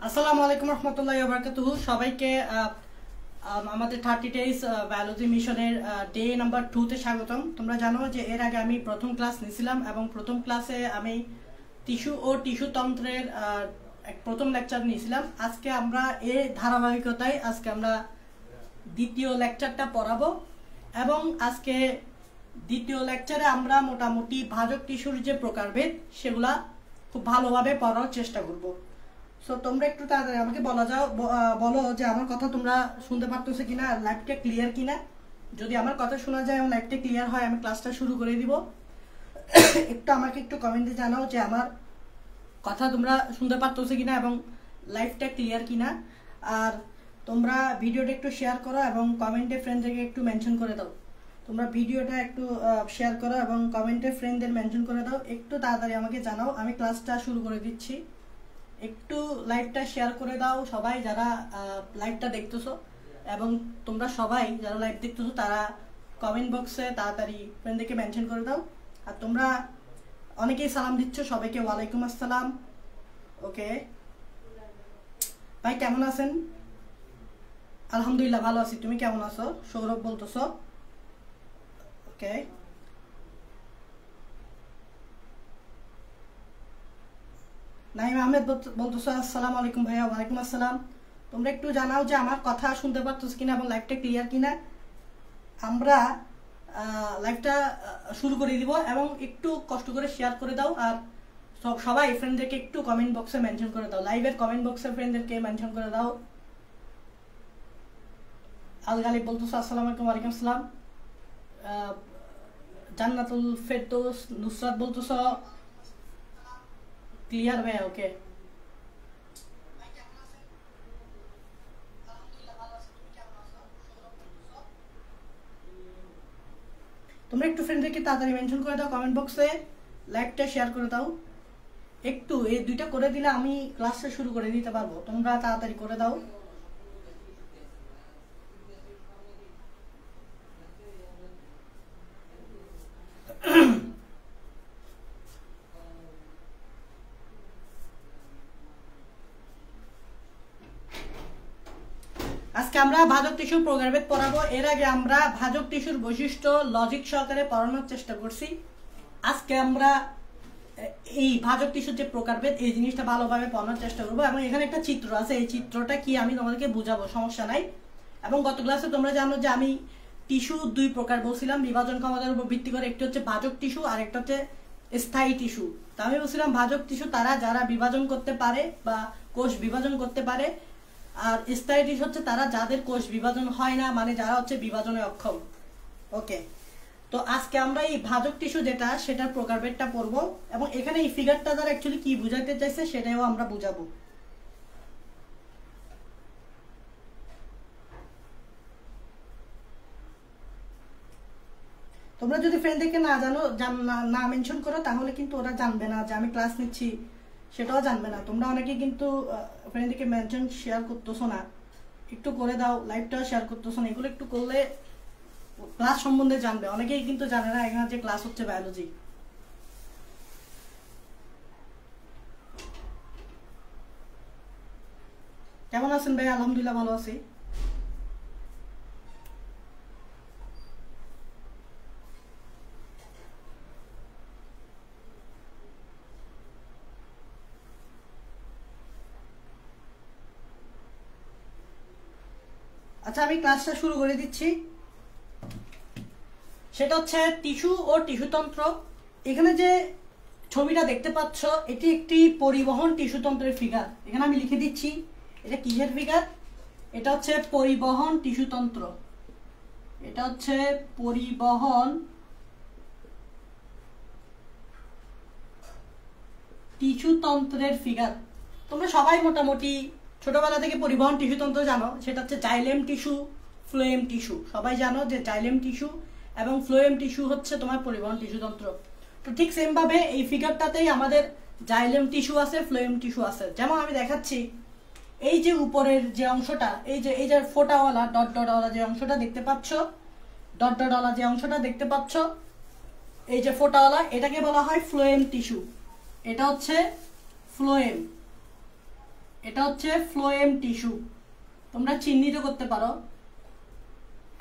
আসসালামু আলাইকুম রহমতুল্লাহি ওয়া বারাকাতুহু। সবাইকে আমাদের 30 ডেজ বায়োলজি মিশনের ডে নাম্বার 2 তে স্বাগতম। তোমরা জানো যে এর আগে আমি প্রথম ক্লাস নিয়েছিলাম এবং প্রথম ক্লাসে আমি টিস্যু ও টিস্যু তন্ত্রের প্রথম লেকচার নিয়েছিলাম। আজকে আমরা এই ধারাবাহিকতায় আজকে আমরা দ্বিতীয় লেকচারটা পড়াবো এবং আজকে দ্বিতীয় লেকচারে আমরা মোটামুটি ভাজক টিস্যুর যে প্রকারভেদ সেগুলা খুব ভালোভাবে পড়ার চেষ্টা করব। সো তোমরা একটু তাড়াতাড়ি আমাকে বলো যে আমার কথা তোমরা শুনতে পারতেছো কিনা, লাইভটা ক্লিয়ার কিনা। যদি আমার কথা শোনা যায় এবং লাইভটা ক্লিয়ার হয় আমি ক্লাসটা শুরু করে দিব। একটু আমাকে একটু কমেন্টে জানাও যে আমার কথা তোমরা শুনতে পারতেছো কিনা এবং লাইভটা ক্লিয়ার কিনা। আর তোমরা ভিডিওটা একটু শেয়ার করো এবং কমেন্টে ফ্রেন্ডদেরকে একটু মেনশন করে দাও। তোমরা ভিডিওটা একটু শেয়ার করো এবং কমেন্টে ফ্রেন্ডদের মেনশন করে দাও। একটু তাড়াতাড়ি আমাকে জানাও, আমি ক্লাসটা শুরু করে দিচ্ছি। একটু লাইভটা শেয়ার করে দাও সবাই যারা লাইভটা দেখতেছো, এবং তোমরা সবাই যারা লাইভ দেখতেছো তারা কমেন্ট বক্সে তাড়াতাড়ি ফ্রেন্ডদেরকে মেনশন করে দাও। আর তোমরা অনেকেই সালাম দিচ্ছ, সবাইকে ওয়ালাইকুম আসসালাম। ওকে ভাই, কেমন আছেন? আলহামদুলিল্লাহ ভালো আছি। তুমি কেমন আছো? সৌরভ বলতেছো। ওকে, নাইম আহমেদ বলতেছো আসসালামু আলাইকুম ভাইয়া। ওয়ালাইকুম আসসালাম। তোমরা একটু জানাও যে আমার কথা শুনতে পারতেছো কিনা এবং লাইভটা ক্লিয়ার কিনা। আমরা লাইভটা শুরু করে দিব এবং একটু কষ্ট করে শেয়ার করে দাও। আর সবাই ফ্রেন্ডদেরকে একটু কমেন্ট বক্সে মেনশন করে দাও, লাইভের কমেন্ট বক্সে ফ্রেন্ডদেরকে মেনশন করে দাও। আল গালিব বলতেছো আসসালামু আলাইকুম। ওয়ালাইকুম আসসালাম। জান্নাতুল ফেরদৌস নুসরাত বলতেছো ক্লিয়ার ভাইয়া। ওকে, তোমরা একটু ফ্রেন্ডদেরকে তাড়াতাড়ি মেনশন করে দাও কমেন্ট বক্সে, লাইভটা শেয়ার করে দাও। একটু এই দুইটা করে দিলে আমি ক্লাসটা শুরু করে দিতে পারবো। তোমরা তাড়াতাড়ি করে দাও। আজকে আমরা ভাজক টিস্যুর প্রকারভেদ পড়াবো। এর আগে আমরা ভাজক টিস্যুর বৈশিষ্ট্য লজিক সহকারে পড়ানোর চেষ্টা করছি। আজকে আমরা এই ভাজক টিস্যুর যে প্রকারভেদ এই জিনিসটা ভালোভাবে পড়ানোর চেষ্টা করবো এবং এখানে একটা চিত্র আছে, এই চিত্রটা কি আমি তোমাদেরকে বুঝাবো, সমস্যা নাই। এবং গত ক্লাসে তোমরা জানো যে আমি টিস্যু দুই প্রকার বলছিলাম বিভাজন ক্ষমতার উপর ভিত্তি করে, একটি হচ্ছে ভাজক টিস্যু আর একটা হচ্ছে স্থায়ী টিস্যু। তা আমি বলছিলাম ভাজক টিস্যু তারা যারা বিভাজন করতে পারে বা কোষ বিভাজন করতে পারে, আর স্থায়ী টিস্যু হচ্ছে তারা যাদের কোষ বিভাজন হয় না, মানে যারা হচ্ছে বিভাজনে অক্ষম। ওকে, তো আজকে আমরা এই ভাজক টিস্যু যেটা সেটার প্রকারভেদটা পড়বো এবং এখানে এই ফিগারটা দ্বারা অ্যাকচুয়ালি কি বুঝাইতে চাইছে সেটাও আমরা বুঝাবো। তোমরা যদি ফ্রেন্ডদেরকে না জানো, না মেনশন করো, তাহলে কিন্তু ওরা জানবে না যে আমি ক্লাস নিচ্ছি, সেটাও জানবে না। তোমরা অনেকে কিন্তু ফ্রেন্ডদেরকে মেনশন শেয়ার করতেছো না, একটু করে দাও। লাইভটাও শেয়ার করতেছো না, এগুলো একটু করলে ক্লাস সম্বন্ধে জানবে। অনেকেই কিন্তু জানে না এখানে যে ক্লাস হচ্ছে বায়োলজি। কেমন আছেন ভাই? আলহামদুলিল্লাহ ভালো আছি। আচ্ছা, আমি ক্লাসটা শুরু করে দিচ্ছি। সেটা হচ্ছে টিস্যু ও টিস্যুতন্ত্র। এখানে যে ছবিটা দেখতে পাচ্ছ এটি একটি পরিবহন টিস্যুতন্ত্রের ফিগার। এখানে আমি লিখে দিচ্ছি এটা কিসের ফিগার। এটা হচ্ছে পরিবহন টিস্যুতন্ত্র। এটা হচ্ছে পরিবহন টিস্যুতন্ত্রের ফিগার। তোমরা সবাই মোটামুটি ছোটবেলা থেকে পরিবহন টিস্যুতন্ত্র জানো, সেটা হচ্ছে জাইলেম টিস্যু, ফ্লোয়েম টিস্যু। সবাই জানো যে জাইলেম টিস্যু এবং ফ্লোয়েম টিস্যু হচ্ছে তোমার পরিবহন টিস্যুতন্ত্র। তো ঠিক সেম ভাবে এই ফিগারটাতেই আমাদের জাইলেম টিস্যু আছে, ফ্লোয়েম টিস্যু আছে। যেমন আমি দেখাচ্ছি, এই যে উপরের যে অংশটা, এই যে ফোটাওয়ালা ডট ডটওয়ালা যে অংশটা দেখতে পাচ্ছ, ডট ডটওয়ালা যে অংশটা দেখতে পাচ্ছ, এই যে ফোটাওয়ালা, এটাকে বলা হয় ফ্লোয়েম টিস্যু। এটা হচ্ছে ফ্লোয়েম। এটা হচ্ছে ফ্লোয়েম টিস্যু, তোমরা চিহ্নিত করতে পারো।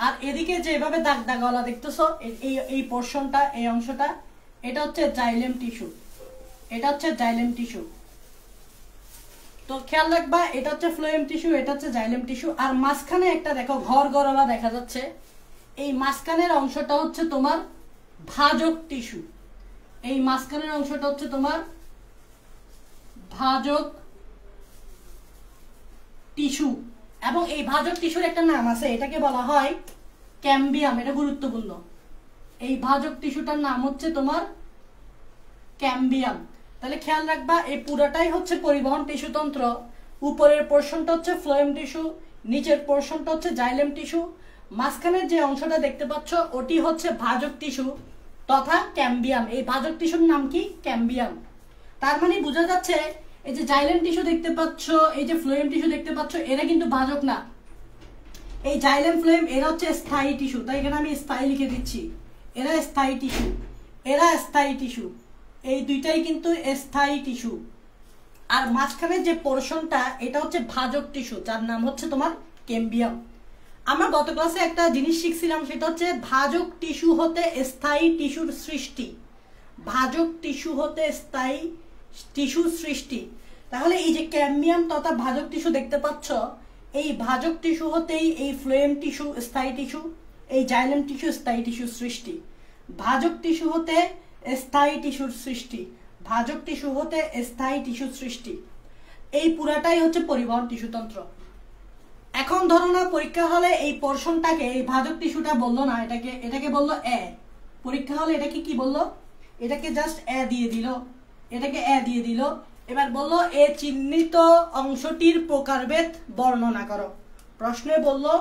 আর এদিকে যেভাবে দাগ দাগওয়ালা দেখতেছো এই পোর্শনটা, এই অংশটা, এটা হচ্ছে জাইলেম টিস্যু, এটা হচ্ছে জাইলেম টিস্যু। তো খেয়াল রাখবা, এটা হচ্ছে ফ্লোয়েম টিস্যু, এটা হচ্ছে জাইলেম টিস্যু। আর মাঝখানে একটা দেখো ঘর গরলা দেখা যাচ্ছে, এই মাঝখানের অংশটা হচ্ছে তোমার ভাজক টিস্যু। এই মাঝখানের অংশটা হচ্ছে তোমার ভাজক টিস্যু। এবং এই ভাজক টিস্যুর একটা নাম আছে, এটাকে বলা হয় ক্যাম্বিয়াম। এটা গুরুত্বপূর্ণ। এই ভাজক টিস্যুটার নাম হচ্ছে তোমার ক্যাম্বিয়াম। তাহলে খেয়াল রাখবা, এই পুরোটাই হচ্ছে পরিবহন টিস্যু তন্ত্র। উপরের পোর্শনটা হচ্ছে ফ্লোয়েম টিস্যু, নিচের পোর্শনটা হচ্ছে জাইলেম টিস্যু, মাঝখানের যে অংশটা দেখতে পাচ্ছ ওটি হচ্ছে ভাজক টিস্যু তথা ক্যাম্বিয়াম। এই ভাজক টিস্যুর নাম কি? ক্যাম্বিয়াম। তার মানে বোঝা যাচ্ছে এই যে জাইলেম টিস্যু দেখতে পাচ্ছ, এই যে ফ্লোয়েম টিস্যু দেখতে পাচ্ছ, এরা কিন্তু ভাজক না। এই জাইলেম ফ্লোয়েম এরা হচ্ছে স্থায়ী টিস্যু, তাই এখানে আমি স্থায়ী লিখে দিচ্ছি। এরা স্থায়ী টিস্যু, এরা স্থায়ী টিস্যু, এই দুইটাই কিন্তু স্থায়ী টিস্যু। আর মাঝখানে যে পোর্শনটা এটা হচ্ছে ভাজক টিস্যু, যার নাম হচ্ছে তোমার ক্যাম্বিয়াম। আমরা গত ক্লাসে একটা জিনিস শিখছিলাম, সেটা হচ্ছে ভাজক টিস্যু হতে স্থায়ী টিস্যুর সৃষ্টি। ভাজক টিস্যু হতে স্থায়ী টিস্যুর সৃষ্টি। তাহলে এই যে ক্যাম্বিয়াম তথা ভাজক টিস্যু দেখতে পাচ্ছ, এই ভাজক টিস্যু হতেই এই ফ্লোয়েম টিস্যু স্থায়ী টিস্যু, এই জাইলেম টিস্যু স্থায়ী টিস্যুর সৃষ্টি। ভাজক টিস্যু হতে স্থায়ী টিস্যুর সৃষ্টি, ভাজক টিস্যু হতে স্থায়ী টিস্যুর সৃষ্টি। এই পুরাটাই হচ্ছে পরিবহন টিস্যুতন্ত্র। এখন ধরো না পরীক্ষা হলে এই পোর্শনটাকে, এই ভাজক টিস্যুটা বললো না, এটাকে বললো এ। পরীক্ষা হলে এটাকে কি বললো? এটাকে জাস্ট এ দিয়ে দিল, এটাকে এ দিয়ে দিল। এবার বললো এ চিহ্নিত অংশটির প্রকারভেদ বর্ণনা করো। প্রশ্নে বললো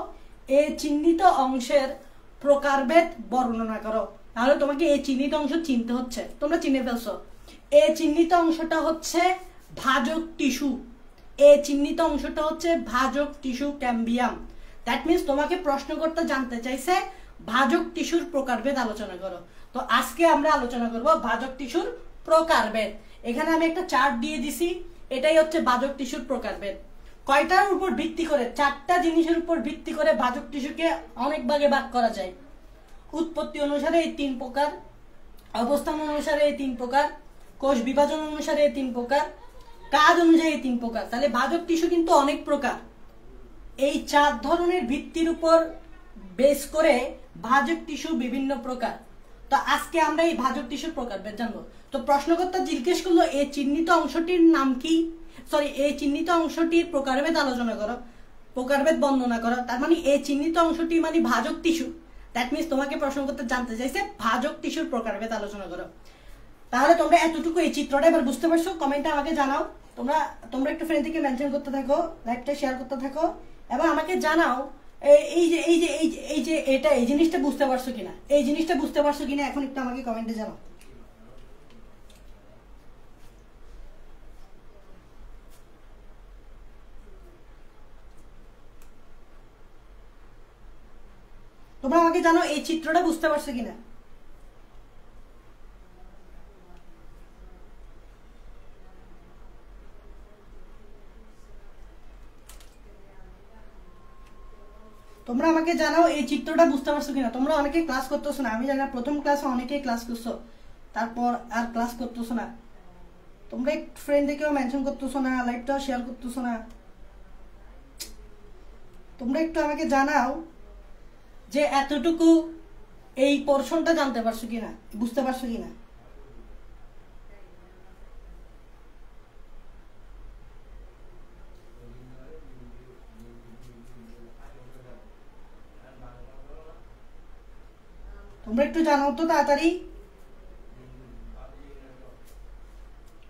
এ চিহ্নিত অংশের প্রকারভেদ বর্ণনা করো। তাহলে তোমাকে এই চিহ্নিত অংশ চিনতে হচ্ছে, তোমরা চিনে ফেলছো। এ চিহ্নিত অংশটা হচ্ছে ভাজক টিস্যু, এ চিহ্নিত অংশটা হচ্ছে ভাজক টিস্যু ক্যাম্বিয়াম। দ্যাট মিনস তোমাকে প্রশ্ন করতে জানতে চাইছে ভাজক টিস্যুর প্রকারভেদ আলোচনা করো। তো আজকে আমরা আলোচনা করব ভাজক টিস্যুর প্রকারভেদ। এখানে আমি একটা চার্ট দিয়ে দিছি, এটাই হচ্ছে ভাজক টিস্যুর প্রকারভেদ। কয়টার উপর ভিত্তি করে? চারটা জিনিসের উপর ভিত্তি করে ভাজক টিস্যুকে অনেক ভাগে ভাগ করা যায়। উৎপত্তি অনুসারে এই 3 প্রকার, অবস্থান অনুসারে এই 3 প্রকার, কোষ বিভাজন অনুসারে এই 3 প্রকার, কাজ অনুযায়ী 3 প্রকার। তাহলে ভাজক টিস্যু কিন্তু অনেক প্রকার। এই 4 ধরনের ভিত্তির উপর বেস করে ভাজক টিস্যু বিভিন্ন প্রকার। তো আজকে আমরা এই ভাজক টিস্যুর প্রকারভেদ জানবো। তো প্রশ্নকর্তা জিজ্ঞেস করলো এই চিহ্নিত অংশটির নাম কি, এই চিহ্নিত অংশটির প্রকারভেদ আলোচনা করো, প্রকারভেদ বর্ণনা করো। তার মানে এই চিহ্নিত অংশটি মানে ভাজক টিস্যু। দ্যাট মিনস তোমাকে প্রশ্ন করতে জানতে চাইছে ভাজক টিস্যুর প্রকারভেদ আলোচনা করো। তাহলে তোমরা এতটুকু এই চিত্রটা এবার বুঝতে পারছো? কমেন্টে আমাকে জানাও। তোমরা একটু ফ্রেন্ড থেকে মেনশন করতে থাকো, লাইভটা শেয়ার করতে থাকো এবং আমাকে জানাও এই জিনিসটা বুঝতে পারছো কিনা, এই জিনিসটা বুঝতে পারছো কিনা এখন একটু আমাকে কমেন্টে জানাও। তোমরা আমাকে জানো এই চিত্রটা বুঝতে পারছো কিনা। তোমরা আমাকে জানাও এই চিত্রটা বুঝতে পারছো কিনা। তোমরা অনেকে ক্লাস করতেছো না, আমি জানি না, প্রথম ক্লাসে অনেকেই ক্লাস করছো, তারপর আর ক্লাস করতেছো না। তোমরা ফ্রেন্ডদেরকেও মেনশন করতেছো না, লাইভটাও শেয়ার করতেছো না। তোমরা একটু আমাকে জানাও যে এতটুকু এই পোর্শনটা জানতে পারছো কিনা, বুঝতে পারছো কিনা। তোমরা একটু জানাও তো তাড়াতাড়ি,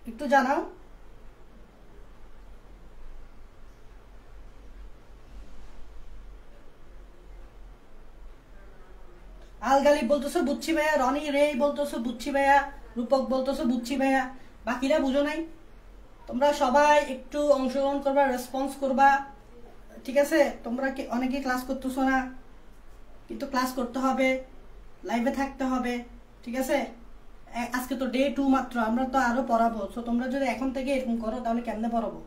একটু জানাও। আলগালি বলতেছো বুঝছি ভাইয়া, রনি রে বলতেছো বুঝছি ভাইয়া, রূপক বলতেছো বুঝছি ভাইয়া, বাকিরা বুঝো নাই। তোমরা সবাই একটু অংশগ্রহণ করবা, রেসপন্স করবা, ঠিক আছে? তোমরা অনেকে ক্লাস করতেছো না, কিন্তু ক্লাস করতে হবে, লাইভে থাকতে হবে, ঠিক আছে? আজকে তো ডে 2 মাত্র, আমরা তো আরো পড়াবো। তো তোমরা যদি এখন থেকে এরকম করো তাহলে কেমনে পড়াবো?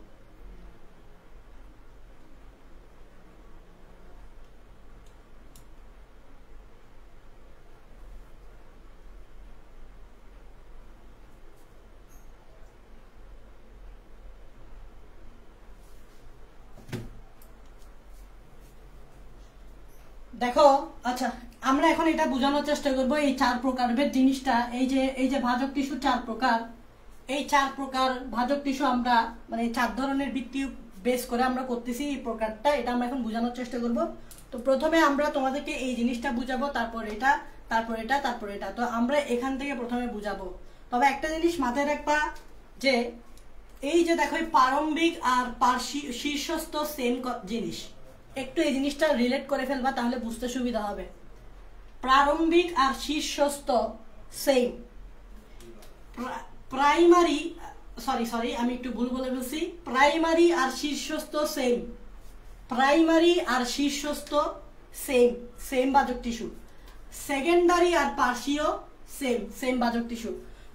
দেখো, আচ্ছা আমরা এখন এটা বোঝানোর চেষ্টা করব এই 4 প্রকারের জিনিসটা। এই যে ভাজক টিস্যু 4 প্রকার, এই 4 প্রকার ভাজক টিস্যু আমরা মানে 4 ধরনের ভিত্তি বেস করে আমরা করতেছি এই প্রকারটা, এটা আমরা এখন বোঝানোর চেষ্টা করব। তো প্রথমে আমরা তোমাদেরকে এই জিনিসটা বুঝাবো, তারপর এটা, তারপর এটা, তারপর এটা। তো আমরা এখান থেকে প্রথমে বুঝাবো। তবে একটা জিনিস মাথায় রাখবা যে এই যে দেখো প্রারম্ভিক আর শীর্ষস্থ সেম জিনিস, একটু এই জিনিসটা রিলেট করে ফেলবা তাহলে বুঝতে সুবিধা হবে। প্রারম্ভিক আর শীর্ষস্থ সেম, প্রাইমারি সরি আমি একটু ভুল বলে ফেলছি, প্রাইমারি আর শীর্ষস্থ সেম, প্রাইমারি আর শীর্ষস্থ সেম সেম ভাজক টিস্যু, সেকেন্ডারি আর পার্শ্বীয় সেম সেম ভাজক টিস্যু।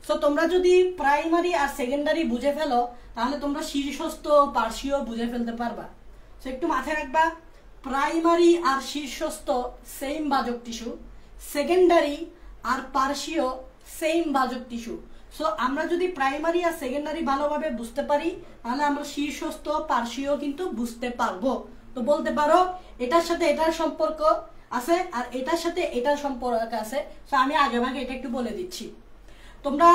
সো তোমরা যদি প্রাইমারি আর সেকেন্ডারি বুঝে ফেলো তাহলে তোমরা শীর্ষস্থ পার্শ্বীয় বুঝে ফেলতে পারবা। সো একটু মাথায় রাখবা, প্রাইমারি আর শীর্ষস্থ সেম ভাজক টিস্যু, সেকেন্ডারি আর পার্শ্বীয় সেম ভাজক টিস্যু। সো আমরা যদি প্রাইমারি আর সেকেন্ডারি ভালোভাবে বুঝতে পারি তাহলে আমরা শীর্ষস্থ পার্শ্বীয় কিন্তু বুঝতে পারবো। তো বলতে পারো এটার সাথে এটার সম্পর্ক আছে আর এটার সাথে এটার সম্পর্ক আছে। সো আমি আগে ভাগে এটা একটু বলে দিচ্ছি, তোমরা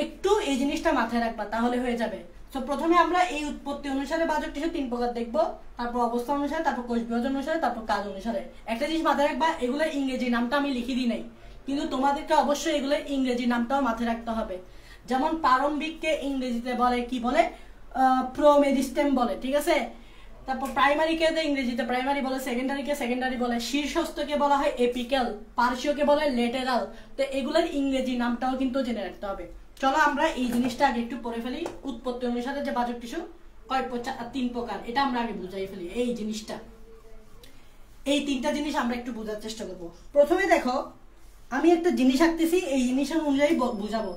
একটু এই জিনিসটা মাথায় রাখবা তাহলে হয়ে যাবে। তো প্রথমে আমরা এই উৎপত্তি অনুসারে ভাজক টিস্যু 3 প্রকার দেখবো, তারপর অবস্থা অনুসারে, তারপর কোষ বিভাজন অনুসারে, তারপর কাজ অনুসারে। একটা জিনিস মাথায় রাখবা, এগুলোর ইংরেজি নামটা আমি লিখে দিই নাই, কিন্তু তোমাদেরকে অবশ্যই এগুলোর ইংরেজি নামটাও মাথায় রাখতে হবে। যেমন প্রারম্ভিককে ইংরেজিতে বলে কি বলে, প্রোমেরিস্টেম বলে, ঠিক আছে। তারপর প্রাইমারিকে ইংরেজিতে প্রাইমারি বলে, সেকেন্ডারিকে সেকেন্ডারি বলে, শীর্ষস্থকে বলা হয় এপিক্যাল, পার্শ্বীয়কে বলে লেটেরাল। তো এগুলোর ইংরেজি নামটাও কিন্তু জেনে রাখতে হবে। চলো আমরা এই জিনিসটা আগে একটু পড়ে ফেলি। উৎপত্তি অনুসারে যে ভাজক টিস্যু 3 প্রকার, এটা আমরা আগে বুঝাই ফেলি। এই জিনিসটা, এই 3টা জিনিস আমরা একটু বোঝার চেষ্টা করব। প্রথমে দেখো আমি একটা জিনিস আঁকতেছি, এই জিনিসের অনুযায়ী বুঝাবো।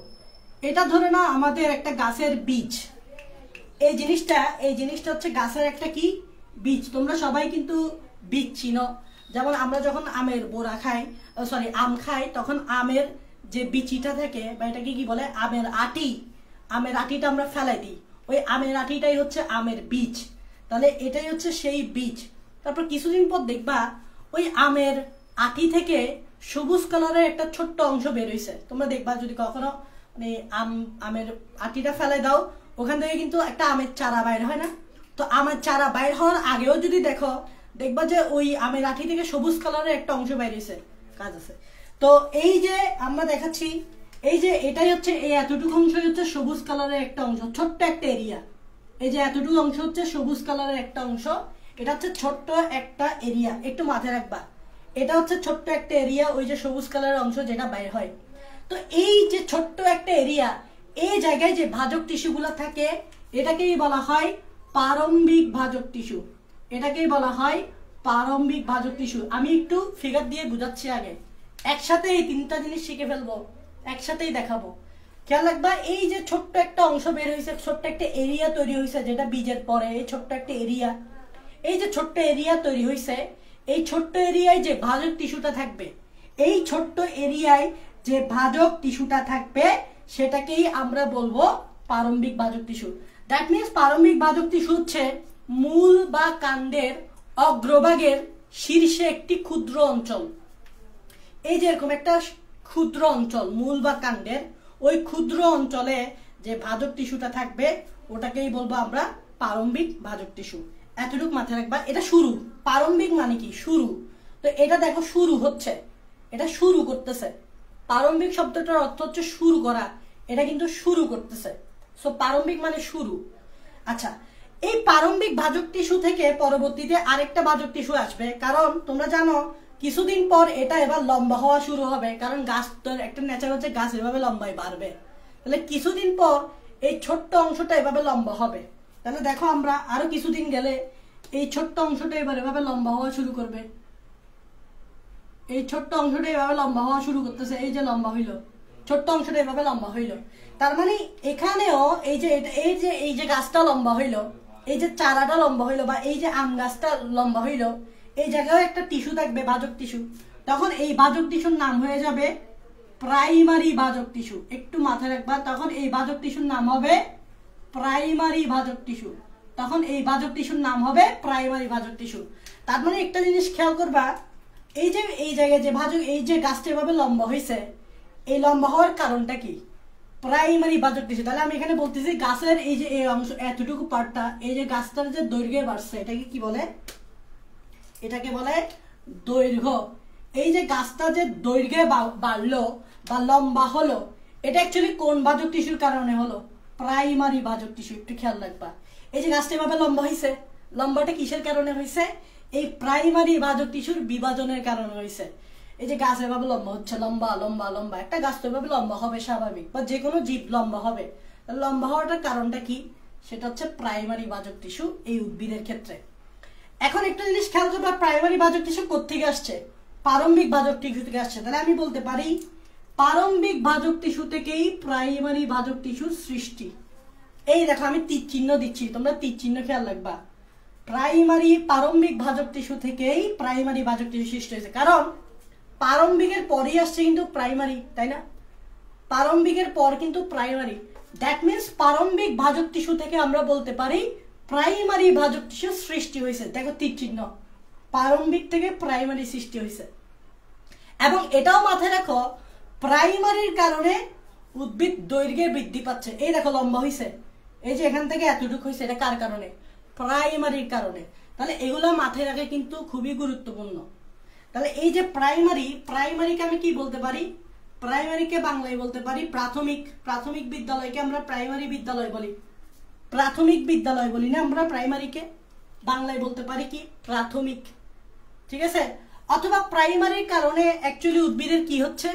এটা ধরে না আমাদের একটা গাছের বীজ, এই জিনিসটা হচ্ছে গাছের একটা কি বীজ। তোমরা সবাই কিন্তু বীজ চিনো। যেমন আমরা যখন আমের বোরা খাই, আম খাই, তখন আমের যে বিচিটা থাকে বা এটাকে কি বলে, আমের আটিটা আমরা ফেলাই দিই, ওই আমের আটিটাই হচ্ছে আমের বীজ। তাহলে এটাই হচ্ছে সেই বীজ। তারপর কিছুদিন পর দেখবা ওই আমের আটি থেকে সবুজ কালারের একটা ছোট্ট অংশ বের হয়েছে। তোমরা দেখবা যদি কখনো মানে আমের আটিটা ফেলাই দাও, ওখান থেকে কিন্তু একটা আমের চারা বাইর হয় না। তো আমের চারা বাইর হওয়ার আগেও যদি দেখবা যে ওই আমের আটি থেকে সবুজ কালারের একটা অংশ বাইর হয়েছে, কাজ আছে। তো এই যে আমরা দেখাচ্ছি, এই যে এটাই হচ্ছে, এই এতটুকু অংশ হচ্ছে সবুজ কালারের একটা অংশ, ছোট্ট একটা এরিয়া। এই যে এতটুকু অংশ হচ্ছে সবুজ কালারের একটা অংশ, এটা হচ্ছে ছোট্ট একটা এরিয়া। একটু মাথায় রাখবা, এটা হচ্ছে ছোট্ট একটা এরিয়া, ওই যে সবুজ কালারের অংশ যেটা বাইর হয়। তো এই যে ছোট্ট একটা এরিয়া, এই জায়গায় যে ভাজক টিস্যুগুলো থাকে এটাকেই বলা হয় প্রারম্ভিক ভাজক টিস্যু, এটাকেই বলা হয় প্রারম্ভিক ভাজক টিস্যু। আমি একটু ফিগার দিয়ে বুঝাচ্ছি আগে, একসাথে এই 3টা জিনিস শিখে ফেলবো, একসাথেই দেখাবো। খেয়াল রাখবা, এই যে ছোট্ট একটা অংশ বের হয়েছে, ছোট্ট একটা এরিয়া তৈরি হয়েছে যেটা বীজের পরে, এই ছোট্ট একটা এরিয়া, এই যে ছোট্ট এরিয়া তৈরি হয়েছে, এই ছোট্ট এরিয়ায় যে ভাজক টিস্যুটা থাকবে, এই ছোট্ট এরিয়ায় যে ভাজক টিস্যুটা থাকবে সেটাকেই আমরা বলবো প্রারম্ভিক ভাজক টিস্যু। দ্যাট মিনস প্রারম্ভিক ভাজক টিস্যু হচ্ছে মূল বা কাণ্ডের অগ্রভাগের শীর্ষে একটি ক্ষুদ্র অঞ্চল। এই যে এরকম একটা ক্ষুদ্র অঞ্চল মূল বা কাণ্ডের, ওই ক্ষুদ্র অঞ্চলে যে ভাজক টিস্যুটা থাকবে ওটাকেই বলবো আমরা প্রারম্ভিক ভাজক টিস্যু। এতটুকু মাথায় রাখবা, এটা শুরু। প্রারম্ভিক মানে কি? শুরু। তো এটা দেখো শুরু হচ্ছে, এটা শুরু করতেছে। প্রারম্ভিক শব্দটার অর্থ হচ্ছে শুরু করা, এটা কিন্তু শুরু করতেছে। সো প্রারম্ভিক মানে শুরু। আচ্ছা, এই প্রারম্ভিক ভাজক টিস্যু থেকে পরবর্তীতে আরেকটা ভাজক টিস্যু আসবে, কারণ তোমরা জানো কিছুদিন পর এটা এবার লম্বা হওয়া শুরু হবে, কারণ গাছ তো একটা নেচার হচ্ছে গাছ এভাবে লম্বাই বাড়বে। তাহলে কিছুদিন পর এই ছোট্ট অংশটা এভাবে লম্বা হবে। তাহলে দেখো আমরা আরো কিছুদিন গেলে এই ছোট্ট অংশটা এবার এভাবে লম্বা হওয়া শুরু করবে, এই ছোট্ট অংশটা এভাবে লম্বা হওয়া শুরু করতেছে। এই যে লম্বা হইলো, ছোট্ট অংশটা এভাবে লম্বা হইলো। তার মানে এখানেও এই যে গাছটা লম্বা হইলো, এই যে চারাটা লম্বা হইলো, বা এই যে আম গাছটা লম্বা হইলো, এই জায়গায় একটা টিস্যু থাকবে, ভাজক টিস্যু। তখন এই ভাজক টিস্যুর নাম হয়ে যাবে প্রাইমারি ভাজক টিস্যু। একটু মাথায় রাখবা, তখন এই ভাজক টিস্যুর নাম হবে প্রাইমারি ভাজক টিস্যু। তখন এই ভাজক টিস্যুর নাম হবে প্রাইমারি ভাজক টিস্যু। তার মানে একটা জিনিস খেয়াল করবা, এই জায়গায় যে ভাজক, এই যে গাছটা এভাবে লম্বা হয়েছে, এই লম্বা হওয়ার কারণটা কি? প্রাইমারি ভাজক টিস্যু। তাহলে আমি এখানে বলতেছি গাছের এই যে এই অংশ, এতটুকু পার্টটা, এই যে গাছটার যে দৈর্ঘ্যে বাড়ছে, এটাকে কি বলে? এটাকে বলে দৈর্ঘ্য। এই যে গাছটা যে দৈর্ঘ্যে বাড়লো বা লম্বা হলো, এটা অ্যাকচুয়ালি কোন ভাজক টিস্যুর কারণে হলো? প্রাইমারি ভাজক টিস্যু। একটু খেয়াল রাখবা, এই যে গাছটা এভাবে লম্বা হয়েছে, লম্বাটা কিসের কারণে হয়েছে? এই প্রাইমারি ভাজক টিস্যুর বিভাজনের কারণে হয়েছে। এই যে গাছ এভাবে লম্বা হচ্ছে, লম্বা লম্বা লম্বা, একটা গাছ তো এভাবে লম্বা হবে স্বাভাবিক, বা যে কোনো জীব লম্বা হবে। লম্বা হওয়াটার কারণটা কি? সেটা হচ্ছে প্রাইমারি ভাজক টিস্যু এই উদ্ভিদের ক্ষেত্রে। এখন একটা জিনিস খেয়াল করবে, প্রাইমারি ভাজক টিস্যু কোত্থেকে আসছে? প্রারম্ভিক ভাজক টিস্যু থেকে আসছে। তাহলে আমি বলতে পারি প্রারম্ভিক ভাজক টিস্যু থেকেই প্রাইমারি ভাজক টিস্যুর সৃষ্টি। এই দেখো আমি তীর চিহ্ন দিচ্ছি, তোমরা তীর চিহ্ন খেয়াল রাখবা। প্রারম্ভিক ভাজক টিস্যু থেকেই প্রাইমারি ভাজক টিস্যু সৃষ্টি হয়েছে, কারণ প্রারম্ভিকের পরই আসছে কিন্তু প্রাইমারি, তাই না? প্রারম্ভিকের পর কিন্তু প্রাইমারি, দ্যাট মিনস প্রারম্ভিক ভাজক টিস্যু থেকে আমরা বলতে পারি প্রাইমারি ভাজক টিস্যু সৃষ্টি হয়েছে। দেখো তীর চিহ্ন, প্রারম্ভিক থেকে প্রাইমারি সৃষ্টি হয়েছে। এবং এটাও মাথায় রাখো, প্রাইমারির কারণে উদ্ভিদ দৈর্ঘ্যে বৃদ্ধি পাচ্ছে। এই দেখো লম্বা হয়েছে, এই যে এখান থেকে এতটুকু হয়েছে, এটা কার কারণে? প্রাইমারির কারণে। তাহলে এগুলো মাথায় রাখা কিন্তু খুবই গুরুত্বপূর্ণ। তাহলে এই যে প্রাইমারিকে আমি কি বলতে পারি? প্রাইমারিকে বাংলায় বলতে পারি প্রাথমিক। প্রাথমিক বিদ্যালয়কে আমরা প্রাইমারি বিদ্যালয় বলি, প্রাথমিক বিদ্যালয় বলি না আমরা প্রাইমারিকে, বাংলায় বলতে পারি কি? প্রাথমিক। ঠিক আছে? অথবা প্রাইমারির কারণে অ্যাকচুয়ালি উদ্ভিদের কি হচ্ছে?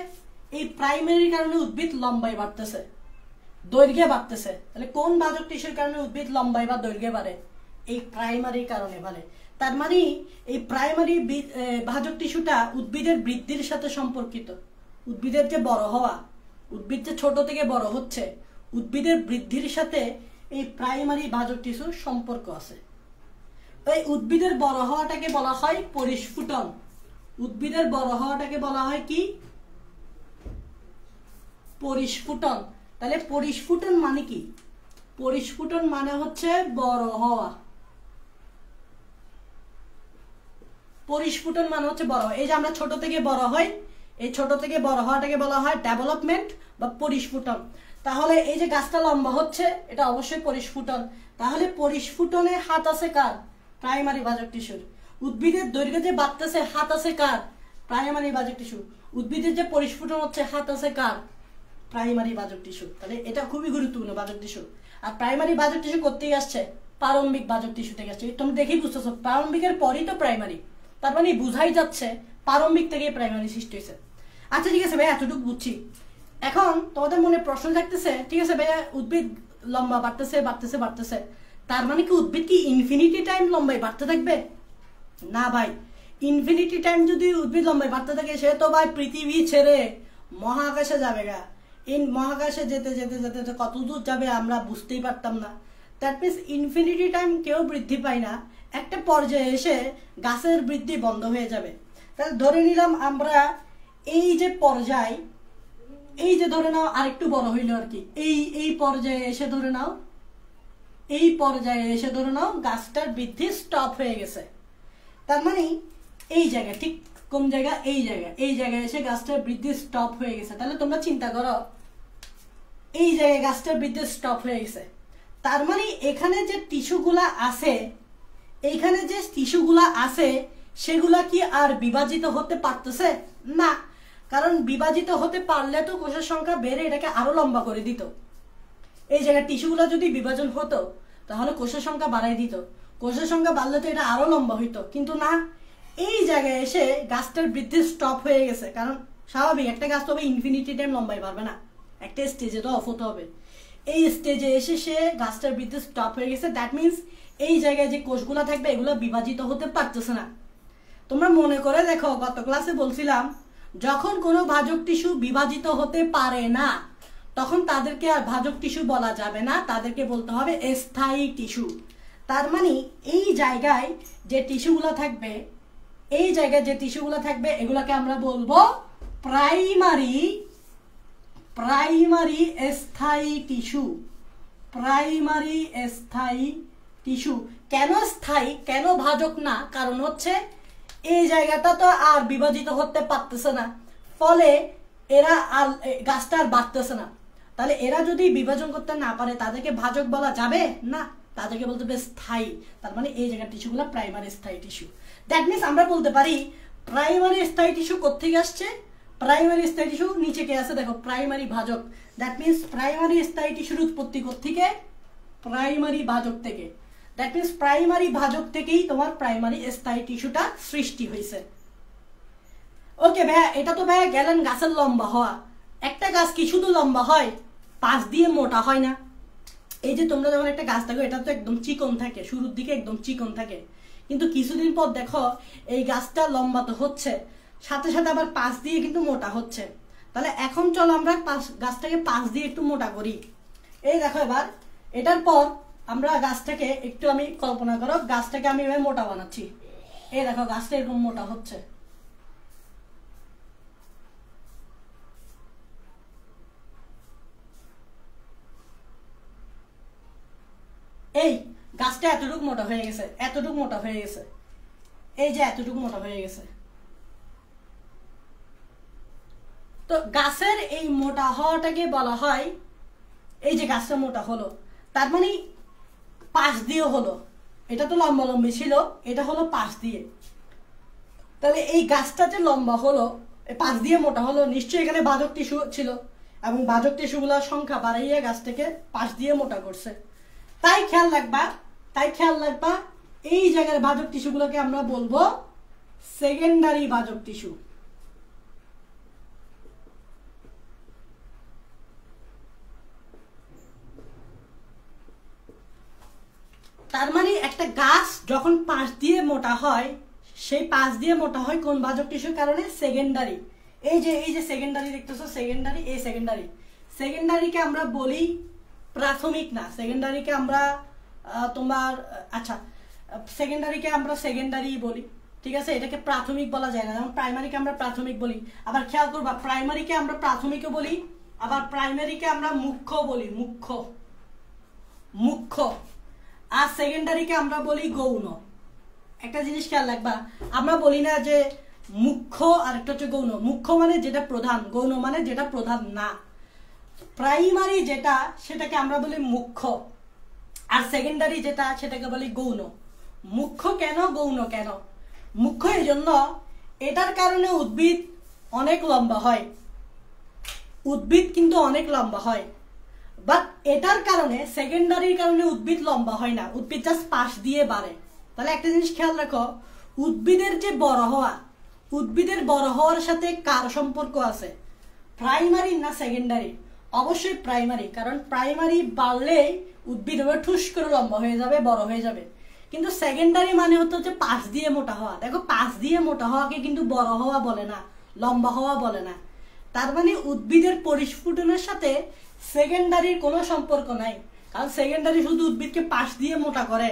এই প্রাইমারির কারণে উদ্ভিদ লম্বায় বাড়তেছে, দৈর্ঘ্যে বাড়তেছে। তাহলে কোন ভাজক টিস্যুর কারণে উদ্ভিদ লম্বায় বা দৈর্ঘ্যে বাড়ে? এই প্রাইমারির কারণে বাড়ে। তার মানে এই প্রাইমারি ভাজক টিস্যুটা উদ্ভিদের বৃদ্ধির সাথে সম্পর্কিত। উদ্ভিদের যে বড় হওয়া, উদ্ভিদ যে ছোট থেকে বড় হচ্ছে, উদ্ভিদের বৃদ্ধির সাথে এই প্রাইমারি ভাজক টিস্যুর সম্পর্ক আছে। তাই উদ্ভিদের বড় হওয়াটাকে বলা হয় পরিস্ফুটন। উদ্ভিদের বড় হওয়াটাকে বলা হয় কি? পরিস্ফুটন। তাহলে পরিস্ফুটন মানে কি? পরিস্ফুটন মানে হচ্ছে বড় হওয়া। পরিস্ফুটন মানে হচ্ছে বড় হওয়া। এই যে আমরা ছোট থেকে বড় হই, এই ছোট থেকে বড় হওয়াটাকে বলা হয় ডেভেলপমেন্ট বা পরিস্ফুটন। তাহলে এই যে গাছটা লম্বা হচ্ছে, এটা অবশ্যই পরিস্ফুটন। তাহলে পরিস্ফুটনে হাত আছে কার? প্রাইমারি ভাজক টিস্যুর। উদ্ভিদের দৈর্ঘ্য যে বাড়তেছে, হাত আছে কার? প্রাইমারি ভাজক টিস্যু। উদ্ভিদের যে পরিস্ফুটন হচ্ছে, হাত আছে কার? প্রাইমারি ভাজক টিস্যু। তাহলে এটা খুবই গুরুত্বপূর্ণ ভাজক টিস্যু। আর প্রাইমারি ভাজক টিস্যু কোত্থেকে আসছে? প্রারম্ভিক ভাজক টিস্যু থেকে আসছে। তোমরা দেখেই বুঝতেছো, প্রারম্ভিকের পরই তো প্রাইমারি। তার মানে বুঝাই যাচ্ছে প্রারম্ভিক থেকে প্রাইমারি সৃষ্টি হয়েছে। আচ্ছা ঠিক আছে ভাইয়া, এতটুকু বুঝছি। এখন তোমাদের মনে প্রশ্ন থাকতেছে, ঠিক আছে ভাইয়া, উদ্ভিদ লম্বা বাড়তেছে বাড়তেছে বাড়তেছে, তার মানে কি উদ্ভিদ কি ইনফিনিটি টাইম লম্বাই বাড়তে থাকবে? না ভাই, ইনফিনিটি টাইম যদি উদ্ভিদ লম্বাই বাড়তে থাকে, সে তো ভাই পৃথিবী ছেড়ে মহাকাশে যাবে গা। মহাকাশে যেতে যেতে যেতে কত দূর যাবে আমরা বুঝতেই পারতাম না। দ্যাট মিনস ইনফিনিটি টাইম কেউ বৃদ্ধি পায় না, একটা পর্যায়ে এসে গাছের বৃদ্ধি বন্ধ হয়ে যাবে। তাহলে ধরে নিলাম আমরা এই যে পর্যায়, এই যে ধরে নাও আরেকটু বড় হইলো আর কি, এই পর্যায়ে এসে ধরে নাও, এই পর্যায়ে এসে ধরে নাও গাছটার বৃদ্ধি স্টপ হয়ে গেছে। তার মানে এই জায়গায়, ঠিক কোন জায়গা? এই জায়গায় এসে গাছটার বৃদ্ধি স্টপ হয়ে গেছে। তাহলে তোমরা চিন্তা করো, এই জায়গায় গাছটার বৃদ্ধি স্টপ হয়ে গেছে। তার মানে এখানে যে টিস্যুগুলা আছে, এইখানে যে টিস্যুগুলা আছে, সেগুলা কি আর বিভাজিত হতে পারতেছে না? কারণ বিভাজিত হতে পারলে তো কোষের সংখ্যা বেড়ে এটাকে আরো লম্বা করে দিত। এই জায়গায় টিস্যুগুলা যদি বিভাজন হতো, তাহলে কোষের সংখ্যা বাড়াই দিত। কোষের সংখ্যা বাড়লে তো এটা আরো লম্বা হইতো, কিন্তু না, এই জায়গায় এসে গাছটার বৃদ্ধি স্টপ হয়ে গেছে। কারণ স্বাভাবিক, একটা গাছ তো ইনফিনিটি টাইম লম্বাই পারবে না, একটা স্টেজে তো অফ হতে হবে। এই স্টেজে এসে সে গাছটার বৃদ্ধি স্টপ হয়ে গেছে। দ্যাট মিনস এই জায়গায় যে কোষগুলা থাকবে, এগুলো বিভাজিত হতে পারতেছে না। তোমরা মনে করে দেখো, গত ক্লাসে বলছিলাম, যখন কোনো ভাজক টিস্যু বিভাজিত হতে পারে না, তখন তাদেরকে আর ভাজক টিস্যু বলা যাবে না, তাদেরকে বলতে হবে স্থায়ী টিস্যু। তার মানে এই জায়গায় যে টিস্যুগুলো থাকবে, এই জায়গায় যে টিস্যুগুলো থাকবে, এগুলাকে আমরা বলবো প্রাইমারি স্থায়ী টিস্যু। প্রাইমারি স্থায়ী টিস্যু। কেন স্থায়ী, কেন ভাজক না? কারণ হচ্ছে এই জায়গাটা তো আর বিভাজিত হতে পারতেছে না, ফলে এরা আর গাছটা আর বাড়তেছে না। তাহলে এরা যদি বিভাজন করতে না পারে তাদেরকে ভাজক বলা যাবে না, তাদেরকে বলতে হবে স্থায়ী। তার মানে এই জায়গার টিস্যুগুলো প্রাইমারি স্থায়ী টিস্যু। দ্যাট মিনস আমরা বলতে পারি প্রাইমারি স্থায়ী টিস্যু কোত্থেকে আসছে, প্রাইমারি স্থায়ী টিস্যু নিচে কে আছে দেখো, প্রাইমারি ভাজক। দ্যাট মিনস প্রাইমারি স্থায়ী টিস্যুর উৎপত্তি কোত্থেকে, প্রাইমারি ভাজক থেকে। দ্যাট মিনস প্রাইমারি ভাজক থেকেই তোমার প্রাইমারি স্থায়ী টিস্যুটা সৃষ্টি হয়েছে। ওকে ভাইয়া, এটা তো ভাইয়া গেলেন গাছের লম্বা হওয়া। একটা গাছ কি শুধু লম্বা হয়, পাশ দিয়ে মোটা হয় না? এই যে তোমরা যখন একটা গাছ দেখো এটা তো একদম চিকন থাকে, শুরুর দিকে একদম চিকন থাকে, কিন্তু কিছুদিন পর দেখো এই গাছটা লম্বা তো হচ্ছে, সাথে সাথে আবার পাশ দিয়ে কিন্তু মোটা হচ্ছে। তাহলে এখন চলো আমরা গাছটাকে পাশ দিয়ে একটু মোটা করি। এই দেখো এবার এটার পর আমরা গাছটাকে একটু, আমি কল্পনা করো গাছটাকে আমি এভাবে মোটা বানাচ্ছি। এই দেখো গাছটা এরকম মোটা হচ্ছে। এই গাছটা এতটুকু মোটা হয়ে গেছে, এতটুকু মোটা হয়ে গেছে, এই যে এতটুকু মোটা হয়ে গেছে। তো গাছের এই মোটা হওয়াটাকে বলা হয়, এই যে গাছটা মোটা হলো তার মানে পাশ দিয়ে হলো, এটা তো লম্বা লম্বি ছিল, এটা হলো পাশ দিয়ে। তাহলে এই গাছটা যে লম্বা হলো, পাশ দিয়ে মোটা হলো, নিশ্চয়ই এখানে ভাজক টিস্যু ছিল এবং ভাজক টিস্যুগুলোর সংখ্যা বাড়াইয়ে গাছটাকে পাশ দিয়ে মোটা করছে। তাই খেয়াল রাখবা এই জায়গার ভাজক টিস্যুগুলোকে আমরা বলবো সেকেন্ডারি ভাজক টিস্যু। তার মানে একটা গাছ যখন পাশ দিয়ে মোটা হয়, সেই পাশ দিয়ে মোটা হয় কোন ভাজক টিস্যুর কারণে, সেকেন্ডারি। এই যে সেকেন্ডারি দেখতেছো, সেকেন্ডারি, এই সেকেন্ডারিকে আমরা বলি প্রাথমিক না, সেকেন্ডারিকে আমরা তোমার আচ্ছা সেকেন্ডারিকে আমরা সেকেন্ডারি বলি, ঠিক আছে, এটাকে প্রাথমিক বলা যায় না। যেমন প্রাইমারিকে আমরা প্রাথমিক বলি, আবার খেয়াল করবা প্রাইমারিকে আমরা প্রাথমিকও বলি, আবার প্রাইমারিকে আমরা মুখ্য বলি, মুখ্য, আর সেকেন্ডারিকে আমরা বলি গৌণ। একটা জিনিস খেয়াল রাখবা, আমরা বলি না যে মুখ্য আর একটা হচ্ছে গৌণ। মুখ্য মানে যেটা প্রধান, গৌণ মানে যেটা প্রধান না। প্রাইমারি যেটা সেটাকে আমরা বলি মুখ্য, আর সেকেন্ডারি যেটা সেটাকে বলি গৌণ। মুখ্য কেন, গৌণ কেন? মুখ্য এই জন্য এটার কারণে উদ্ভিদ অনেক লম্বা হয়, উদ্ভিদ কিন্তু অনেক লম্বা হয়, বাট এটার কারণে সেকেন্ডারির কারণে উদ্ভিদ লম্বা হয় না, উদ্ভিদ জাস্ট পাশ দিয়ে বাড়ে। তাহলে একটা জিনিস খেয়াল রাখো, উদ্ভিদের যে বড় হওয়া, উদ্ভিদের বড় হওয়ার সাথে কার সম্পর্ক আছে, প্রাইমারি না সেকেন্ডারি? অবশ্যই প্রাইমারি, কারণ প্রাইমারি বাড়লেই উদ্ভিদ হবে ঠুস করে লম্বা হয়ে যাবে, বড় হয়ে যাবে। কিন্তু সেকেন্ডারি মানে হচ্ছে পাশ দিয়ে মোটা হওয়া। দেখো পাশ দিয়ে মোটা হওয়াকে কিন্তু বড় হওয়া বলে না, লম্বা হওয়া বলে না। তার মানে উদ্ভিদের পরিস্ফুটনের সাথে সেকেন্ডারির কোনো সম্পর্ক নাই, কারণ সেকেন্ডারি শুধু উদ্ভিদকে পাশ দিয়ে মোটা করে,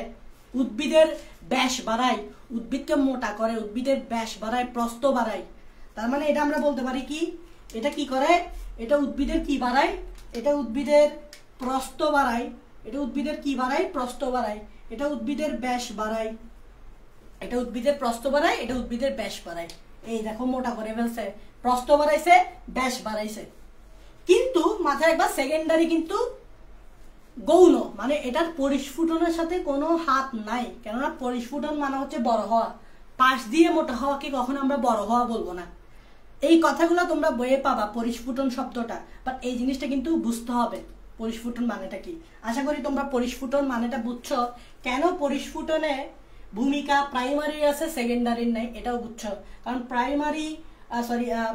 উদ্ভিদের ব্যাস বাড়ায়, উদ্ভিদকে মোটা করে, উদ্ভিদের ব্যাস বাড়ায়, প্রস্থ বাড়ায়। তার মানে এটা আমরা বলতে পারি কি, এটা কি করে, এটা উদ্ভিদের কি বাড়ায়, এটা উদ্ভিদের প্রস্থ বাড়ায়, এটা উদ্ভিদের কি বাড়ায়, প্রস্থ বাড়ায়, এটা উদ্ভিদের ব্যাস বাড়ায়, এটা উদ্ভিদের প্রস্থ বাড়ায়, এটা উদ্ভিদের ব্যাস বাড়ায়। এই দেখো মোটা করে ফেলছে, প্রস্থ বাড়াইছে, ব্যাস বাড়াইছে। কিন্তু মাথায় রাখবা সেকেন্ডারি কিন্তু গৌণ, মানে এটার পরিস্ফুটনের সাথে কোনো হাত নাই, কেননা পরিস্ফুটন মানে হচ্ছে বড় হওয়া। পাশ দিয়ে মোটা হওয়াকে কখনো আমরা বড় হওয়া বলবো না। এই কথাগুলো তোমরা বইয়ে পাবা, পরিস্ফুটন শব্দটা, বাট এই জিনিসটা কিন্তু বুঝতে হবে পরিস্ফুটন মানেটা কি। আশা করি তোমরা পরিস্ফুটন মানেটা বুঝছো, কেন পরিস্ফুটনে ভূমিকা প্রাইমারির আছে সেকেন্ডারির নাই, এটাও বুঝছো। কারণ প্রাইমারি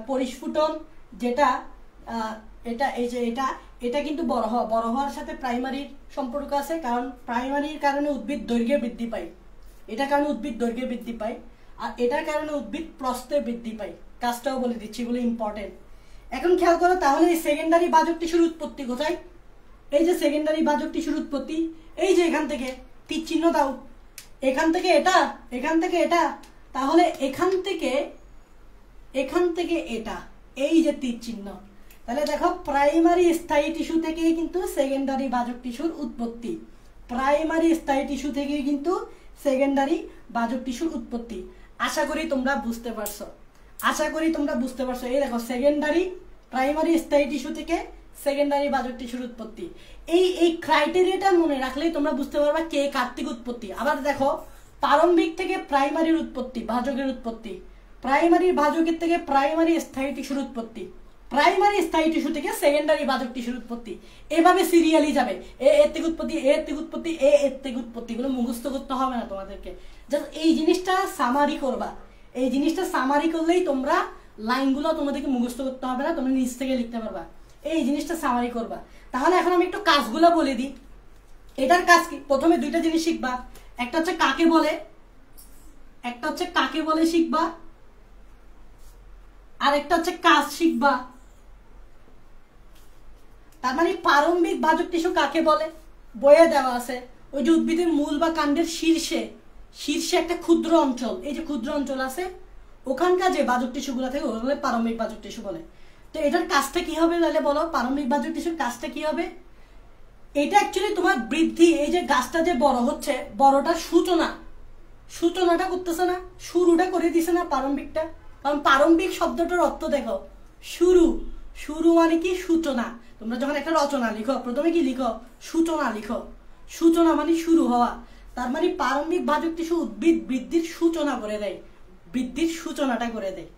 পরিস্ফুটন যেটা এটা, এই যে এটা কিন্তু বড় হওয়ার সাথে প্রাইমারির সম্পর্ক আছে, কারণ প্রাইমারির কারণে উদ্ভিদ দৈর্ঘ্যে বৃদ্ধি পায়, এটার কারণে উদ্ভিদ দৈর্ঘ্যে বৃদ্ধি পায়, আর এটার কারণে উদ্ভিদ প্রস্থে বৃদ্ধি পায়। কাজটাও বলে দিচ্ছি, এগুলো ইম্পর্টেন্ট। এখন খেয়াল করো, তাহলে এই সেকেন্ডারি ভাজক টিস্যুর উৎপত্তি কোথায়? এই যে সেকেন্ডারি ভাজক টিস্যুর উৎপত্তি, এই যে এখান থেকে তীর চিহ্ন দাও, এখান থেকে এটা, এখান থেকে এটা, তাহলে এখান থেকে এটা, এই যে তীর চিহ্ন। তাহলে দেখো প্রাইমারি স্থায়ী টিস্যু থেকেই কিন্তু সেকেন্ডারি ভাজক টিস্যুর উৎপত্তি, প্রাইমারি স্থায়ী টিস্যু থেকেই কিন্তু সেকেন্ডারি ভাজক টিস্যুর উৎপত্তি। আশা করি তোমরা বুঝতে পারছো, এই দেখো সেকেন্ডারি প্রাইমারি স্থায়ী টিস্যু থেকে সেকেন্ডারি বাজক টিস্যুর উৎপত্তি। এই ক্রাইটেরিয়াটা মনে রাখলেই তোমরা বুঝতে পারবা কে কার্তিক উৎপত্তি। আবার দেখো প্রারম্ভিক থেকে প্রাইমারির উৎপত্তি, ভাজকের উৎপত্তি, প্রাইমারি ভাজকের থেকে প্রাইমারি স্থায়ী টিস্যুর উৎপত্তি, প্রাইমারি স্থায়ী টিস্যু থেকে সেকেন্ডারি বাজক টিস্যুর উৎপত্তি। এভাবে সিরিয়ালি যাবে, এর থেকে উৎপত্তি, এর থেকে উৎপত্তি, এর থেকে উৎপত্তি। এগুলো মুখস্থ করতে হবে না তোমাদেরকে, জাস্ট এই জিনিসটা সামারি করবা। এই জিনিসটা সামারি করলেই তোমরা লাইনগুলো তোমাদেরকে মুখস্থ করতে হবে না, তোমরা নিজ থেকে লিখতে পারবা। এই জিনিসটা সামারি করবা। তাহলে এখন আমি একটু কাজগুলো বলে দিই। এটার কাজ কি? প্রথমে দুইটা জিনিস শিখবা, একটা হচ্ছে কাকে বলে, শিখবা, আর একটা হচ্ছে কাজ শিখবা। তার মানে প্রারম্ভিক বাজক টিস্যু কাকে বলে বইয়ে দেওয়া আছে, ওই যে উদ্ভিদের মূল বা কাণ্ডের শীর্ষে একটা ক্ষুদ্র অঞ্চল, এই যে ক্ষুদ্র অঞ্চল আছে, ওখানকার যে বাজক টিস্যুগুলো থাকে ওগুলো প্রারম্ভিক বাজক টিস্যু বলে। তো এটার কাজটা কি হবে তাহলে বলো? প্রারম্ভিক বাজক টিস্যুর কাজটা কি হবে? এটা অ্যাকচুয়ালি তোমার বৃদ্ধি, এই যে গাছটা যে বড় হচ্ছে, বড়টা সূচনাটা করতেছে না, শুরুটা করে দিছে না প্রারম্ভিকটা। কারণ প্রারম্ভিক শব্দটার অর্থ দেখো, শুরু মানে কি? সূচনা। তোমরা যখন একটা রচনা লিখো প্রথমে কি লিখো? সূচনা লিখো। সূচনা মানে শুরু হওয়া। তার মানে প্রারম্ভিক বাজক টিস্যু উদ্ভিদ বৃদ্ধির সূচনা করে দেয়, বৃদ্ধির সূচনাটা করে দেয়।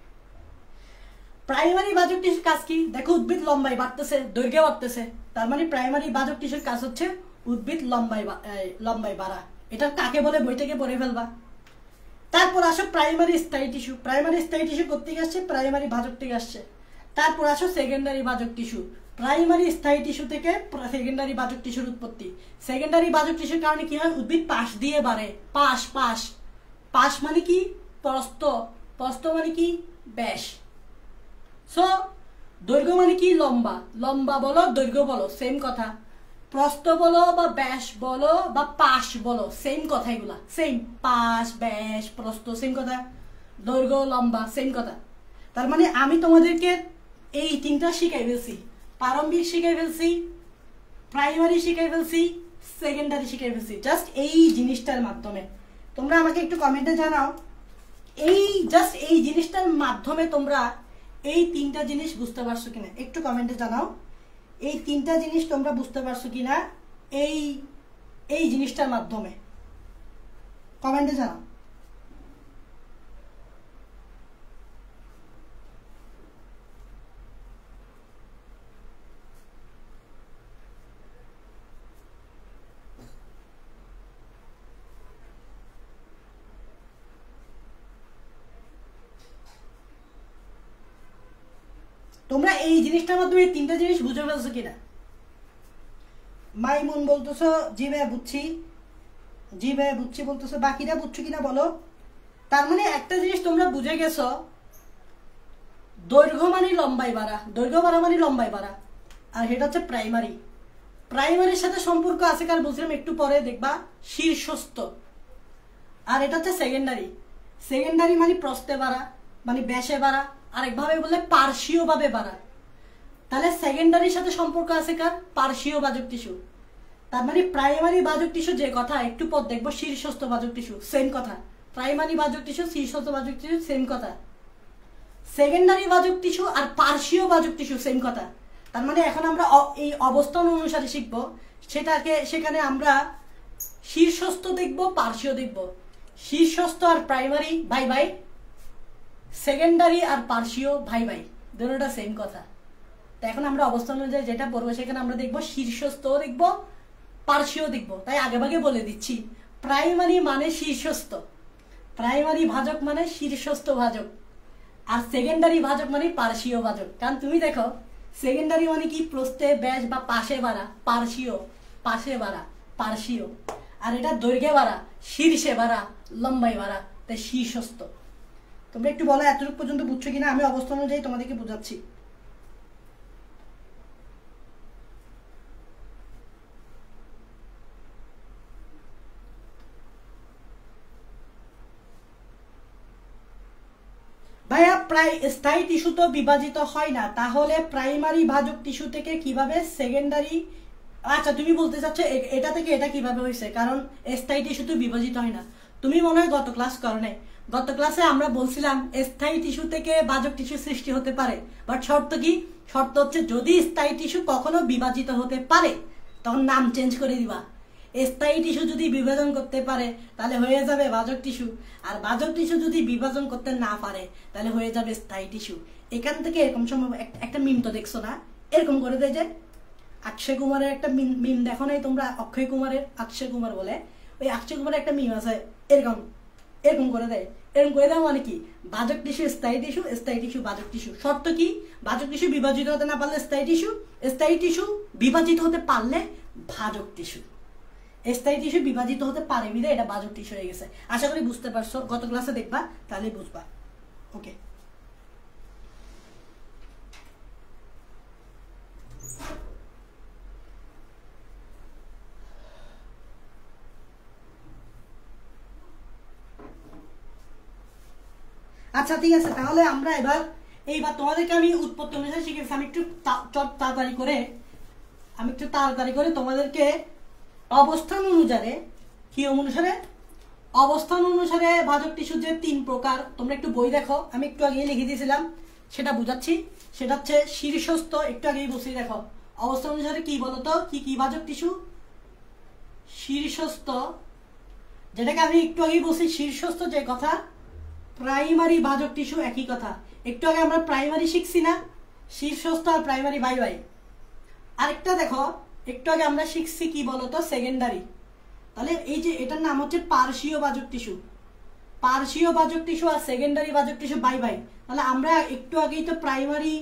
প্রাইমারি বাজক টিস্যুর কাজ কি? দেখো উদ্ভিদ লম্বায় বাড়তেছে, দৈর্ঘ্যে বাড়তেছে, তার মানে প্রাইমারি বাজক টিস্যুর কাজ হচ্ছে উদ্ভিদ লম্বায় বাড়া। এটা কাকে বলে বই থেকে পড়ে ফেলবা। তারপর আসো প্রাইমারি স্থায়ী টিস্যু। প্রাইমারি স্থায়ী টিস্যু করতে আসছে, প্রাইমারি ভাজক থেকে আসছে। তারপর আসো সেকেন্ডারি বাজক টিস্যু। প্রাইমারি স্থায়ী টিস্যু থেকে সেকেন্ডারি বাজক টিস্যুর উৎপত্তি। সেকেন্ডারি বাজক টিস্যুর কারণে কি হয়? উদ্ভিদ পাশ দিয়ে বাড়ে। পাশ মানে কি? প্রস্থ মানে কি? ব্যাস। সো দৈর্ঘ্য মানে কি? লম্বা বলো, দৈর্ঘ্য বলো, সেম কথা। প্রস্থ বলো বা ব্যাস বলো বা পাশ বলো, সেম কথা। এগুলা সেম, পাশ, ব্যাস, প্রস্থ, সেম কথা। দৈর্ঘ্য, লম্বা, সেম কথা। তার মানে আমি তোমাদেরকে এই তিনটা শিখাই ফেলছি। প্রারম্ভিক শিখাই ফেলছি, প্রাইমারি শিখাই ফেলছি, সেকেন্ডারি শিখাই ফেলছি, জাস্ট এই জিনিসটার মাধ্যমে। তোমরা আমাকে একটু কমেন্টে জানাও, এই জিনিসটার মাধ্যমে তোমরা এই তিনটা জিনিস বুঝতে পারছো কিনা। একটু কমেন্টে জানাও এই তিনটা জিনিস তোমরা বুঝতে পারছো কিনা, এই জিনিসটার মাধ্যমে কমেন্টে জানাও। তোমরা এই জিনিসটার মাধ্যমে তিনটা জিনিস বুঝে ফেলছো কিনা? মাইমুন বলতেছো জি ভাই বুঝছি বলতেছো, বাকিরা বুঝছো কিনা বলো। তার মানে একটা জিনিস তোমরা বুঝে গেছো, দৈর্ঘ্য মানে লম্বাই বাড়া, মানে লম্বাই বাড়া। আর এটা হচ্ছে প্রাইমারির সাথে সম্পর্ক আছে কার বলছিলাম একটু পরে দেখবা, শীর্ষস্থ। আর এটা হচ্ছে সেকেন্ডারি মানে প্রস্থে বাড়া, মানে ব্যাসে বাড়া, আরেকভাবে বললে পার্শ্বীয় ভাবে বাড়া। তাহলে সেকেন্ডারির সাথে সম্পর্ক আছে কার? পার্শ্বীয় বাজক টিস্যু। তার মানে প্রাইমারি বাজক টিস্যু যে কথা, একটু পর দেখবো শীর্ষস্থ বাজক টিস্যু, সেম কথা। প্রাইমারি বাজক টিস্যু, শীর্ষস্থ বাজক টিস্যু, সেম কথা। সেকেন্ডারি বাজক টিস্যু আর পার্শ্বীয় বাজক টিস্যু, সেম কথা। তার মানে এখন আমরা এই অবস্থান অনুসারে শিখবো, সেখানে আমরা শীর্ষস্থ দেখবো, পার্শ্বীয় দেখবো। শীর্ষস্থ আর প্রাইমারি ভাই, সেকেন্ডারি আর পার্শ্বীয় ভাই, দুটোটা সেম কথা। তো এখন আমরা অবস্থান অনুযায়ী যেটা পড়বো সেখানে আমরা দেখবো শীর্ষস্থ দেখবো, পার্শ্বীয় দেখবো। তাই আগেভাগে বলে দিচ্ছি, প্রাইমারি মানে শীর্ষস্থ, প্রাইমারি ভাজক মানে শীর্ষস্থ ভাজক, আর সেকেন্ডারি ভাজক মানে পার্শ্বীয় ভাজক। কারণ তুমি দেখো সেকেন্ডারি মানে কি? প্রস্থে ব্যাস বা পাশে বাড়া, পাশে বাড়া, পার্শ্বীয়। আর এটা দৈর্ঘ্যে বাড়া, শীর্ষে বাড়া, লম্বাই বাড়া, তাই শীর্ষস্থ। তোমরা একটু বলো এতটুকু পর্যন্ত বুঝছো কিনা, আমি অবস্থান অনুযায়ী তোমাদেরকে বোঝাচ্ছি। ভাইয়া স্থায়ী টিস্যু তো বিভাজিত হয় না, তাহলে প্রাইমারি ভাজক টিস্যু থেকে কিভাবে সেকেন্ডারি? আচ্ছা তুমি বলতে চাচ্ছ এটা থেকে এটা কিভাবে হয়েছে, কারণ স্থায়ী টিস্যু তো বিভাজিত হয় না। তুমি মনে হয় গত ক্লাস করো নাই, গত ক্লাসে আমরা বলছিলাম স্থায়ী টিস্যু থেকে বাজক টিস্যু সৃষ্টি হতে পারে, বাট শর্ত কি? শর্ত হচ্ছে যদি স্থায়ী টিস্যু কখনো বিভাজিত হতে পারে তখন নাম চেঞ্জ করে দিবা। স্থায়ী টিস্যু যদি বিভাজন করতে পারে তাহলে হয়ে যাবে বাজক টিস্যু, আর বাজক টিস্যু যদি বিভাজন করতে না পারে তাহলে হয়ে যাবে স্থায়ী টিস্যু। এখান থেকে এরকম সম্ভব একটা মিম তো দেখছো না, এরকম করে দেয় যে অক্ষয় কুমারের একটা মিম দেখো নাই তোমরা? অক্ষয় কুমারের, অক্ষয় কুমার বলে, ওই অক্ষয় কুমারের একটা মিম আছে, এরকম এরকম করে দেয়। এরকম করে দেওয়া মানে কি? বাজক টিস্যু স্থায়ী টিস্যু, স্থায়ী টিস্যু বাজক টিস্যু। শর্ত কি? বাজক টিস্যু বিভাজিত হতে না পারলে স্থায়ী টিস্যু, স্থায়ী টিস্যু বিভাজিত হতে পারলে ভাজক টিস্যু। স্থায়ী টিস্যু বিভাজিত হতে পারে বিধে এটা বাজক টিস্যু হয়ে গেছে। আশা করি বুঝতে পারছো, গত ক্লাসে দেখবা তাহলে বুঝবা। ওকে, আচ্ছা ঠিক আছে। তাহলে আমরা এইবার তোমাদেরকে আমি উৎপত্তি অনুসারে শিখেছি। আমি একটু তাড়াতাড়ি করে তোমাদেরকে অবস্থান অনুসারে, কি অনুসারে? অবস্থান অনুসারে ভাজক টিস্যু যে 3 প্রকার, তোমরা একটু বই দেখো, আমি একটু আগেই লিখে দিয়েছিলাম, সেটা বুঝাচ্ছি। সেটা হচ্ছে শীর্ষস্থ, একটু আগেই বসে দেখো অবস্থান অনুসারে কি বলতো, কি কি ভাজক টিস্যু? শীর্ষস্থ, যেটাকে আমি একটু আগেই বলছি শীর্ষস্থ যে কথা, প্রাইমারি ভাজক টিস্যু একই কথা। একটু আগে আমরা প্রাইমারি শিখছি না, শীর্ষস্থ আর প্রাইমারি বাই বাই। আরেকটা দেখো, একটু আগে আমরা শিখছি কি বলতো, সেকেন্ডারি। তাহলে এই যে এটার নাম হচ্ছে পার্শ্বীয় ভাজক টিস্যু, পার্শ্বীয় ভাজক টিস্যু আর সেকেন্ডারি ভাজক টিস্যু বাই বাই। তাহলে আমরা একটু আগেই তো প্রাইমারি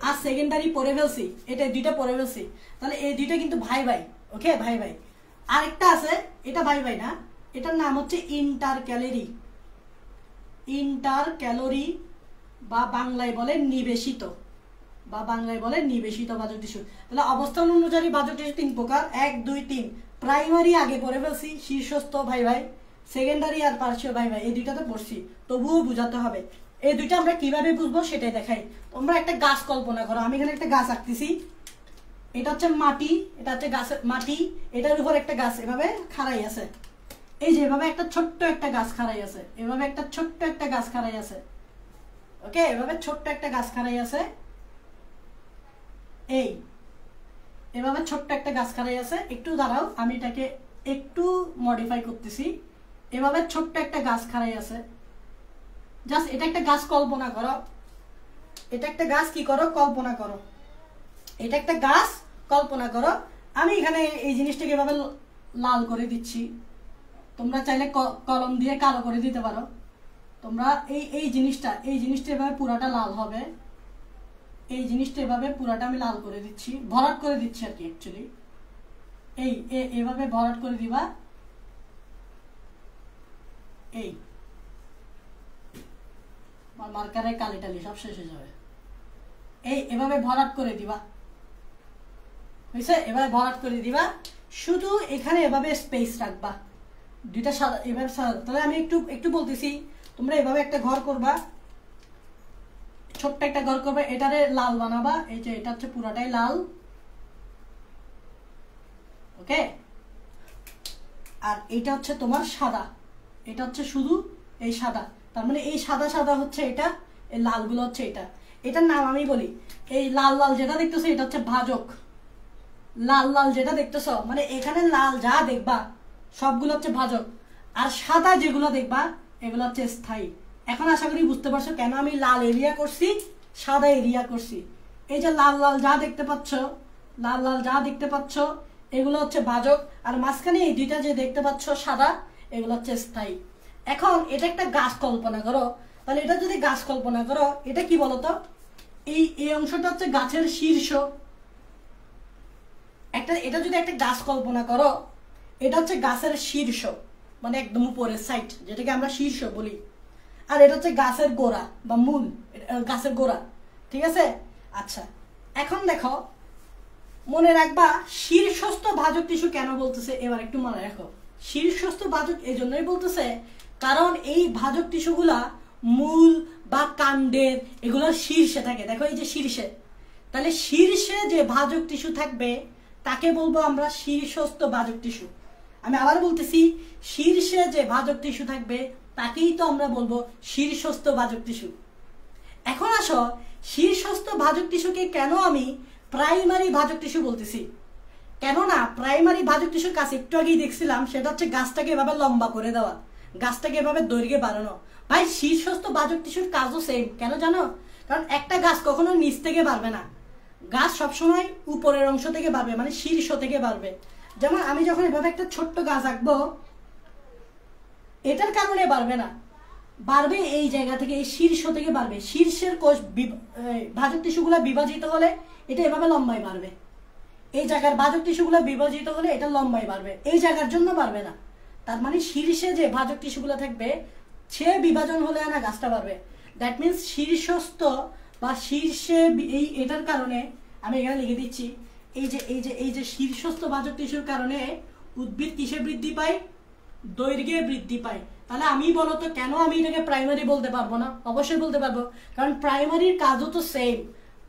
আর সেকেন্ডারি পড়ে ফেলছি, এটা দুইটা পড়ে ফেলছি, তাহলে এই দুইটা কিন্তু ভাই ভাই। ওকে, ভাই ভাই। আরেকটা আছে, এটা ভাই ভাই না, এটার নাম হচ্ছে ইন্টারক্যালারি, ইন্টারক্যালারি বা বাংলায় বলে নিবেশিত, ভাজক টিস্যু। তাহলে অবস্থান অনুযায়ী ভাজক টিস্যু 3 প্রকার, 1 2 3। প্রাইমারি আগে পড়ে ফেলছি, শীর্ষস্থ ভাই ভাই, সেকেন্ডারি আর পার্শ্বীয় ভাই ভাই, এই দুইটাতে পড়ছি, তবুও বুঝাতে হবে। এই দুইটা আমরা কিভাবে বুঝবো সেটাই দেখাই। তোমরা একটা গাছ কল্পনা করো, আমি এখানে একটা গাছ আঁকতেছি, এটা হচ্ছে মাটি, এটা হচ্ছে গাছের মাটি, এটার উপর একটা গাছ এভাবে খাড়াই আছে, এই যে এভাবে একটা ছোট্ট একটা গাছ খাড়াই আছে, এভাবে একটা ছোট্ট একটা গাছ খাড়াই আছে। ওকে, এভাবে ছোট্ট একটা গাছ খাড়াই আছে, এই এভাবে ছোট্ট একটা গাছ খাড়াই আছে। একটু দাঁড়াও, আমি এটাকে একটু মডিফাই করতেছি। এভাবে ছোট্ট একটা গাছ খাড়াই আছে, জাস্ট এটা একটা গাছ কল্পনা করো, এটা একটা গাছ কি করো, কল্পনা করো, এটা একটা গাছ কল্পনা করো। আমি এখানে এই জিনিসটাকে এভাবে লাল করে দিচ্ছি, তোমরা চাইলে কলম দিয়ে কালো করে দিতে পারো। তোমরা এই জিনিসটা এভাবে পুরাটা লাল হবে, এই জিনিসটা এভাবে পুরাটা আমি লাল করে দিচ্ছি, ভরাট করে দিচ্ছি আর কি। অ্যাকচুয়ালি এভাবে ভরাট করে দিবা, এই মার্কারে কালি টালি সব শেষ হয়ে যাবে। এভাবে ভরাট করে দিবা, বুঝছে? এভাবে ভরাট করে দিবা, শুধু এখানে এভাবে স্পেস রাখবা, দুইটা সাদা, এভাবে সাদা। তাহলে আমি একটু বলতেছি, তোমরা এভাবে একটা ঘর করবা, ছোট্ট একটা ঘর করবে, এটারে লাল বানাবা, এই যে এটা হচ্ছে পুরাটাই লাল। ওকে, আর এটা হচ্ছে তোমার সাদা, এটা হচ্ছে শুধু এই সাদা। তার মানে এই সাদা সাদা হচ্ছে এটা, এই লালগুলো হচ্ছে এটা। এটার নাম আমি বলি, এই লাল লাল যেটা দেখতেছো এটা হচ্ছে ভাজক, লাল লাল যেটা দেখতেছো মানে এখানে লাল যা দেখবা সবগুলো হচ্ছে ভাজক, আর সাদা যেগুলো দেখবা এগুলো হচ্ছে স্থায়ী। এখন আশা করি বুঝতে পারছো কেন আমি লাল এরিয়া করছি, সাদা এরিয়া করছি। এই যে লাল লাল যা দেখতে পাচ্ছ, এগুলো হচ্ছে ভাজক, আর মাঝখানে এই দুইটা যে দেখতে পাচ্ছ সাদা, এগুলো হচ্ছে স্থায়ী। এখন এটা একটা গাছ কল্পনা করো, তাহলে এটা যদি গাছ কল্পনা করো, এটা কি বলতো, এই অংশটা হচ্ছে গাছের শীর্ষ। এটা যদি একটা গাছ কল্পনা করো, এটা হচ্ছে গাছের শীর্ষ, মানে একদম উপরের সাইড, যেটাকে আমরা শীর্ষ বলি। আর এটা হচ্ছে গাছের গোড়া বা মূল, গাছের গোড়া, ঠিক আছে? আচ্ছা, এখন দেখো, মনে রাখবা শীর্ষস্থ ভাজক টিস্যু কেন বলতেছে, এবার একটু মনে রাখো। শীর্ষস্থ ভাজক এই জন্যই বলতেছে কারণ এই ভাজক টিস্যুগুলা মূল বা কাণ্ডের এগুলোর শীর্ষে থাকে। দেখো এই যে শীর্ষে, তাহলে শীর্ষে যে ভাজক টিস্যু থাকবে তাকে বলবো আমরা শীর্ষস্থ ভাজক টিস্যু। আমি আবার বলতেছি, শীর্ষে যে ভাজক টিস্যু থাকবে তাকেই তো আমরা বলবো শীর্ষস্থ ভাজক টিস্যু। এখন আসো, শীর্ষস্থ ভাজক টিস্যুকে কেন আমি প্রাইমারি ভাজক টিস্যু বলতেছি? কেননা প্রাইমারি ভাজক টিস্যুর কাছে একটু আগেই দেখছিলাম, সেটা হচ্ছে গাছটাকে এভাবে লম্বা করে দেওয়া, গাছটাকে এভাবে দৈর্ঘ্যে বাড়ানো। ভাই শীর্ষস্থ ভাজক টিস্যুর কাজও সেম। কেন জানো? কারণ একটা গাছ কখনো নিচ থেকে বাড়বে না, গাছ সবসময় উপরের অংশ থেকে বাড়বে, মানে শীর্ষ থেকে বাড়বে। যেমন আমি যখন এভাবে একটা ছোট্ট গাছ আঁকবো, এটার কারণে বাড়বে না, বাড়বে এই জায়গা থেকে, এই শীর্ষ থেকে বাড়বে। শীর্ষের কোষ ভাজক টিস্যুগুলো বিভাজিত হলে এটা এভাবে লম্বায় বাড়বে, এই জায়গার ভাজক টিস্যুগুলো বিভাজিত হলে এটা লম্বায় বাড়বে, এই জায়গার জন্য বাড়বে না। তার মানে শীর্ষে যে ভাজক টিস্যুগুলো থাকবে সে বিভাজন হলে না গাছটা বাড়বে। দ্যাট মিনস শীর্ষস্থ বা শীর্ষে এই এটার কারণে আমি এখানে লিখে দিচ্ছি, এই যে শীর্ষস্থ ভাজক টিস্যুর কারণে উদ্ভিদ কিসে বৃদ্ধি পায়? দৈর্ঘ্যে বৃদ্ধি পায়। তাহলে আমি বলো তো কেন আমি এটাকে প্রাইমারি বলতে পারবো না? অবশ্যই বলতে পারবো, কারণ প্রাইমারির কাজও তো সেম।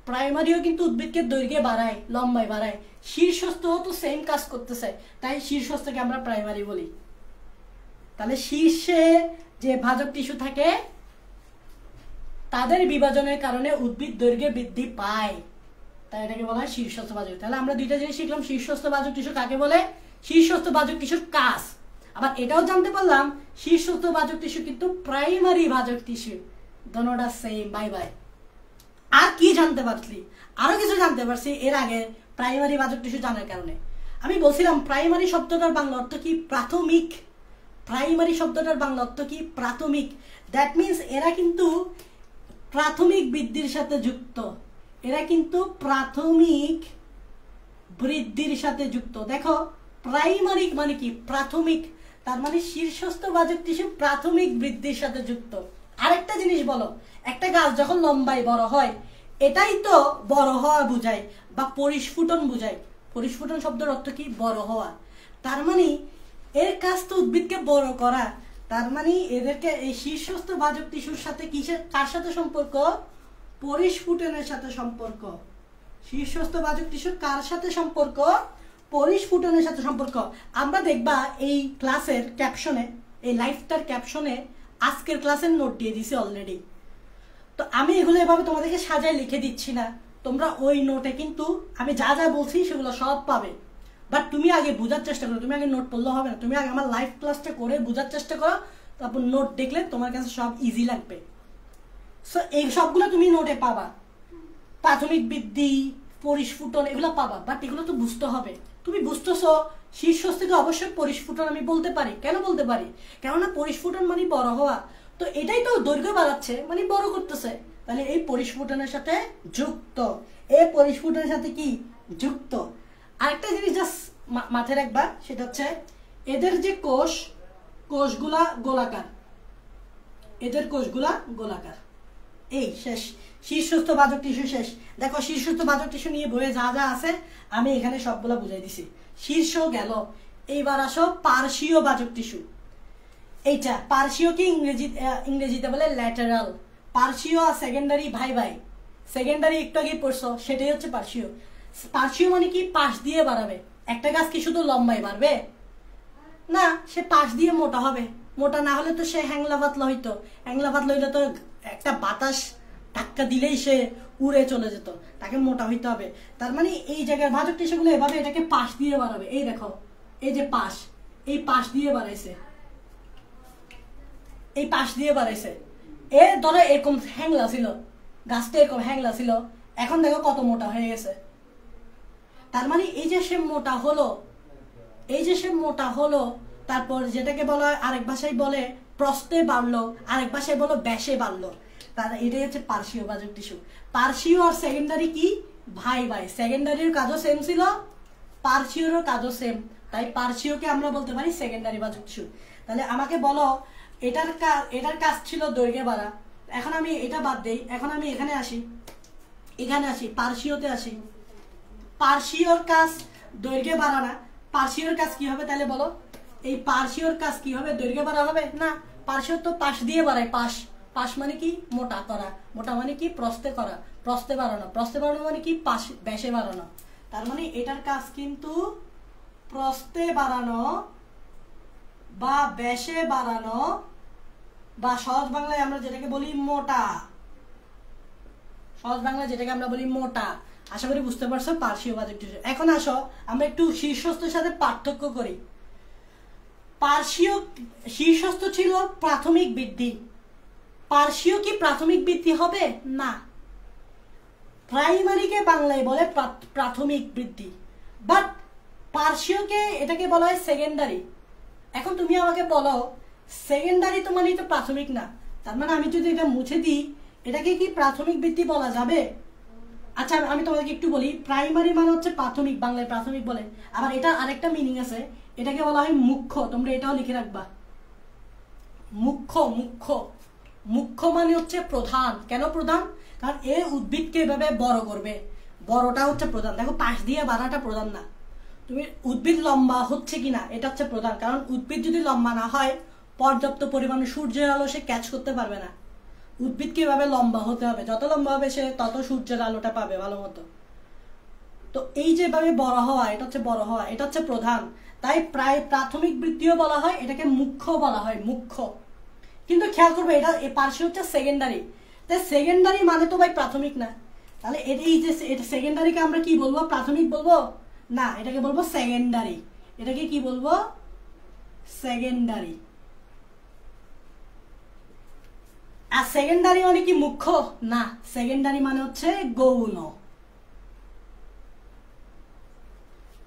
প্রাইমারিও কিন্তু উদ্ভিদকে দৈর্ঘ্যে বাড়ায়, লম্বায় বাড়ায়, শীর্ষস্থও তো সেম কাজ করতেছে, তাই শীর্ষস্থকে আমরা প্রাইমারি বলি। তাহলে শীর্ষে যে ভাজক টিস্যু থাকে তাদের বিভাজনের কারণে উদ্ভিদ দৈর্ঘ্যে বৃদ্ধি পায়, তাই এটাকে বলা হয় শীর্ষস্থ ভাজক। তাহলে আমরা দুইটা জিনিস শিখলাম, শীর্ষস্থ ভাজক টিস্যু কাকে বলে, শীর্ষস্থ ভাজক টিস্যুর কাজ। আবার এটাও জানতে পারলাম শীর্ষস্থ ভাজক টিস্যু কিন্তু প্রাইমারি ভাজক টিস্যু, দোনোটা সেম। Bye bye. আর কি জানতে পারছি? আরো কিছু জানতে পারছি এর আগে প্রাইমারি ভাজক টিস্যু জানার কারণে। আমি বলছিলাম প্রাইমারি শব্দটার বাংলা অর্থ কি? প্রাথমিক। প্রাইমারি শব্দটার বাংলা অর্থ কি? প্রাথমিক। দ্যাট মিনস এরা কিন্তু প্রাথমিক বৃদ্ধির সাথে যুক্ত, এরা কিন্তু প্রাথমিক বৃদ্ধির সাথে যুক্ত। দেখো প্রাইমারি মানে কি? প্রাথমিক। তার মানে শীর্ষস্থ ভাজক টিস্যু প্রাথমিক বৃদ্ধির সাথে যুক্ত। আরেকটা জিনিস বলো, একটা গাছ যখন লম্বায় বড় হয়, এটাই তো বড় হওয়া বুঝায় বা পরিস্ফুটন বুঝায়। পরিস্ফুটন শব্দের অর্থ কি? বড় হওয়া। তার মানে এর কাজ তো উদ্ভিদকে বড় করা। তার মানে এদেরকে এই শীর্ষস্থ ভাজক টিস্যুর সাথে কার সাথে সম্পর্ক? পরিস্ফুটনের সাথে সম্পর্ক। শীর্ষস্থ ভাজক টিস্যুর কার সাথে সম্পর্ক? পরিস্ফুটনের সাথে সম্পর্ক। আমরা দেখবা এই ক্লাসের ক্যাপশনে, এই লাইভটার ক্যাপশনে আজকের ক্লাসের নোট দিয়ে দিছি অলরেডি। তো আমি এগুলো এভাবে তোমাদেরকে সাজায় লিখে দিচ্ছি না, তোমরা ওই নোটে কিন্তু আমি যা যা বলছি সেগুলো সব পাবে। বাট তুমি আগে বোঝার চেষ্টা করো, তুমি আগে নোট পড়লে হবে না, তুমি আগে আমার লাইভ ক্লাসটা করে বোঝার চেষ্টা করো, তারপর নোট দেখলে তোমার কাছে সব ইজি লাগবে। সো এই সবগুলো তুমি নোটে পাবা, প্রাথমিক বৃদ্ধি, পরিস্ফুটন এগুলো পাবা, বাট এগুলো তো বুঝতে হবে। তুমি বুঝতেছো শীর্ষস্থ থেকে অবশ্যই পরিস্ফুটন আমি বলতে পারি। কেন বলতে পারি? কেননা পরিস্ফুটন মানে বড় হওয়া, তো এটাই তো দৈর্ঘ্য বাড়াচ্ছে, মানে বড় করতেছে। তাহলে এই পরিস্ফুটনের সাথে যুক্ত, এই পরিস্ফুটনের সাথে কি যুক্ত। আরেকটা জিনিস জাস্ট মাথায় রাখবা, সেটা হচ্ছে এদের যে কোষগুলা গোলাকার, এদের কোষগুলা গোলাকার। এই শেষ, শীর্ষস্থ ভাজক টিস্যু শেষ। দেখো শীর্ষস্থ ভাজক টিস্যু নিয়ে বইয়ে যা যা আছে আমি এখানে সবগুলা বুঝাই দিছি। শীর্ষ গেল, এইবার আসো পার্শ্বীয় ভাজক টিস্যু। এইটা পার্শ্বীয়কে ইংরেজিতে বলে ল্যাটারাল। পার্শ্বীয় আর সেকেন্ডারি ভাই ভাই, সেকেন্ডারি একটু আগে পড়ছো, সেটাই হচ্ছে পার্শ্বীয়। পার্শ্বীয় মানে কি? পাশ দিয়ে বাড়াবে। একটা গাছ কি শুধু লম্বাই বাড়বে? না, সে পাশ দিয়ে মোটা হবে। মোটা না হলে তো সে হ্যাংলা পাতলা হইতো, হ্যাংলা পাতলা হইলে তো একটা বাতাস ধাক্কা দিলেই সে উড়ে চলে যেত, তাকে মোটা হইতে হবে। তার মানে এই জায়গায় ভাজক টিস্যুগুলো এভাবে এটাকে পাশ দিয়ে বাড়াবে। এই দেখো, এই যে পাশ, এই পাশ দিয়ে বাড়াইছে, এই পাশ দিয়ে বাড়াইছে। ধরো এরকম হ্যাংলা ছিল, গাছটা এরকম হ্যাংলা ছিল, এখন দেখো কত মোটা হয়ে গেছে। তার মানে এই যে সে মোটা হলো, এই যে সে মোটা হলো, তারপর যেটাকে বলা হয় আরেক ভাষায় বলে প্রস্থে বাড়লো, আরেক ভাষায় বলো ব্যাসে বাড়লো। তার এটাই হচ্ছে পার্শ্বীয় ভাজক টিস্যু। পার্শ্বীয় আর সেকেন্ডারি কি ভাই ভাই? সেকেন্ডারির কাজও সেম ছিল, পার্শ্বীয়রও কাজও সেম, তাই পার্শ্বীয়কে আমরা বলতে পারি সেকেন্ডারি ভাজক টিস্যু। তাহলে আমাকে বলো এটার কাজ ছিল দৈর্ঘ্যে বাড়া। এখন আমি এটা বাদ দেই, এখন আমি এখানে আসি, পার্শ্বীয়তে আসি। পার্শ্বীয়র কাজ দৈর্ঘ্যে বাড়া না, পার্শ্বীয়র কাজ কি হবে তাহলে বলো? এই পার্শ্বীয়র কাজ কি হবে? দৈর্ঘ্যে বাড়া হবে না, পার্শ্বীয় তো পাশ দিয়ে বাড়ায়। পাশ মানে কি? মোটা করা। মোটা মানে কি? প্রস্থে করা, প্রস্থে বাড়ানো। প্রস্থে বাড়ানো মানে কি? পাশ ব্যাসে বাড়ানো। তার মানে এটার কাজ কিন্তু প্রস্থে বাড়ানো বা ব্যাসে বাড়ানো বা সহজ বাংলায় আমরা যেটাকে বলি মোটা, সহজ বাংলায় যেটাকে আমরা বলি মোটা। আশা করি বুঝতে পারছো পার্শ্বীয় বাচক টিস্যু। এখন আসো আমরা একটু শীর্ষস্থের সাথে পার্থক্য করি। পার্শ্বীয়, শীর্ষস্থ ছিল প্রাথমিক বৃদ্ধি, পার্শ্বীয় কি প্রাথমিক বৃদ্ধি হবে না। প্রাইমারিকে বাংলায় বলে প্রাথমিক বৃদ্ধি, বাট পার্শ্বীয়কে এটাকে বলা হয় সেকেন্ডারি। এখন তুমি আমাকে বলো সেকেন্ডারি তো মানে তো প্রাথমিক না, তার মানে আমি যদি এটা মুছে দিই এটাকে কি প্রাথমিক বৃদ্ধি বলা যাবে? আচ্ছা আমি তোমাকে একটু বলি, প্রাইমারি মানে হচ্ছে প্রাথমিক, বাংলায় প্রাথমিক বলে। আবার এটা আরেকটা মিনিং আছে, এটাকে বলা হয় মুখ্য। তোমরা এটাও লিখে রাখবা, মুখ্য। মুখ্য, মুখ্য মানে হচ্ছে প্রধান। কেন প্রধান? কারণ এ উদ্ভিদকে এভাবে বড় করবে, বড়টা হচ্ছে প্রধান। দেখো পাশ দিয়ে বাড়াটা প্রধান না, তুমি উদ্ভিদ লম্বা হচ্ছে কিনা এটা হচ্ছে প্রধান। কারণ উদ্ভিদ যদি লম্বা না হয় পর্যাপ্ত পরিমাণে সূর্যের আলো সে ক্যাচ করতে পারবে না। উদ্ভিদকে এভাবে লম্বা হতে হবে, যত লম্বা হবে সে তত সূর্যের আলোটা পাবে ভালো মতো। তো এই যেভাবে বড় হওয়া, এটা হচ্ছে বড় হওয়া, এটা হচ্ছে প্রধান। তাই প্রায় প্রাথমিক বৃদ্ধিও বলা হয়, এটাকে মুখ্য বলা হয়, মুখ্য। কিন্তু খেয়াল করবে এটা পার্শ্বীয় হচ্ছে সেকেন্ডারি। তাই সেকেন্ডারি মানে তো ভাই প্রাথমিক না, তাহলে এই যে এটা সেকেন্ডারিকে আমরা কি বলবো? প্রাথমিক বলবো না, এটাকে বলবো সেকেন্ডারি। এটাকে কি বলবো? সেকেন্ডারি। আর সেকেন্ডারি মানে কি মুখ্য না, সেকেন্ডারি মানে হচ্ছে গৌণ।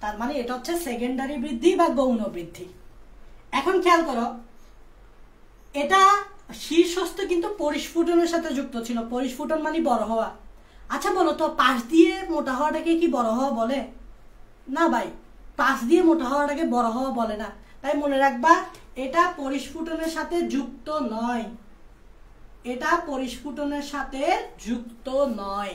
তার মানে এটা হচ্ছে সেকেন্ডারি বৃদ্ধি বা গৌণ বৃদ্ধি। এখন খেয়াল করো, এটা শীর্ষস্থ কিন্তু পরিস্ফুটনের সাথে যুক্ত ছিল। পরিস্ফুটন মানে বড় হওয়া। আচ্ছা বলো তো, পাশ দিয়ে মোটা হওয়াটাকে কি বড় হওয়া বলে? না ভাই, পাশ দিয়ে মোটা হওয়াটাকে বড় হওয়া বলে না। তাই মনে রাখবা এটা পরিস্ফুটনের সাথে যুক্ত নয়, এটা পরিস্ফুটনের সাথে যুক্ত নয়।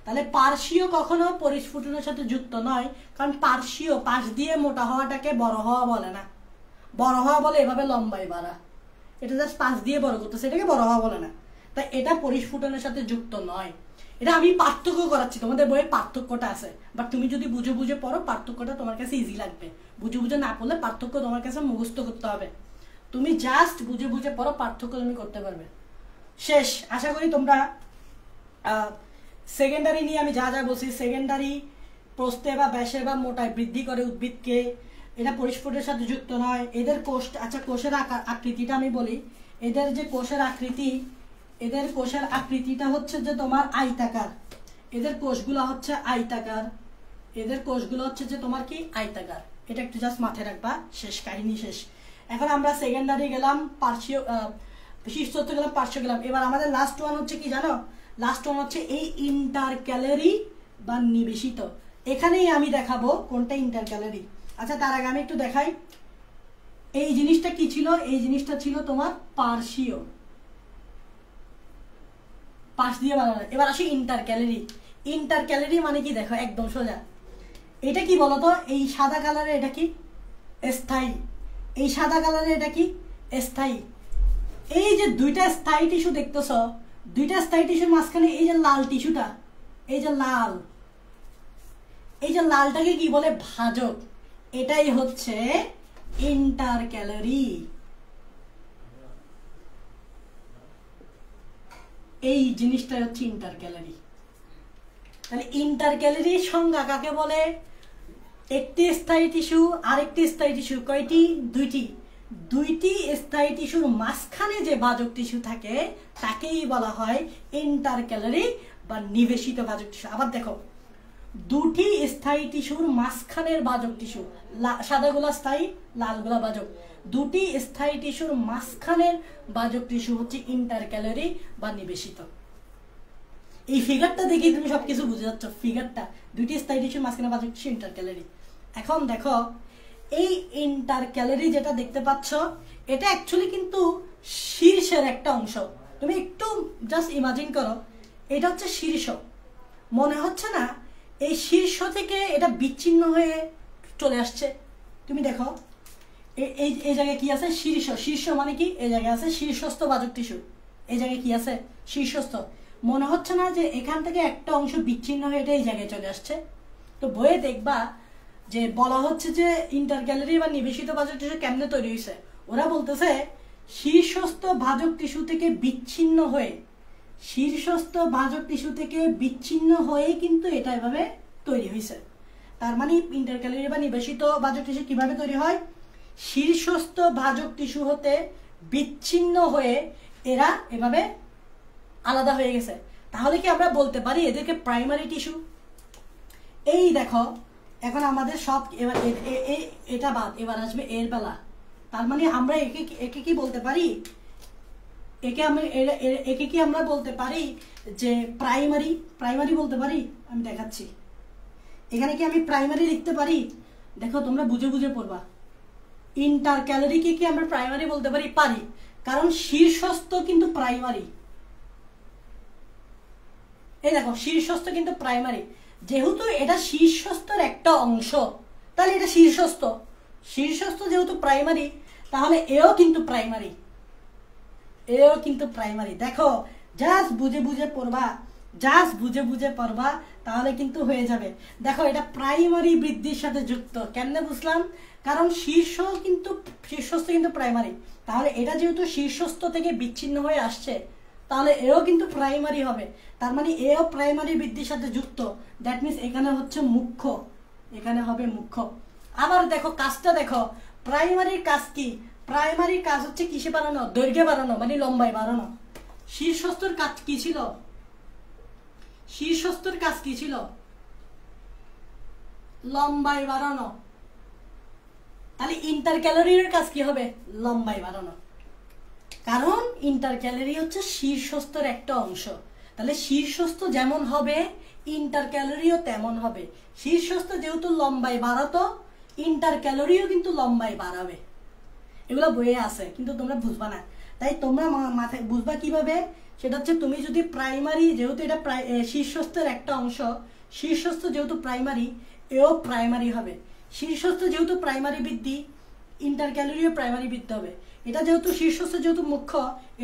তাহলে পার্শ্বীয় কখনো পরিস্ফুটনের সাথে যুক্ত নয়, কারণ পার্শ্বীয় পাশ দিয়ে মোটা হওয়াটাকে বড় হওয়া বলে না। বড় হওয়া বলে এভাবে লম্বাই বাড়া, এটা জাস্ট পাশ দিয়ে বড় করতেছে, এটাকে বড় হওয়া বলে না। তাই এটা পরিস্ফুটনের সাথে যুক্ত নয়। এটা আমি পার্থক্য করাচ্ছি, তোমাদের বইয়ে পার্থক্যটা আছে, বাট তুমি যদি বুঝে বুঝে পড়ো পার্থক্যটা তোমার কাছে ইজি লাগবে। বুঝে বুঝে না পড়লে পার্থক্য তোমার কাছে মুখস্থ করতে হবে। তুমি জাস্ট বুঝে বুঝে পড়ো, পার্থক্য তুমি করতে পারবে। শেষ। আশা করি তোমরা সেকেন্ডারি নিয়ে আমি যা যা বলছি, সেকেন্ডারি প্রস্থে বা ব্যাসে বা মোটায় বৃদ্ধি করে উদ্ভিদকে, এটা পরিস্ফুটনের সাথে যুক্ত নয়। এদের কোষ, আচ্ছা কোষের আকৃতিটা আমি বলি। এদের যে কোষের আকৃতি, এদের কোষের আকৃতিটা হচ্ছে যে তোমার আয়তাকার। এদের কোষগুলো হচ্ছে আয়তাকার, এদের কোষগুলো হচ্ছে যে তোমার কি আয়তাকার। এটা একটু জাস্ট মাথায় রাখবা। শেষ, কাহিনী শেষ। এখন আমরা সেকেন্ডারি গেলাম, পার্শ্বীয় শীর্ষস্থ গেলাম, পার্শ্ব গেলাম। এবার আমাদের লাস্ট ওয়ান হচ্ছে কি জানো? লাস্ট ওয়ান হচ্ছে এই ইন্টারক্যালারি বা নিবেশিত। এখানেই আমি দেখাবো কোনটা ইন্টারক্যালারি। আচ্ছা তার আগে আমি একটু দেখাই এই জিনিসটা কি ছিল। এই জিনিসটা ছিল তোমার পার্শ্বীয়, পাশ দিয়ে বানানো। এবার আসি ইন্টারক্যালারি। ইন্টারক্যালারি মানে কি দেখো, একদম সোজা। এটা কি বলতো? এই সাদা কালারে এটা কি স্থায়ী, এই সাদা কালারে এটা কি স্থায়ী। এই যে দুইটা স্থায়ী টিস্যু দেখতেছ, দুইটা স্থায়ী টিস্যুর মাঝখানে এই যে লাল টিস্যুটা, এই যে লাল, এই যে লালটাকে কি বলে? ভাজক। এটাই হচ্ছে ইন্টারক্যালারি। এই জিনিসটা হচ্ছে ইন্টারক্যালারি। তাহলে ইন্টারক্যালারির সংজ্ঞা কাকে বলে? একটি স্থায়ী টিস্যু আর একটি স্থায়ী টিস্যু, কয়টি? দুইটি। দুইটি স্থায়ী টিস্যুর মাঝখানে যে ভাজক টিস্যু থাকে তাকেই বলা হয় ইন্টারক্যালারি বা নিবেশিত ভাজক টিস্যু। আবার দেখো, দুটি স্থায়ী টিস্যুর মাঝখানের ভাজক টিস্যু, সাদাগুলা স্থায়ী, লালগুলা ভাজক। দুটি স্থায়ী টিস্যুর মাঝখানের ভাজক টিস্যু হচ্ছে ইন্টারক্যালারি বা নিবেশিত। এই ফিগারটা দেখেই তুমি সবকিছু বুঝে যাচ্ছ। ফিগারটা, দুইটি স্থায়ী টিস্যুর মাঝখানে ভাজক টিস্যু ইন্টারক্যালারি। এখন দেখো এই ইন্টারক্যালারি যেটা দেখতে পাচ্ছ, এটা অ্যাকচুয়ালি কিন্তু শীর্ষের একটা অংশ। তুমি একটু জাস্ট ইমাজিন করো, এটা হচ্ছে শীর্ষ। মনে হচ্ছে না এই শীর্ষ থেকে এটা বিচ্ছিন্ন হয়ে চলে আসছে? তুমি দেখো এই জায়গায় কি আছে? শীর্ষ। শীর্ষ মানে কি? এই জায়গায় আছে শীর্ষস্থ ভাজক টিস্যু, এই জায়গায় কি আছে? শীর্ষস্থ। মনে হচ্ছে না যে এখান থেকে একটা অংশ বিচ্ছিন্ন হয়ে এটা এই জায়গায় চলে আসছে? তো বইয়ে দেখবা যে বলা হচ্ছে যে ইন্টারক্যালারি বা নিবেশিত ভাজক টিস্যু কেমনে তৈরি হয়েছে। ওরা বলতেছে শীর্ষস্থ ভাজক টিস্যু থেকে বিচ্ছিন্ন হয়ে, শীর্ষস্থ ভাজক টিস্যু থেকে বিচ্ছিন্ন হয়ে কিন্তু এটা এভাবে তৈরি হয়েছে। তার মানে ইন্টারক্যালারি বা নিবেশিত ভাজক টিস্যু কিভাবে তৈরি হয়? শীর্ষস্থ ভাজক টিস্যু হতে বিচ্ছিন্ন হয়ে এরা এভাবে আলাদা হয়ে গেছে। তাহলে কি আমরা বলতে পারি এদেরকে প্রাইমারি টিস্যু? এই দেখো, এখন আমাদের সব এবার এটা বাদ, এবার আসবে এর বেলা। তার মানে আমরা একে কি বলতে পারি? একে কি আমরা বলতে পারি যে প্রাইমারি বলতে পারি? আমি দেখাচ্ছি। এখানে কি আমি প্রাইমারি লিখতে পারি? দেখো তোমরা বুঝে বুঝে পড়বা। ইন্টারক্যালারিকে কি আমরা প্রাইমারি বলতে পারি? পারি, কারণ শীর্ষস্থ কিন্তু প্রাইমারি। এই দেখো, শীর্ষস্থ কিন্তু প্রাইমারি। যেহেতু এটা শীর্ষস্থর একটা অংশ, তাহলে এটা শীর্ষস্থ। শীর্ষস্থ যেহেতু প্রাইমারি, তাহলে এও কিন্তু প্রাইমারি, এও কিন্তু প্রাইমারি। দেখো, জাস্ট বুঝে বুঝে পড়বা, জাস্ট বুঝে বুঝে পড়বা, তাহলে কিন্তু হয়ে যাবে। দেখো, এটা প্রাইমারি বৃদ্ধির সাথে যুক্ত। কেমনে বুঝলাম? কারণ শীর্ষস্থ কিন্তু প্রাইমারি, তাহলে এটা যেহেতু শীর্ষস্থ থেকে বিচ্ছিন্ন হয়ে আসছে, তাহলে এও কিন্তু প্রাইমারি হবে। তার মানে এও প্রাইমারি বৃদ্ধির সাথে যুক্ত। দ্যাট মিনস এখানে হচ্ছে মুখ্য, এখানে হবে মুখ্য। আবার দেখো কাজটা দেখো, প্রাইমারির কাজ কি? প্রাইমারির কাজ হচ্ছে কিসে বাড়ানো? দৈর্ঘ্যে বাড়ানো, মানে লম্বায় বাড়ানো। শীর্ষস্থর কাজ কি ছিল? শীর্ষস্থর কাজ কি ছিল? লম্বায় বাড়ানো। তাহলে ইন্টারক্যালারির কাজ কি হবে? লম্বায় বাড়ানো। কারণ ইন্টারক্যালারি হচ্ছে শীর্ষস্থর একটা অংশ। তাহলে শীর্ষস্থ যেমন হবে, ইন্টারক্যালারিও তেমন হবে। শীর্ষস্থ যেহেতু লম্বায় বাড়াতো, ইন্টারক্যালারিও কিন্তু লম্বায় বাড়াবে। এগুলো বইয়ে আছে, কিন্তু তোমরা বুঝবা না। তাই তোমরা মাথায় বুঝবা কিভাবে? সেটা হচ্ছে, তুমি যদি প্রাইমারি, যেহেতু এটা শীর্ষস্থের একটা অংশ, শীর্ষস্থ যেহেতু প্রাইমারি, এও প্রাইমারি হবে। শীর্ষস্থ যেহেতু প্রাইমারি বৃদ্ধি, ইন্টারক্যালারিও প্রাইমারি বৃদ্ধি হবে। এটা যেহেতু শীর্ষস্থ যেহেতু মুখ্য,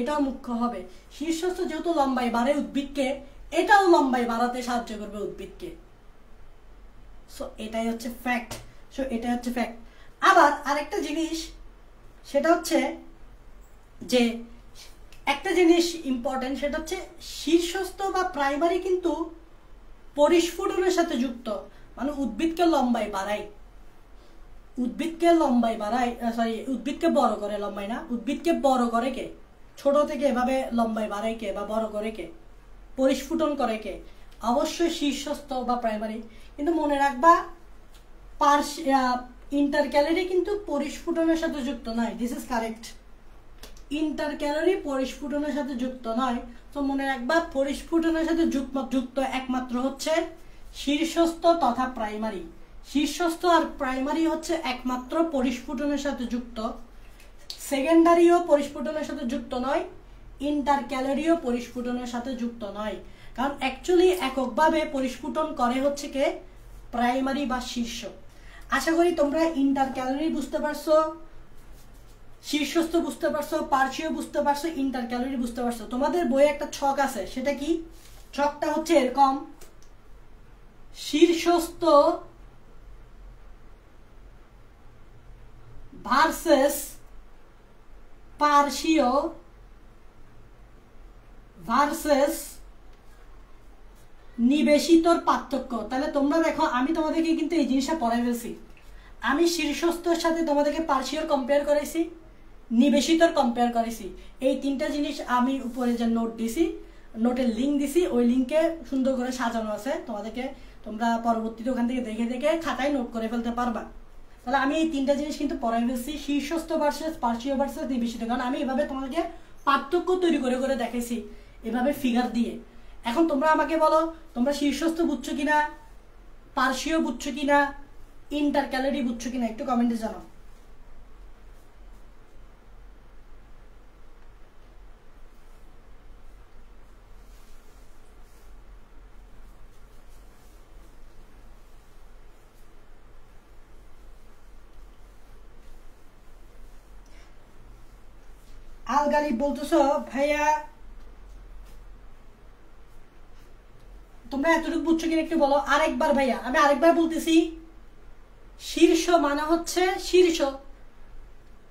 এটাও মুখ্য হবে। শীর্ষস্থ যেহেতু লম্বায় বাড়ে উদ্ভিদকে, এটাও লম্বায় বাড়াতে সাহায্য করবে উদ্ভিদকে। সো এটাই হচ্ছে ফ্যাক্ট। সো এটাই হচ্ছে ফ্যাক্ট। আবার আরেকটা জিনিস, সেটা হচ্ছে যে একটা জিনিস ইম্পর্টেন্ট, সেটা হচ্ছে শীর্ষস্থ বা প্রাইমারি কিন্তু পরিস্ফুটনের সাথে যুক্ত। মানে উদ্ভিদকে লম্বায় বাড়ায়, উদ্ভিদকে লম্বায় বাড়ায়, সরি, উদ্ভিদকে বড় করে, লম্বায় না। উদ্ভিদকে বড় করে কে? ছোট থেকে এভাবে লম্বায় বাড়ায় কে বা বড় করে কে? পরিস্ফুটন করে কে? অবশ্যই শীর্ষস্থ বা প্রাইমারি। কিন্তু মনে রাখবা, ইন্টারক্যালারি কিন্তু পরিস্ফুটনের সাথে যুক্ত নয়। This is correct. ইন্টারক্যালারি পরিস্ফুটনের সাথে যুক্ত নয়। তো মনে রাখবা, পরিস্ফুটনের সাথে যুক্ত একমাত্র হচ্ছে শীর্ষস্থ তথা প্রাইমারি। শীর্ষস্থ আর প্রাইমারি হচ্ছে একমাত্র পরিস্ফুটনের সাথে যুক্ত। সেকেন্ডারিও পরিস্ফুটনের সাথে যুক্ত নয়, ইন্টারক্যালারিও পরিস্ফুটনের সাথে যুক্ত নয়। কারণ অ্যাকচুয়ালি এককভাবে পরিস্ফুটন করে হচ্ছে কে? প্রাইমারি বা শীর্ষ। আশা করি তোমরা ইন্টারক্যালারি বুঝতে পারছো, শীর্ষস্থ বুঝতে পারছো, পার্শ্বীয় বুঝতে পারছো, ইন্টারক্যালারি বুঝতে পারছো। তোমাদের বইয়ে একটা ছক আছে, সেটা কি? ছকটা হচ্ছে এরকম: শীর্ষস্থ ভার্সেস পার্শ্বীয় ভার্সেস নিবেশিতর পার্থক্য। তাহলে তোমরা দেখো, আমি তোমাদেরকে কিন্তু এই জিনিসটা পড়াই ফেলছি। আমি শীর্ষস্থর সাথে তোমাদেরকে পার্শ্বীয় কম্পেয়ার করেছি, নিবেশিতর কম্পেয়ার করেছি। এই তিনটা জিনিস আমি উপরে যে নোট দিছি, নোটের লিঙ্ক দিছি, ওই লিঙ্কে সুন্দর করে সাজানো আছে। তোমরা পরবর্তীতে ওখান থেকে দেখে দেখে খাতায় নোট করে ফেলতে পারবা। তাহলে আমি এই তিনটা জিনিস কিন্তু পড়াই ফেলছি, শীর্ষস্থ ভার্সেস পার্শ্বীয় ভার্সেস নিবেশিত। কারণ আমি এভাবে তোমাদেরকে পার্থক্য তৈরি করে করে দেখেছি, এভাবে ফিগার দিয়ে। এখন তোমরা আমাকে বলো, তোমরা শীর্ষস্থ বুঝছো কিনা, পার্শ্বীয় বুঝছো কিনা, ইন্টারক্যালারি বুঝছো কিনা, একটু কমেন্টে জানাও। আলগালি বলতেছ ভাইয়া, তোমরা এতটুকু বুঝছো কিনা একটু বলো আরেকবার। ভাইয়া আমি আরেকবার বলতেছি, শীর্ষ মানে হচ্ছে শীর্ষ,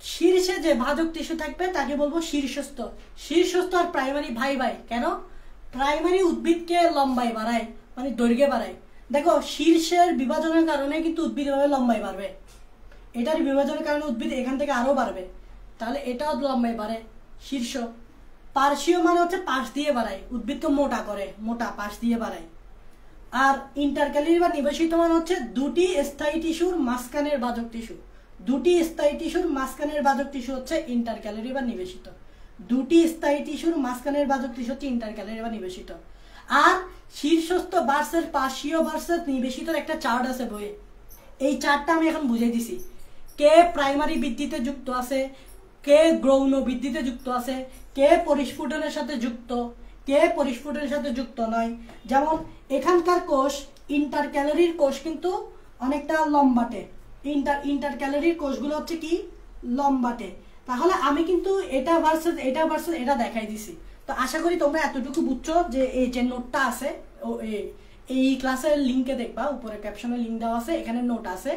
শীর্ষে যে ভাজক টিস্যু থাকবে তাকে বলবো শীর্ষস্থ। শীর্ষস্থ আর প্রাইমারি ভাই ভাই কেন? প্রাইমারি উদ্ভিদকে লম্বায় বাড়ায়, মানে দৈর্ঘ্যে বাড়ায়। দেখো শীর্ষের বিভাজনের কারণে কিন্তু উদ্ভিদ এভাবে লম্বায় বাড়বে, এটার বিভাজনের কারণে উদ্ভিদ এখান থেকে আরো বাড়বে, তাহলে এটাও লম্বায় বাড়ে শীর্ষ। পার্শ্বীয় মানে হচ্ছে পাশ দিয়ে বাড়ায়, উদ্ভিদকে মোটা করে, মোটা পাশ দিয়ে বাড়ায়। আর ইন্টারক্যালারি বা নিবেশিত মানে হচ্ছে দুটি স্থায়ী টিস্যুর মাঝখানের বাজক টিস্যু। দুটি স্থায়ী টিস্যুর মাঝখানের বাজক টিস্যু হচ্ছে ইন্টারক্যালারি বা নিবেশিত। দুটি স্থায়ী টিস্যুর মাঝখানের বাজক টিস্যু হচ্ছে ইন্টারক্যালারি বা নিবেশিত। আর শীর্ষস্থ ভার্সেস পার্শ্বীয় ভার্সেস নিবেশিতর একটা চার্ট আছে বইয়ে, এই চার্টটা আমি এখন বুঝিয়ে দিছি। কে প্রাইমারি বৃদ্ধিতে যুক্ত আছে, কে গৌণ বৃদ্ধিতে যুক্ত আছে, কে পরিস্ফুটনের সাথে যুক্ত, কে পরিস্ফুটনের সাথে যুক্ত নয়। যেমন এখানকার কোষ, ইন্টারক্যালারির কোষ কিন্তু অনেকটা লম্বাটে, ইন্টারক্যালারির কোষগুলো হচ্ছে কি লম্বাটে। তাহলে আমি কিন্তু এটা ভার্সেস এটা দেখাই দিছি। তো আশা করি তোমরা এতটুকু বুঝছো যে এই যে নোটটা আছে এই ক্লাসের লিঙ্কে দেখবা, উপরে ক্যাপশনে লিঙ্ক দেওয়া আছে, এখানে নোট আছে।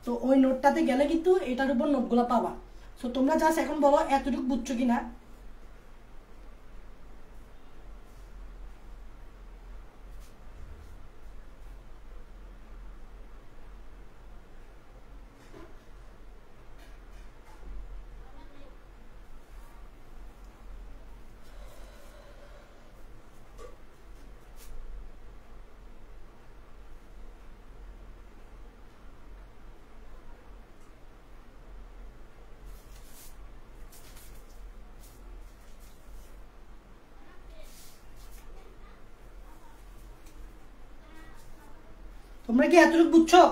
তো ওই নোটটাতে গেলে কিন্তু এটার উপর নোটগুলো পাবা। সো তোমরা জাস্ট এখন বলো এতটুকু বুঝছো কিনা। তোমরা কি এতটুকু বুঝছো?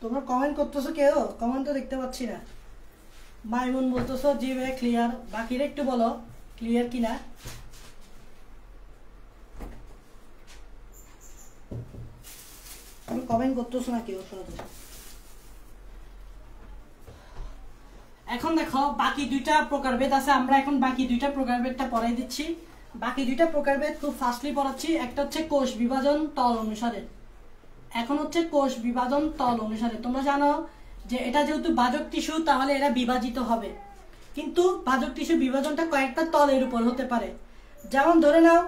তোমরা কমেন্ট করতেছো কেউ? কমেন্ট তো দেখতে পাচ্ছি না। মাইমুন বলতেছো জি ভাই ক্লিয়ার, বাকিরা একটু বলো ক্লিয়ার কিনা। কমেন্ট করতেছো না কেউ? এখন দেখো বাকি দুইটা প্রকারভেদ আছে, আমরা এখন বাকি দুইটা প্রকারভেদটা পড়াই দিচ্ছি। বাকি দুইটা প্রকারভেদ খুব ফাস্টলি পড়াচ্ছি। একটা হচ্ছে কোষ বিভাজন তল অনুসারে, এখন হচ্ছে কোষ বিভাজন তল অনুসারে। তোমরা জানো যে এটা যেহেতু বাজক টিস্যু তাহলে এরা বিভাজিত হবে, কিন্তু বাজক টিস্যু বিভাজনটা কয়েকটা তলের উপর হতে পারে। যেমন ধরে নাও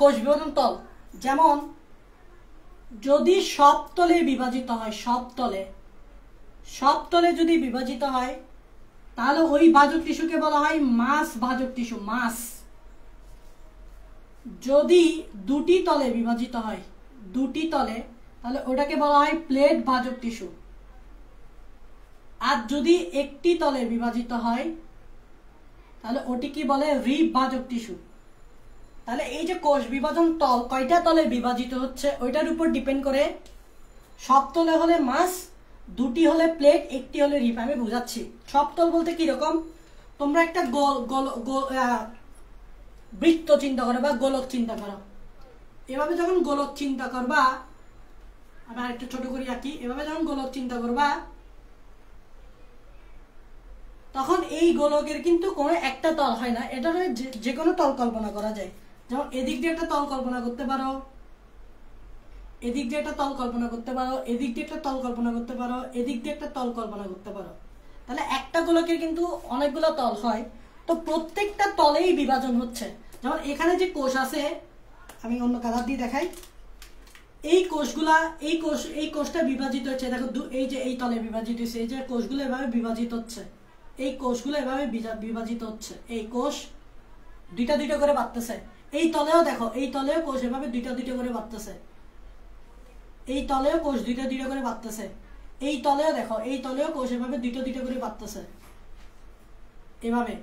কোষ বিভাজন তল, যেমন যদি সব তলে বিভাজিত হয়, সব তলে যদি বিভাজিত হয় তাহলে ওই বাজক টিস্যুকে বলা হয় মাস ভাজক টিস্যু, মাস। যদি দুটি তলে বিভাজিত হয়, দুটি তলে, তাহলে ওটাকে বলা হয় প্লেট ভাজক টিস্যু। আর যদি একটি তলে বিভাজিত হয় তাহলে ওটি কি বলে রিব ভাজক টিস্যু। তাহলে এই যে কোষ বিভাজন তল কয়টা তলে বিভাজিত হচ্ছে ওইটার উপর ডিপেন্ড করে। সব তলে হলে মাস, দুটি হলে প্লেট, একটি হলে রিব। আমি বুঝাচ্ছি। সব তল বলতে কি রকম, তোমরা একটা বৃত্ত চিন্তা করো বা গোলক চিন্তা করো। এভাবে যখন গোলক চিন্তা করবা, আমি আরেকটু ছোট করে আঁকি, এভাবে যখন গোলক চিন্তা করবা তখন এই গোলকের কিন্তু কোনো একটা তল হয় না, এটা যে কোনো তল কল্পনা করা যায়। যেমন এদিক দিয়ে একটা তল কল্পনা করতে পারো, এদিক দিয়ে একটা তল কল্পনা করতে পারো, এদিক দিয়ে একটা তল কল্পনা করতে পারো, এদিক দিয়ে একটা তল কল্পনা করতে পারো। তাহলে একটা গোলকের কিন্তু অনেকগুলো তল হয়। তো প্রত্যেকটা তলেই বিভাজন হচ্ছে। যেমন এখানে যে কোষ আছে, আমি অন্য কালার দিয়ে দেখাই, এই কোষগুলা, এই কোষটা বিভাজিত হচ্ছে। দেখো এই যে এই তলে বিভাজিত হচ্ছে, এই যে কোষগুলো এভাবে বিভাজিত হচ্ছে, এই কোষগুলো এভাবে বিভাজিত হচ্ছে। এই কোষ দুইটা দুইটা করে বাড়তেছে। এই তলেও দেখো, এই তলেও কোষ এভাবে দুইটা দুইটা করে বাড়তেছে, এই তলেও কোষ দুইটা দুইটা করে বাড়তেছে। এই তলেও দেখো, এই তলেও কোষ এভাবে দুইটা দুইটা করে বাড়তেছে, এভাবে।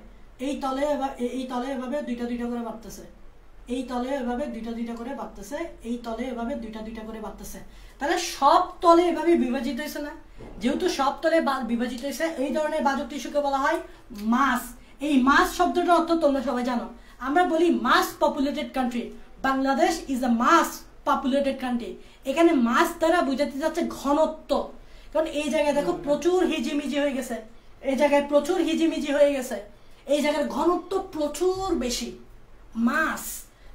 এই তলে এভাবে দুইটা দুইটা করে বাড়তেছে, এই তলে এভাবে দুইটা দুইটা করে বাড়তেছে, এই তলে এভাবে দুইটা দুইটা করে বাড়তেছে। তাহলে সব তলে এভাবে বিভাজিত হয়েছে না? যেহেতু সব তলে বিভাজিত হয়েছে, এই ধরনের বাজক টিস্যুকে বলা হয় মাস। এই মাস শব্দটার অর্থ তোমরা সবাই জানো। আমরা বলি mass populated country, Bangladesh is a mass populated country. এখানে মাস দ্বারা বোঝাতে যাচ্ছে ঘনত্ব, কারণ এই জায়গায় দেখো প্রচুর হিজিমিজি হয়ে গেছে, এই জায়গায় প্রচুর হিজিমিজি হয়ে গেছে, এই জায়গার ঘনত্ব প্রচুর বেশি, মাস,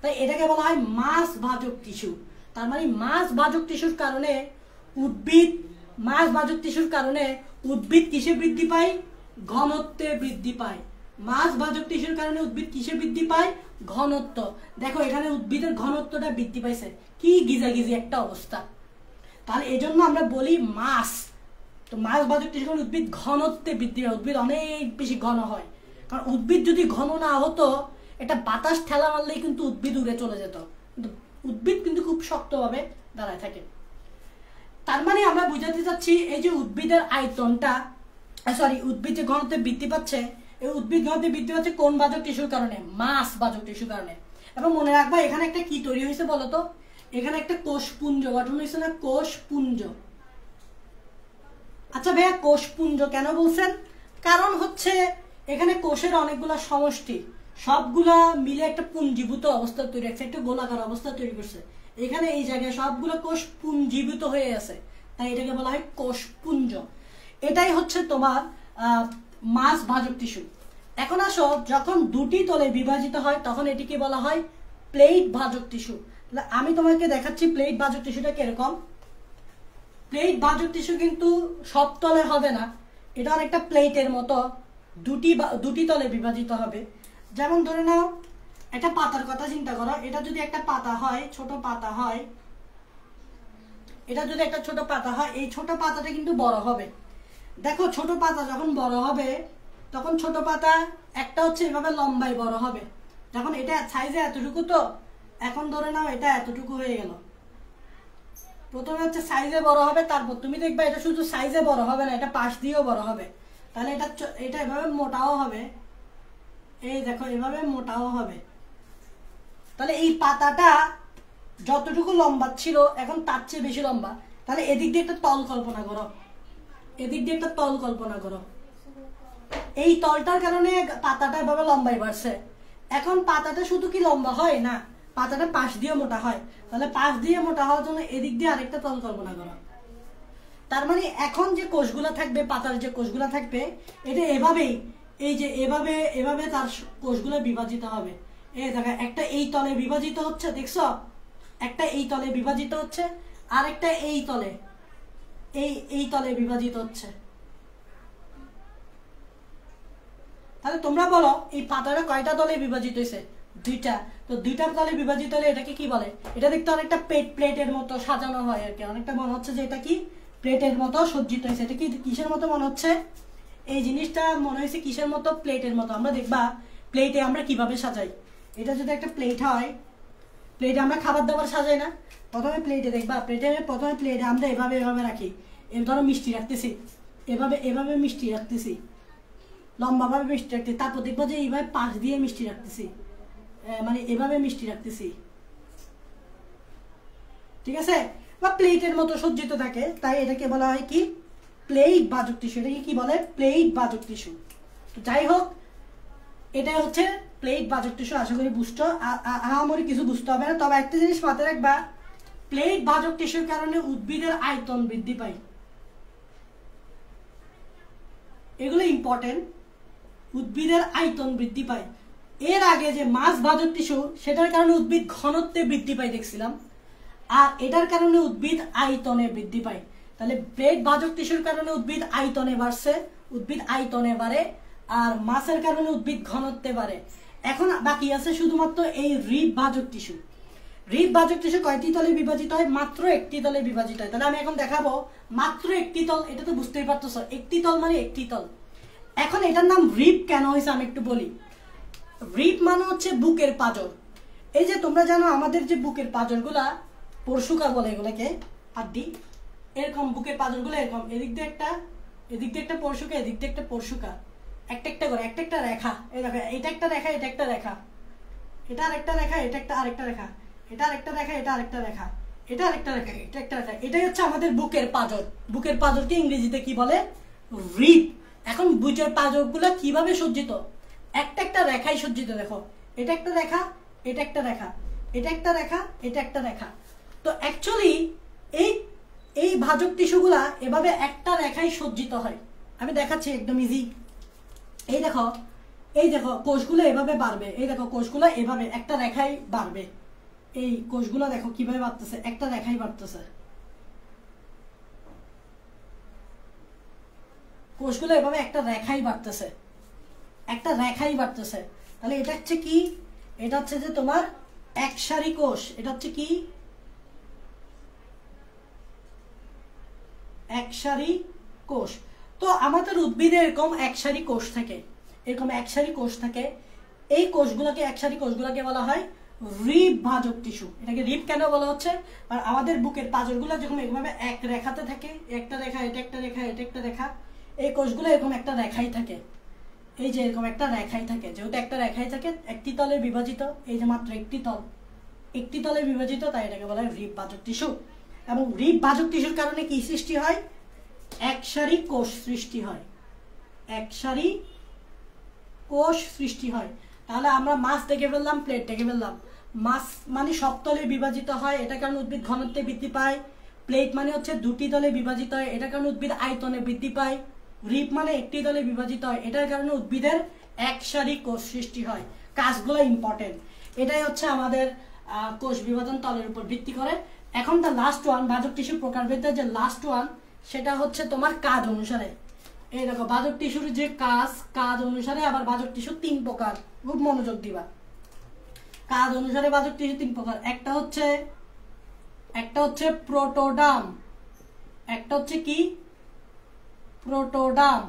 তাই এটাকে বলা হয় মাস ভাজক টিস্যু। তার মানে মাস ভাজক টিস্যুর কারণে উদ্ভিদ, মাস ভাজক টিস্যুর কারণে উদ্ভিদ কিসে বৃদ্ধি পায়? ঘনত্বে বৃদ্ধি পায়। মাস ভাজক টিস্যুর কারণে উদ্ভিদ কিসে বৃদ্ধি পায়? ঘনত্ব। দেখো এখানে উদ্ভিদের ঘনত্বটা বৃদ্ধি পাইছে, কি গিজাগিজি একটা অবস্থা। তাহলে এই জন্য আমরা বলি মাস। তো মাস ভাজক টিস্যু কারণে উদ্ভিদ ঘনত্বে বৃদ্ধি পায়, উদ্ভিদ অনেক বেশি ঘন হয়। কারণ উদ্ভিদ যদি ঘন না হতো, এটা বাতাস ঠেলা মারলেই কিন্তু উদ্ভিদ উড়ে চলে যেত, কিন্তু উদ্ভিদ কিন্তু খুব শক্তভাবে দাঁড়ায় থাকে। তার মানে আমরা বুঝাতে চাচ্ছি এই যে উদ্ভিদের আয়তনটা, উদ্ভিদ যে ঘনত্বে বৃদ্ধি পাচ্ছে, এই উদ্ভিদ ঘনত্বে বৃদ্ধি পাচ্ছে কোন ভাজক টিস্যুর কারণে? মাস ভাজক টিস্যুর কারণে। এবং মনে রাখবা এখানে একটা কি তৈরি হয়েছে বলতো, এখানে একটা কোষপুঞ্জ গঠন হয়েছে না, কোষপুঞ্জ। আচ্ছা ভাইয়া কোষপুঞ্জ কেন বলছেন? কারণ হচ্ছে এখানে কোষের অনেকগুলা সমষ্টি, সবগুলা মিলে একটা পুঞ্জীভূত অবস্থা তৈরি হচ্ছে, একটা গোলাকার অবস্থা তৈরি করছে। এখানে এই জায়গায় সবগুলো কোষ পুঞ্জীভূত হয়ে আছে, তাই এটাকে বলা হয় কোষপুঞ্জ। এটাই হচ্ছে তোমার মাস ভাজক টিস্যু। এখন আসো, যখন দুটি তলে বিভাজিত হয় তখন এটিকে বলা হয় প্লেট ভাজক টিস্যু। আমি তোমাকে দেখাচ্ছি প্লেট ভাজক টিস্যুটা কিরকম। প্লেট ভাজক টিস্যু কিন্তু সব তলে হবে না, এটা অনেকটা প্লেটের মতো দুটি তলে বিভাজিত হবে। যেমন ধরে নাও একটা পাতার কথা চিন্তা করো, এটা যদি একটা পাতা হয়, ছোট পাতা হয়, এটা যদি একটা ছোট পাতা হয়, এই ছোট পাতাটা কিন্তু বড় হবে। দেখো ছোট পাতা যখন বড় হবে তখন ছোট পাতা একটা হচ্ছে এভাবে লম্বায় বড় হবে, যখন এটা সাইজে এতটুকু, তো এখন ধরে নাও এটা এতটুকু হয়ে গেল। প্রথমে হচ্ছে সাইজে বড় হবে, তারপর তুমি দেখবে এটা শুধু সাইজে বড় হবে না, এটা পাশ দিয়েও বড় হবে। তাহলে এটা এভাবে মোটাও হবে, এই দেখো এভাবে মোটাও হবে। তাহলে এই পাতাটা যতটুকু লম্বা ছিল এখন তার চেয়ে বেশি লম্বা। তাহলে এদিক দিয়ে একটা তল কল্পনা করো, এদিক দিয়ে একটা তল কল্পনা করো, এই তলটার কারণে পাতাটা এভাবে লম্বাই বাড়ছে। এখন পাতাটা শুধু কি লম্বা হয় না, পাতাটা পাশ দিয়ে মোটা হয়। তাহলে পাশ দিয়ে মোটা হওয়ার জন্য এদিক দিয়ে আরেকটা তল কল্পনা করো। তার মানে এখন যে কোষগুলা থাকবে, পাতার যে কোষগুলা থাকবে, এটা এভাবেই, এই যে এভাবে এভাবে তার কোষগুলো বিভাজিত হবে। এই দেখা একটা এই তলে বিভাজিত হচ্ছে, দেখছো, একটা এই তলে বিভাজিত হচ্ছে, আর একটা এই তলে, এই তলে বিভাজিত হচ্ছে। তাহলে তোমরা বলো এই পাতাটা কয়টা তলে বিভাজিত হয়েছে? দুইটা। তো দুইটা তলে বিভাজিত হলে এটাকে কি বলে? এটা দেখতে অনেকটা প্লেটের মতো সাজানো হয় আর কি, অনেকটা মনে হচ্ছে যে এটা কি প্লেটের মতো সজ্জিত হয়েছে। এটা কি কিসের মতো মনে হচ্ছে? এই জিনিসটা মনে হয়েছে কিসের মতো? প্লেটের মতো। আমরা দেখবা প্লেটে আমরা কিভাবে সাজাই, এটা যদি একটা প্লেট হয়, প্লেটে আমরা খাবার দাবার সাজাই না, প্রথমে প্লেটে দেখবা, প্রথমে প্লেটে আমরা এভাবে এভাবে রাখি, ধরো মিষ্টি রাখতেছি, এভাবে এভাবে মিষ্টি রাখতেছি, লম্বাভাবে মিষ্টি রাখতেছি, তারপর দেখবো যে এইভাবে পাশ দিয়ে মিষ্টি রাখতেছি, মানে এভাবে মিষ্টি রাখতেছি, ঠিক আছে, বা প্লেটের মতো সজ্জিত থাকে, তাই এটাকে বলা হয় কি প্লেট ভাজক টিস্যু। এটাকে কি বলে? প্লেট ভাজক টিস্যু। যাই হোক, এটাই হচ্ছে প্লেট ভাজক টিস্যু। আশা করি বুঝছো, আমারই কিছু বুঝতে হবে না। তবে একটা জিনিস মাথায় রাখবা, প্লেট ভাজক টিস্যুর কারণে উদ্ভিদের আয়তন বৃদ্ধি পায়, এগুলো ইম্পর্টেন্ট। উদ্ভিদের আয়তন বৃদ্ধি পায়। এর আগে যে মাছ ভাজক টিস্যু, সেটার কারণে উদ্ভিদ ঘনত্বে বৃদ্ধি পায় দেখছিলাম, আর এটার কারণে উদ্ভিদ আয়তনে বৃদ্ধি পায়। তাহলে প্লেট ভাজক টিস্যুর কারণে উদ্ভিদ আয়তনে বাড়ছে, উদ্ভিদ আয়তনে বাড়ে, আর মাছের কারণে উদ্ভিদ ঘনত্বে বাড়ে। এখন বাকি আছে শুধুমাত্র এই রিব ভাজক টিস্যু। রিব ভাজক টিস্যু কয়টি তলে বিভাজিত হয়? মাত্র একটি তলে বিভাজিত হয়। তাহলে আমি এখন দেখাবো মাত্র একটি তল, এটা তো বুঝতেই পারতেছো, একটি তল মানে একটি তল। এখন এটার নাম রিব কেন হয়েছে আমি একটু বলি। রিব মানে হচ্ছে বুকের পাঁজর। এই যে তোমরা জানো আমাদের যে বুকের পাঁজরগুলা, পরশুকা বলে এগুলোকে, হাড্ডি, এরকম বুকের পাঁজরগুলো এরকম, এদিক দিয়ে একটা পরশুকা, এদিক দিয়ে একটা পরশুকা, একটা একটা করে, একটা একটা রেখা, এই দেখো এটা একটা রেখা, এটা একটা রেখা, এটা আরেকটা রেখা, এটা একটা আরেকটা রেখা, এটা আরেকটা রেখা, এটা আরেকটা রেখা, এটা আরেকটা রেখা, এটা একটা রেখা। এটাই হচ্ছে আমাদের বুকের পাঁজর। বুকের পাঁজরকে ইংরেজিতে কি বলে? রিব। এখন বুকের পাঁজরগুলো কিভাবে সজ্জিত? একটা একটা রেখায় সজ্জিত। দেখো এটা একটা রেখা, এটা একটা রেখা, এটা একটা রেখা, এটা একটা রেখা। তো অ্যাকচুয়ালি এই এই ভাজক টিস্যুগুলা এভাবে একটা রেখায় সজ্জিত হয়। আমি দেখাচ্ছি একদম ইজি। এই দেখো, এই দেখো কোষগুলো এভাবে বাড়বে, এই দেখো কোষগুলো এভাবে একটা রেখায় বাড়বে। এই কোষগুলো দেখো কিভাবে বাড়তেছে, একটা রেখায় বাড়তেছে। কোষগুলো এভাবে একটা রেখায় বাড়তেছে, একটা রেখায় বাড়তেছে। তাহলে এটা হচ্ছে কি? এটা হচ্ছে যে তোমার একসারি কোষ। এটা হচ্ছে কি? একসারি কোষ। তো আমাদের উদ্ভিদে এরকম একসারি কোষ থাকে, এরকম একসারি কোষ থাকে। এই কোষগুলোকে, একসারি কোষগুলোকে বলা হয় রিব ভাজক টিস্যু। এটাকে রিব কেন বলা হচ্ছে? আর আমাদের বুকের পাঁজরগুলো যখন এভাবে এক রেখাতে থাকে, একটা রেখা, এটা একটা রেখা, এটা একটা রেখা, এই কোষগুলো এরকম একটা রেখাই থাকে। এই যে এরকম একটা রেখাই থাকে, যেহেতু একটা রেখাই থাকে, একটি তলে বিভাজিত, এই যে মাত্র একটি তল, একটি তলে বিভাজিত, তাই এটাকে বলা হয় রিব ভাজক টিস্যু। এবং রিব ভাজক টিস্যুর কারণে কি সৃষ্টি হয়? একসারি কোষ সৃষ্টি হয়, একসারি কোষ সৃষ্টি হয়। তাহলে আমরা মাছ দেখে ফেললাম, প্লেট দেখে ফেললাম। মাছ মানে সব তলে বিভাজিত হয়, এটা কারণে উদ্ভিদ ঘনত্বে বৃদ্ধি পায়। প্লেট মানে হচ্ছে দুটি তলে বিভাজিত হয়, এটা কারণে উদ্ভিদ আয়তনে বৃদ্ধি পায়। রিব মানে একটি তলে বিভাজিত হয়, এটার কারণে উদ্ভিদের একসারি কোষ সৃষ্টি হয়। কাজগুলো ইম্পর্টেন্ট। এটাই হচ্ছে আমাদের কোষ বিভাজন তলের উপর ভিত্তি করে। এখন দ্য লাস্ট ওয়ান, ভাজক টিস্যু প্রকারভেদে যে লাস্ট ওয়ান, সেটা হচ্ছে তোমার কাজ অনুসারে। এই দেখো ভাজক টিস্যুর যে কাজ অনুসারে আবার ভাজক টিস্যু 3 প্রকার। খুব মনোযোগ দিবা। কাজ অনুসারে ভাজক টিস্যু 3 প্রকার। একটা হচ্ছে প্রোটোডার্ম, একটা হচ্ছে কি? প্রোটোডার্ম,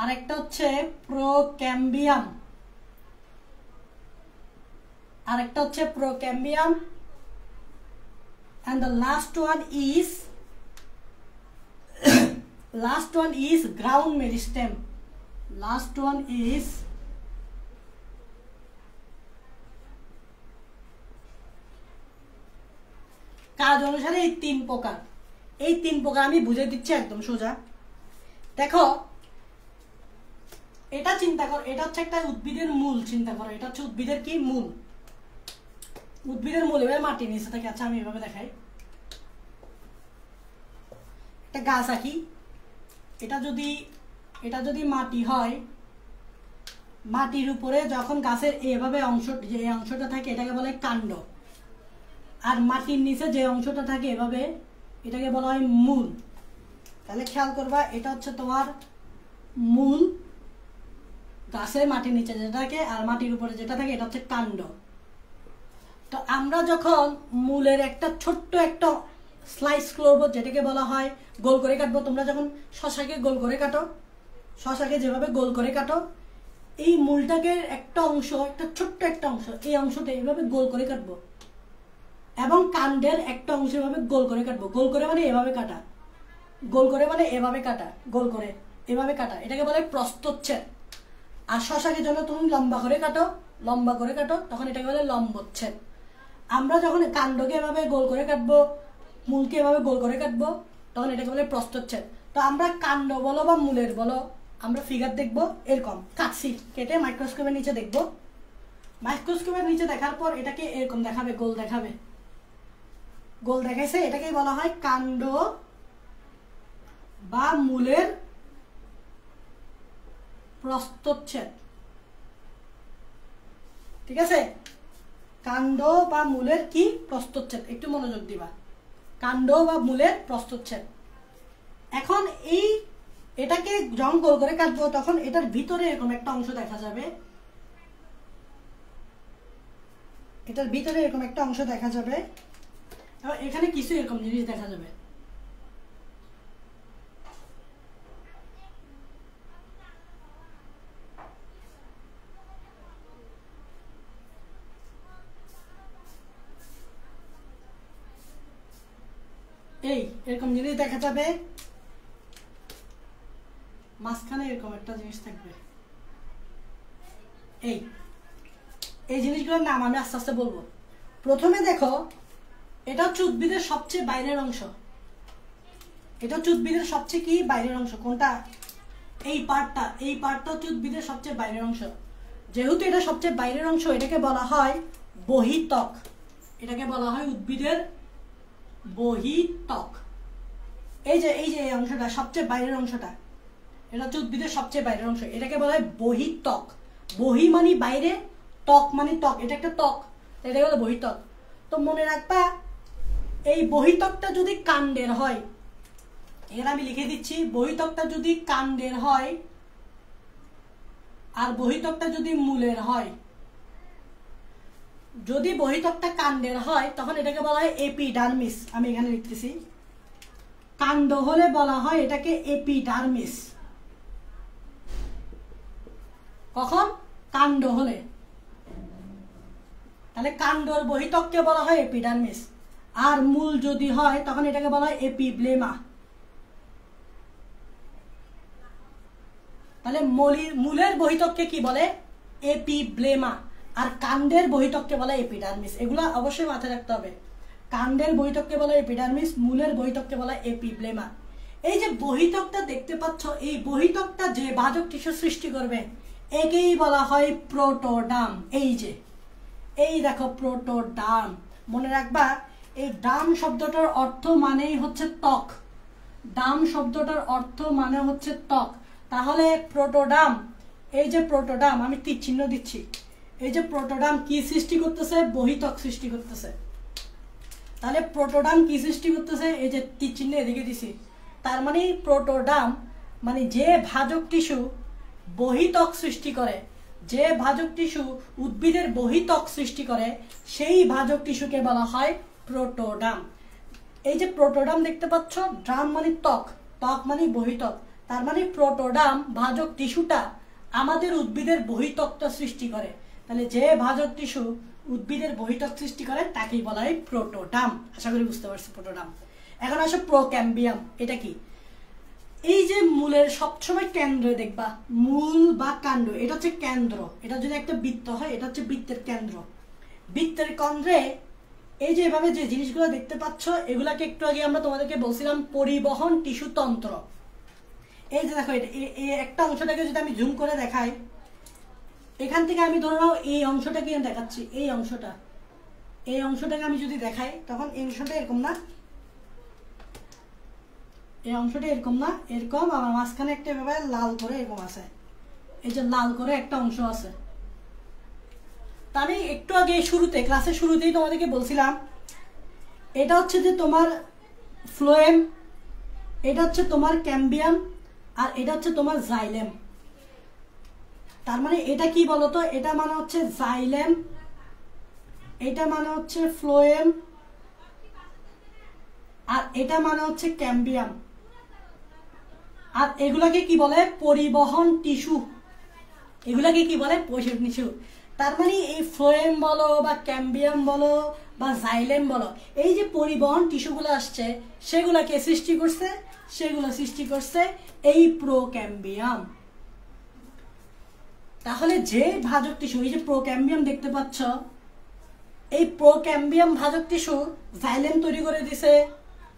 আর একটা হচ্ছে প্রোক্যাম্বিয়াম, আর একটা হচ্ছে procambium, and the last one is ground meristem. Last one is কাজ অনুসারে এই 3 প্রকার। এই 3 প্রকার আমি বুঝিয়ে দিচ্ছি একদম সোজা। দেখো এটা চিন্তা করো, এটা হচ্ছে একটা উদ্ভিদের মূল। চিন্তা করো, এটা হচ্ছে উদ্ভিদের কি? মূল। উদ্ভিদের মূল এভাবে মাটির নিচে থাকে। আচ্ছা আমি এভাবে দেখাই, একটা গাছ আঁকি। এটা যদি মাটি হয়, মাটির উপরে যখন গাছের এভাবে যে অংশটা থাকে এটাকে বলে কাণ্ড, আর মাটির নিচে যে অংশটা থাকে এভাবে, এটাকে বলা হয় মূল। তাহলে খেয়াল করবা, এটা হচ্ছে তোমার মূল, গাছের মাটির নিচে যেটা থাকে, আর মাটির উপরে যেটা থাকে এটা হচ্ছে কাণ্ড। তো আমরা যখন মূলের একটা ছোট্ট একটা স্লাইস করব, যেটাকে বলা হয় গোল করে কাটবো। তোমরা যখন শশাকে গোল করে কাটো, শশাকে যেভাবে গোল করে কাটো, এই মূলটাকে একটা অংশ, একটা ছোট্ট একটা অংশ, এই অংশটা এইভাবে গোল করে কাটবো, এবং কাণ্ডের একটা অংশ এভাবে গোল করে কাটবো। গোল করে মানে এভাবে কাটা, গোল করে মানে এভাবে কাটা, গোল করে এভাবে কাটা, এটাকে বলে প্রস্থচ্ছেদ। আর শশাকে যখন তুমি লম্বা করে কাটো, তখন এটাকে বলে লম্বচ্ছেদ। আমরা যখন কাণ্ডকে এভাবে গোল করে কাটবো, মূলকে এভাবে গোল করে কাটবো, তখন এটাকে বলে প্রস্থচ্ছেদ। তো আমরা কাণ্ড বলো বা মূলের বলো, আমরা ফিগার দেখবো এরকম, কাটছি কেটে মাইক্রোস্কোপের নিচে দেখবো। মাইক্রোস্কোপের নিচে দেখার পর এটাকে এরকম দেখাবে, গোল দেখাবে। গোল দেখাইছে, এটাকেই বলা হয় কাণ্ড বা মূলের প্রস্থচ্ছেদ। ঠিক আছে? কাণ্ড বা মূলের কি? প্রস্থচ্ছেদ। একটু মনোযোগ দিবা, কাণ্ড বা মূলের প্রস্থচ্ছেদ। এখন এটাকে যখন গোল করে কাটবো, তখন এটার ভিতরে এরকম একটা অংশ দেখা যাবে, এটার ভিতরে এরকম একটা অংশ দেখা যাবে, এবং এখানে কিছু এরকম জিনিস দেখা যাবে। এরকম জিনিস দেখা যাবে, মাঝখানে এরকম একটা জিনিস থাকবে। এই জিনিসগুলোর নাম আমি আস্তে আস্তে বলবো। প্রথমে দেখো, এটা হচ্ছে উদ্ভিদের সবচেয়ে বাইরের অংশ। এটা হচ্ছে উদ্ভিদের সবচেয়ে কি? বাইরের অংশ। কোনটা? এই পার্টটা হচ্ছে উদ্ভিদের সবচেয়ে বাইরের অংশ। যেহেতু এটা সবচেয়ে বাইরের অংশ, এটাকে বলা হয় বহিত্বক। এটাকে বলা হয় উদ্ভিদের বহিত্বক। এই যে এই অংশটা সবচেয়ে বাইরের অংশটা, এটা হচ্ছে উদ্ভিদের সবচেয়ে বাইরের অংশ, এটাকে বলা হয় বহিত্বক। বহি মানে বাইরে, ত্বক মানে ত্বক, এটা একটা ত্বক, এটাকে বলে বহিত্বক। তো মনে রাখবা এই বহিত্বকটা যদি কাণ্ডের হয়, এখানে আমি লিখে দিচ্ছি, বহিত্বকটা যদি কাণ্ডের হয় আর বহিত্বকটা যদি মূলের হয়, যদি বহিত্বকটা কাণ্ডের হয় তখন এটাকে বলা হয় এপিডার্মিস। আমি এখানে লিখতেছি, কাণ্ড হলে বলা হয় এটাকে এপিডার্মিস। কখন? কাণ্ড হলে। তাহলে কাণ্ডর বহিত্বককে বলা হয় এপিডার্মিস। আর মূল যদি হয় তখন এটাকে বলা হয় এপিব্লেমা। তাহলে মূলের বহিত্বককে কি বলে? এপিব্লেমা। আর কাণ্ডের বহিত্বককে বলে এপিডার্মিস। এগুলো অবশ্যই মাথায় রাখতে হবে। কাণ্ডের বহিত্বককে বলা এপিডার্মিস, মূলের বহিত্বককে বলা এপিব্লেমা। এই যে বহিত্বকটা দেখতে পাচ্ছ, এই বহিত্বকটা যে ভাজক টিস্যু সৃষ্টি করবে একেই বলা হয় প্রোটোডার্ম। এই দেখো প্রোটোডার্ম। মনে রাখবা এই ডার্ম শব্দটার অর্থ মানেই হচ্ছে ত্বক। ডার্ম শব্দটার অর্থ মানে হচ্ছে ত্বক। তাহলে প্রোটোডার্ম, এই যে প্রোটোডার্ম, আমি তীর চিহ্ন দিচ্ছি, এই যে প্রোটোডার্ম কি সৃষ্টি করতেছে? বহিত্বক সৃষ্টি করতেছে। তাহলে প্রোটোডার্ম কি সৃষ্টি করতেছে? এই যে তীর চিহ্ন এদিকে দিছি, তার মানে প্রোটোডার্ম মানে যে ভাজক টিস্যু বহিত্বক সৃষ্টি করে, যে ভাজক টিস্যু উদ্ভিদের বহিত্বক সৃষ্টি করে, সেই ভাজক টিস্যুকে বলা হয় প্রোটোডার্ম। এই যে প্রোটোডার্ম দেখতে পাচ্ছ, ডার্ম মানে ত্বক, ত্বক মানে বহিত্বক, তার মানে প্রোটোডার্ম ভাজক টিস্যুটা আমাদের উদ্ভিদের বহিত্বকটা সৃষ্টি করে। তাহলে যে ভাজক টিস্যু উদ্ভিদের বহিত্বক সৃষ্টি করে তাকেই বলা হয় প্রোটোডার্ম। আশা করি বুঝতে পারছি প্রোটোডার্ম। এখন আসো প্রোক্যাম্বিয়াম। এটা কি? এই যে মূলের সবসময় কেন্দ্রে দেখবা, মূল বা কাণ্ড, এটা হচ্ছে কেন্দ্র। এটা যদি একটা বৃত্ত হয়, এটা হচ্ছে বৃত্তের কেন্দ্র। বৃত্তের কেন্দ্রে এই যে এভাবে যে জিনিসগুলো দেখতে পাচ্ছ, এগুলাকে একটু আগে আমরা তোমাদেরকে বলছিলাম পরিবহন টিস্যু তন্ত্র। এই যে দেখো, এই একটা অংশটাকে যদি আমি জুম করে দেখাই, এখান থেকে আমি ধরে নাও এই অংশটাকে দেখাচ্ছি, এই অংশটাকে আমি যদি দেখাই, তখন এই অংশটা এরকম না, এই অংশটা এরকম না, এরকম, আমার মাঝখানে একটা ব্যাপার লাল করে এরকম আছে, এই যে লাল করে একটা অংশ আছে। তা আমি একটু আগে শুরুতে, ক্লাসের শুরুতেই তোমাদেরকে বলছিলাম, এটা হচ্ছে যে তোমার ফ্লোয়েম, এটা হচ্ছে তোমার ক্যাম্বিয়াম, আর এটা হচ্ছে তোমার জাইলেম। তার মানে এটা কি বলতো? এটা মানে হচ্ছে জাইলেম, এটা মানে হচ্ছে ফ্লোয়েম, আর এটা মানে হচ্ছে ক্যাম্বিয়াম। আর এগুলাকে কি বলে? পরিবহন টিস্যু। এগুলাকে কি বলে? পরিবহন টিস্যু। তার মানে এই ফ্লোয়েম বলো বা ক্যাম্বিয়াম বলো বা জাইলেম বলো, এই যে পরিবহন টিস্যুগুলো আসছে, সেগুলাকে সৃষ্টি করছে, সেগুলো সৃষ্টি করছে এই প্রোক্যাম্বিয়াম। তাহলে যে ভাজক টিস্যু, এই যে প্রোক্যাম্বিয়াম দেখতে পাচ্ছ, এই প্রোক্যাম্বিয়াম ভাজক টিস্যু জাইলেম তৈরি করে দিছে,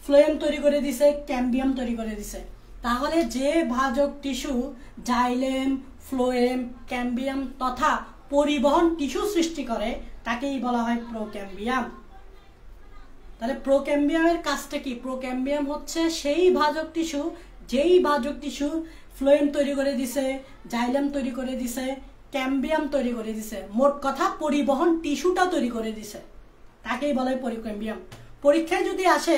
ফ্লোয়েম তৈরি করে দিছে, ক্যাম্বিয়াম তৈরি করে দিছে। তাহলে যে ভাজক টিস্যু জাইলেম, ফ্লোয়েম, ক্যাম্বিয়াম তথা পরিবহন টিস্যু সৃষ্টি করে তাকেই বলা হয় প্রোক্যাম্বিয়াম। তাহলে প্রোক্যাম্বিয়ামের কাজটা কি? প্রোক্যাম্বিয়াম হচ্ছে সেই ভাজক টিস্যু, যেই ভাজক টিস্যু ফ্লোয়েম তৈরি করে দিছে, জাইলেম তৈরি করে দিছে, ক্যাম্বিয়াম তৈরি করে দিছে, মোট কথা পরিবহন টিস্যুটা তৈরি করে দিছে, তাকেই বলা হয় প্রোক্যাম্বিয়াম। পরীক্ষায় যদি আসে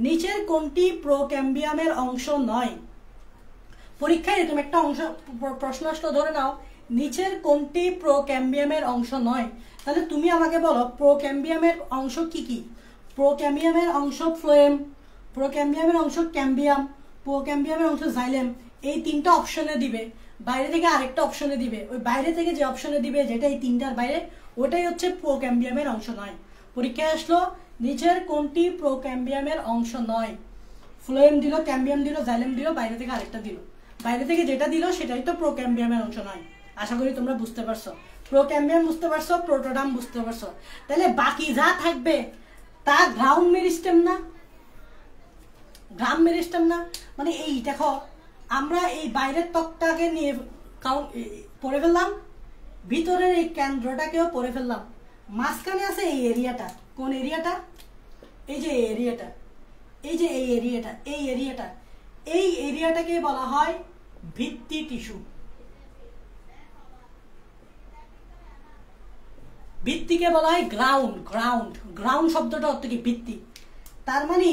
নিচের কোনটি প্রোক্যাম্বিয়ামের অংশ নয়, পরীক্ষায় এরকম একটা অংশ প্রশ্ন আসলো, ধরে নাও নিচের কোনটি প্রোক্যাম্বিয়ামের অংশ নয়, তাহলে তুমি আমাকে বলো প্রোক্যাম্বিয়ামের অংশ কি কি? প্রোক্যাম্বিয়ামের অংশ ফ্লোয়েম, প্রোক্যাম্বিয়ামের অংশ ক্যাম্বিয়াম, প্রোক্যাম্বিয়ামের অংশ জাইলেম। এই তিনটা অপশনে দিবে, বাইরে থেকে আরেকটা অপশনে দিবে, ওই বাইরে থেকে যে অপশনে দিবে যেটা এই তিনটার বাইরে, ওটাই হচ্ছে প্রোক্যাম্বিয়ামের অংশ নয়। পরীক্ষায় আসলো নিচের কোনটি প্রোক্যাম্বিয়ামের অংশ নয়, ফ্লোয়েম দিল, ক্যাম্বিয়াম দিল, জাইলেম দিল, বাইরে থেকে আরেকটা দিল, বাইরে থেকে যেটা দিল সেটাই তো প্রোক্যাম্বিয়ামের অংশ নয়। আশা করি তোমরা বুঝতে পারছো, প্রোক্যাম্বিয়াম বুঝতে পারছো, প্রোটোডার্ম বুঝতে পারছো। তাহলে বাকি যা থাকবে তা গ্রাউন্ড মেরিস্টেম না, গ্রাম মেরিস্টেম না। মানে এই দেখো, আমরা এই বাইরের ত্বকটাকে নিয়ে পড়ে ফেললাম, ভিতরের এই কেন্দ্রটাকেও পড়ে ফেললাম, মাঝখানে আছে এই এরিয়াটা। কোন এরিয়াটা? এই যে এরিয়াটা, এই যে এই এরিয়াটা, এই এরিয়াটা, এই এরিয়াটাকে বলা হয় ভিত্তি টিস্যু। ভিত্তিকে বলা হয় গ্রাউন্ড। গ্রাউন্ড, গ্রাউন্ড শব্দটা অর্থ কি? ভিত্তি। তার মানে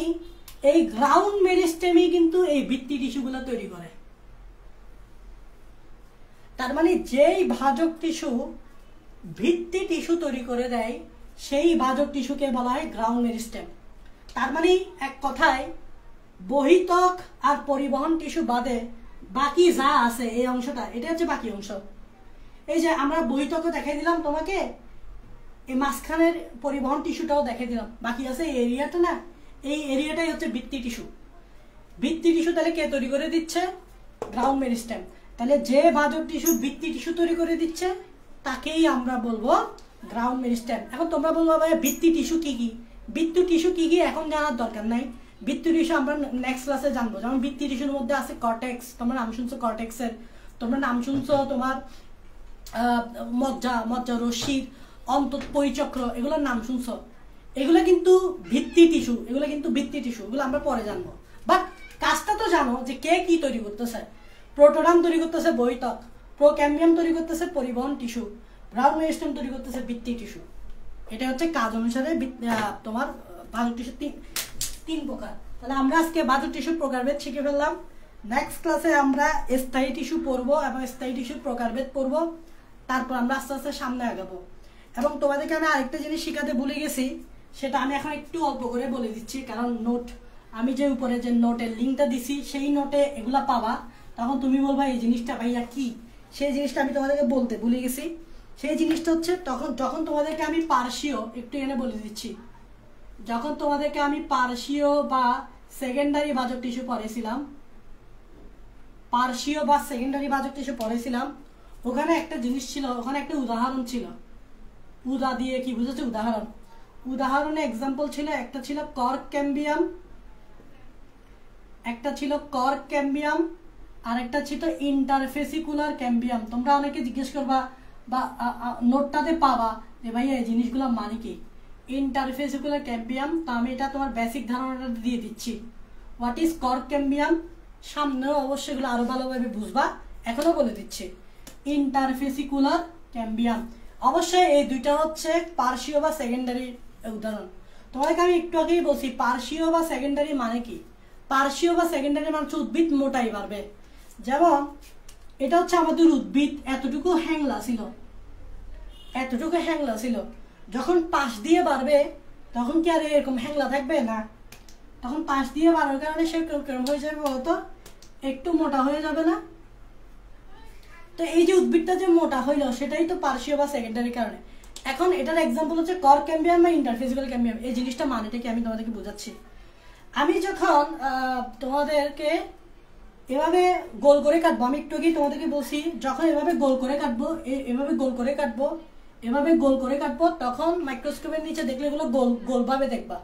এই গ্রাউন্ড মেরিস্টেমই কিন্তু এই ভিত্তি টিস্যুগুলো তৈরি করে। তার মানে যেই ভাজক টিস্যু ভিত্তি টিস্যু তৈরি করে দেয় সেই ভাজক টিস্যুকে বলা হয় গ্রাউন্ড মেরিস্টেম। তার মানে এক কথায় বহিত্বক আর পরিবহন টিস্যু বাদে বাকি যা আছে এই অংশটা, এটা হচ্ছে বাকি অংশ। এই যে আমরা বহিত্বকও দেখাই দিলাম তোমাকে, এই মাঝখানের পরিবহন টিস্যুটাও দেখাই দিলাম, বাকি আছে এই এরিয়াটা না, এই এরিয়াটাই হচ্ছে ভিত্তি টিস্যু। ভিত্তি টিস্যু তাহলে কে তৈরি করে দিচ্ছে? Ground meristem. তাহলে যে ভাজক টিস্যু ভিত্তি টিস্যু তৈরি করে দিচ্ছে তাকেই আমরা বলবো গ্রাউন্ড মেরিস্টেম। এখন তোমরা বলবো ভাই ভিত্তি টিস্যু কি কি? ভিত্তি টিস্যু কি কি এখন জানার দরকার নাই, ভিত্তি টিস্যু আমরা নেক্সট ক্লাসে জানবো। যেমন ভিত্তি টিস্যুর মধ্যে আছে কর্টেক্স, তোমরা নাম শুনছো কর্টেক্সের, তোমরা নাম শুনছো তোমার মজ্জা রশ্মির অন্তঃপরিচক্র, এগুলোর নাম শুনছো। এগুলো কিন্তু ভিত্তি টিস্যু, এগুলো কিন্তু ভিত্তি টিস্যু, এগুলো আমরা পরে জানবো। বাট কাজটা তো জানো যে কে কি তৈরি করতেছে। প্রোটোনাম তৈরি করতেছে বহিত্বক, প্রোক্যাম্বিয়াম তৈরি করতেছে পরিবহন টিস্যু, গ্রাউন্ড মেরিস্টেম তৈরি করতেছে ভিত্তি টিস্যু। এটা হচ্ছে কাজ অনুসারে তোমার ভাজক টিস্যু তিন প্রকার। তাহলে আমরা আজকে ভাজক টিস্যুর প্রকারভেদ শিখে ফেললাম। নেক্সট ক্লাসে আমরা স্থায়ী টিস্যু পড়বো এবং স্থায়ী টিস্যুর প্রকারভেদ পড়বো। তারপর আমরা আস্তে আস্তে সামনে আগাবো। এবং তোমাদেরকে আমি আরেকটা জিনিস শিখাতে ভুলে গেছি, সেটা আমি এখন একটু অল্প করে বলে দিচ্ছি, কারণ নোট আমি যে উপরে যে নোটের লিঙ্কটা দিছি সেই নোটে এগুলা পাবা। তখন তুমি বলবা এই জিনিসটা ভাইয়া কি, সেই জিনিসটা আমি তোমাদেরকে বলতে ভুলে গেছি। সেই জিনিসটা হচ্ছে যখন তোমাদেরকে আমি পার্শ্বীয় একটু এনে বলে দিচ্ছি, যখন তোমাদেরকে আমি পার্শ্বীয় বা সেকেন্ডারি ভাজক টিস্যু পড়েছিলাম, পার্শ্বীয় বা সেকেন্ডারি ভাজক টিস্যু পড়েছিলাম, ওখানে একটা জিনিস ছিল, ওখানে একটা উদাহরণ ছিল। উদা দিয়ে কি বুঝেছে? উদাহরণ। উদাহরণে এক্সাম্পল ছিল, একটা ছিল কর্ক ক্যাম্বিয়াম, একটা ছিল কর্ক ক্যাম্বিয়াম, আর একটা ছিল ইন্টারফেসিকুলার ক্যাম্বিয়াম। তোমরা অনেকে জিজ্ঞেস করবা বা নোটটাতে পাবা যে ভাই এই জিনিসগুলো মানে কি। ইন্টারফেসিকুলার ক্যাম্বিয়াম, তো আমি এটা তোমার বেসিক ধারণাটা দিয়ে দিচ্ছি। What is cork ক্যাম্বিয়াম? সামনেও অবশ্যই এগুলো আরো ভালোভাবে বুঝবা, এখনো বলে দিচ্ছি। ইন্টারফেসিকুলার ক্যাম্বিয়াম, অবশ্যই এই দুইটা হচ্ছে পার্শ্বীয় বা সেকেন্ডারি উদাহরণ। তোমাদেরকে আমি একটু আগেই বলছি পার্শ্বীয় বা সেকেন্ডারি মানে কি। পার্শ্বীয় বা সেকেন্ডারি মানে হচ্ছে উদ্ভিদ মোটাই বাড়বে। যেমন এটা হচ্ছে আমাদের উদ্ভিদ এতটুকু হ্যাংলা ছিল, এতটুকু হ্যাংলা ছিল, যখন পাশ দিয়ে বাড়বে তখন কি আর এরকম হ্যাংলা থাকবে না, তখন পাশ দিয়ে বাড়ার কারণে সে কেরম হয়ে যাবে বলতো, একটু মোটা হয়ে যাবে না। তো এই যে উদ্ভিদটা যে মোটা হইলো সেটাই তো পার্শ্বীয় বা সেকেন্ডারি কারণে। এখন এটার এক্সাম্পল হচ্ছে কর্ক ক্যাম্বিয়াম বা ইন্টারফেসিকুলার ক্যাম্বিয়াম। এই জিনিসটা মানেটা কি আমি তোমাদেরকে বোঝাচ্ছি। আমি যখন তোমাদেরকে এভাবে গোল করে কাটবো, আমি একটু আগেই তোমাদেরকে বলছি, যখন এভাবে গোল করে কাটবো, এভাবে গোল করে কাটবো, এভাবে গোল করে কাটবো, তখন মাইক্রোস্কোপের নিচে দেখলে এগুলো গোল গোলভাবে দেখবা।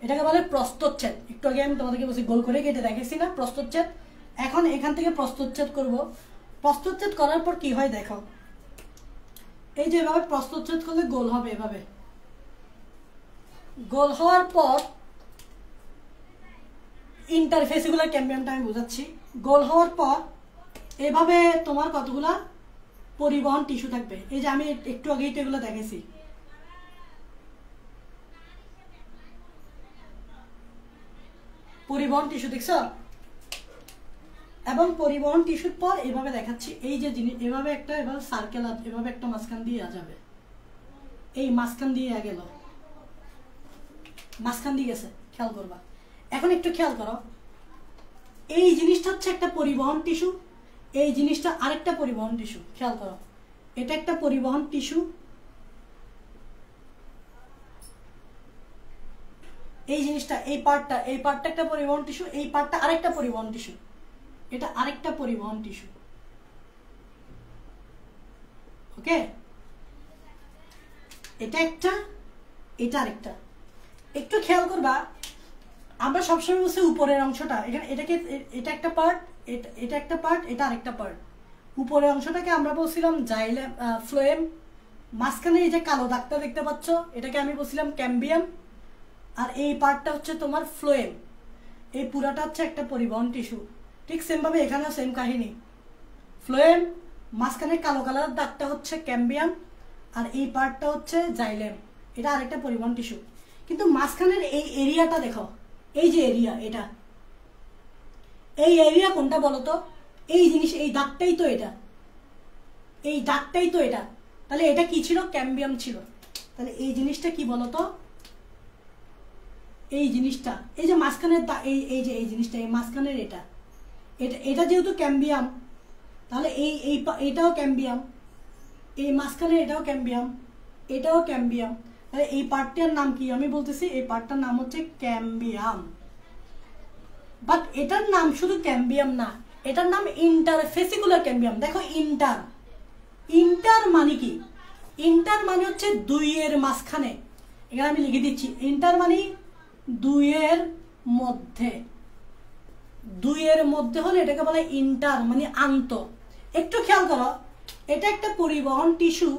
এটাকে বলে প্রস্থচ্ছেদ। একটু আগে আমি তোমাদেরকে বলছি গোল করে কেটে দেখেছি না, প্রস্থচ্ছেদ। এখন এখান থেকে প্রস্থচ্ছেদ করবো। প্রস্থচ্ছেদ করার পর কি হয় দেখো, এই যে এভাবে প্রস্থচ্ছেদ করলে গোল হবে। এভাবে গোল হওয়ার পর ইন্টারফেসিকুলার ক্যাম্বিয়ামটা আমি বোঝাচ্ছি। গোল হওয়ার পর এভাবে তোমার কতগুলা পরিবহন টিস্যু থাকবে। এই যে আমি একটু আগেই তো এগুলো দেখেছি, পরিবহন টিস্যু দেখছো। এবং পরিবহন টিস্যুর পর এভাবে দেখাচ্ছি, এই যে জিনিস এভাবে একটা এভাবে সার্কেল, এভাবে একটা মাঝখান দিয়ে যাবে, এই মাঝখান দিয়ে গেল, মাঝখান দিয়ে গেছে, খেয়াল করবা। এখন একটু খেয়াল করো, এই জিনিসটা হচ্ছে একটা পরিবহন টিস্যু, এই জিনিসটা আরেকটা পরিবহন টিস্যু। খেয়াল করো, এটা একটা পরিবহন টিস্যু, এই জিনিসটা এই পার্টটা একটা পরিবহন টিস্যু, এই পার্টটা আরেকটা পরিবহন টিস্যু, এটা আরেকটা পরিবহন টিস্যু। ওকে, এটা একটা, এটা আরেকটা। একটু খেয়াল করবা, আমরা সবসময় বলছি উপরের অংশটা, এখানে এটাকে, এটা একটা পার্ট, এটা একটা পার্ট, এটা আরেকটা পার্ট। উপরের অংশটাকে আমরা বলছিলাম জাইলেম, ফ্লোয়েম। মাঝখানে এই যে কালো দাগটা দেখতে পাচ্ছ এটাকে আমি বলছিলাম ক্যাম্বিয়াম। আর এই পার্টটা হচ্ছে তোমার ফ্লোয়েম। এই পুরাটা হচ্ছে একটা পরিবহন টিস্যু। ঠিক সেমভাবে এখানেও সেম কাহিনী, ফ্লোয়েম, মাঝখানে কালো কালার দাগটা হচ্ছে ক্যাম্বিয়াম, আর এই পার্টটা হচ্ছে জাইলেম, এটা আরেকটা পরিবহন টিস্যু। কিন্তু মাঝখানের এই এরিয়াটা দেখো, এই যে এরিয়া, এটা এই এরিয়া কোনটা বলো তো? এই জিনিস, এই দাগটাই তো এটা, এই দাগটাই তো এটা। তাহলে এটা কি ছিল? ক্যাম্বিয়াম ছিল। তাহলে এই জিনিসটা কি বলতো? এই জিনিসটা, এই যে মাঝখানের এই যে এই জিনিসটা, এই মাঝখানের এটা, এটা যেহেতু ক্যাম্বিয়াম, তাহলে এইটাও ক্যাম্বিয়াম, এই মাঝখানে এটাও ক্যাম্বিয়াম, এটাও ক্যাম্বিয়াম। তাহলে এই পার্টটার নাম কি? আমি বলতেছি এই পার্টটার নাম হচ্ছে ক্যাম্বিয়াম। বাট এটার নাম শুধু ক্যাম্বিয়াম না, এটার নাম ইন্টারফেসিকুলার ক্যাম্বিয়াম। দেখো ইন্টার, ইন্টার মানে কি? ইন্টার মানে হচ্ছে দুইয়ের মাঝখানে। এখানে আমি লিখে দিচ্ছি, ইন্টার মানে দুইয়ের মধ্যে। দুইয়ের মধ্যে হলে এটাকে বলে ইন্টার, মানে আন্ত। একটু খেয়াল করো, এটা একটা পরিবহন টিস্যু,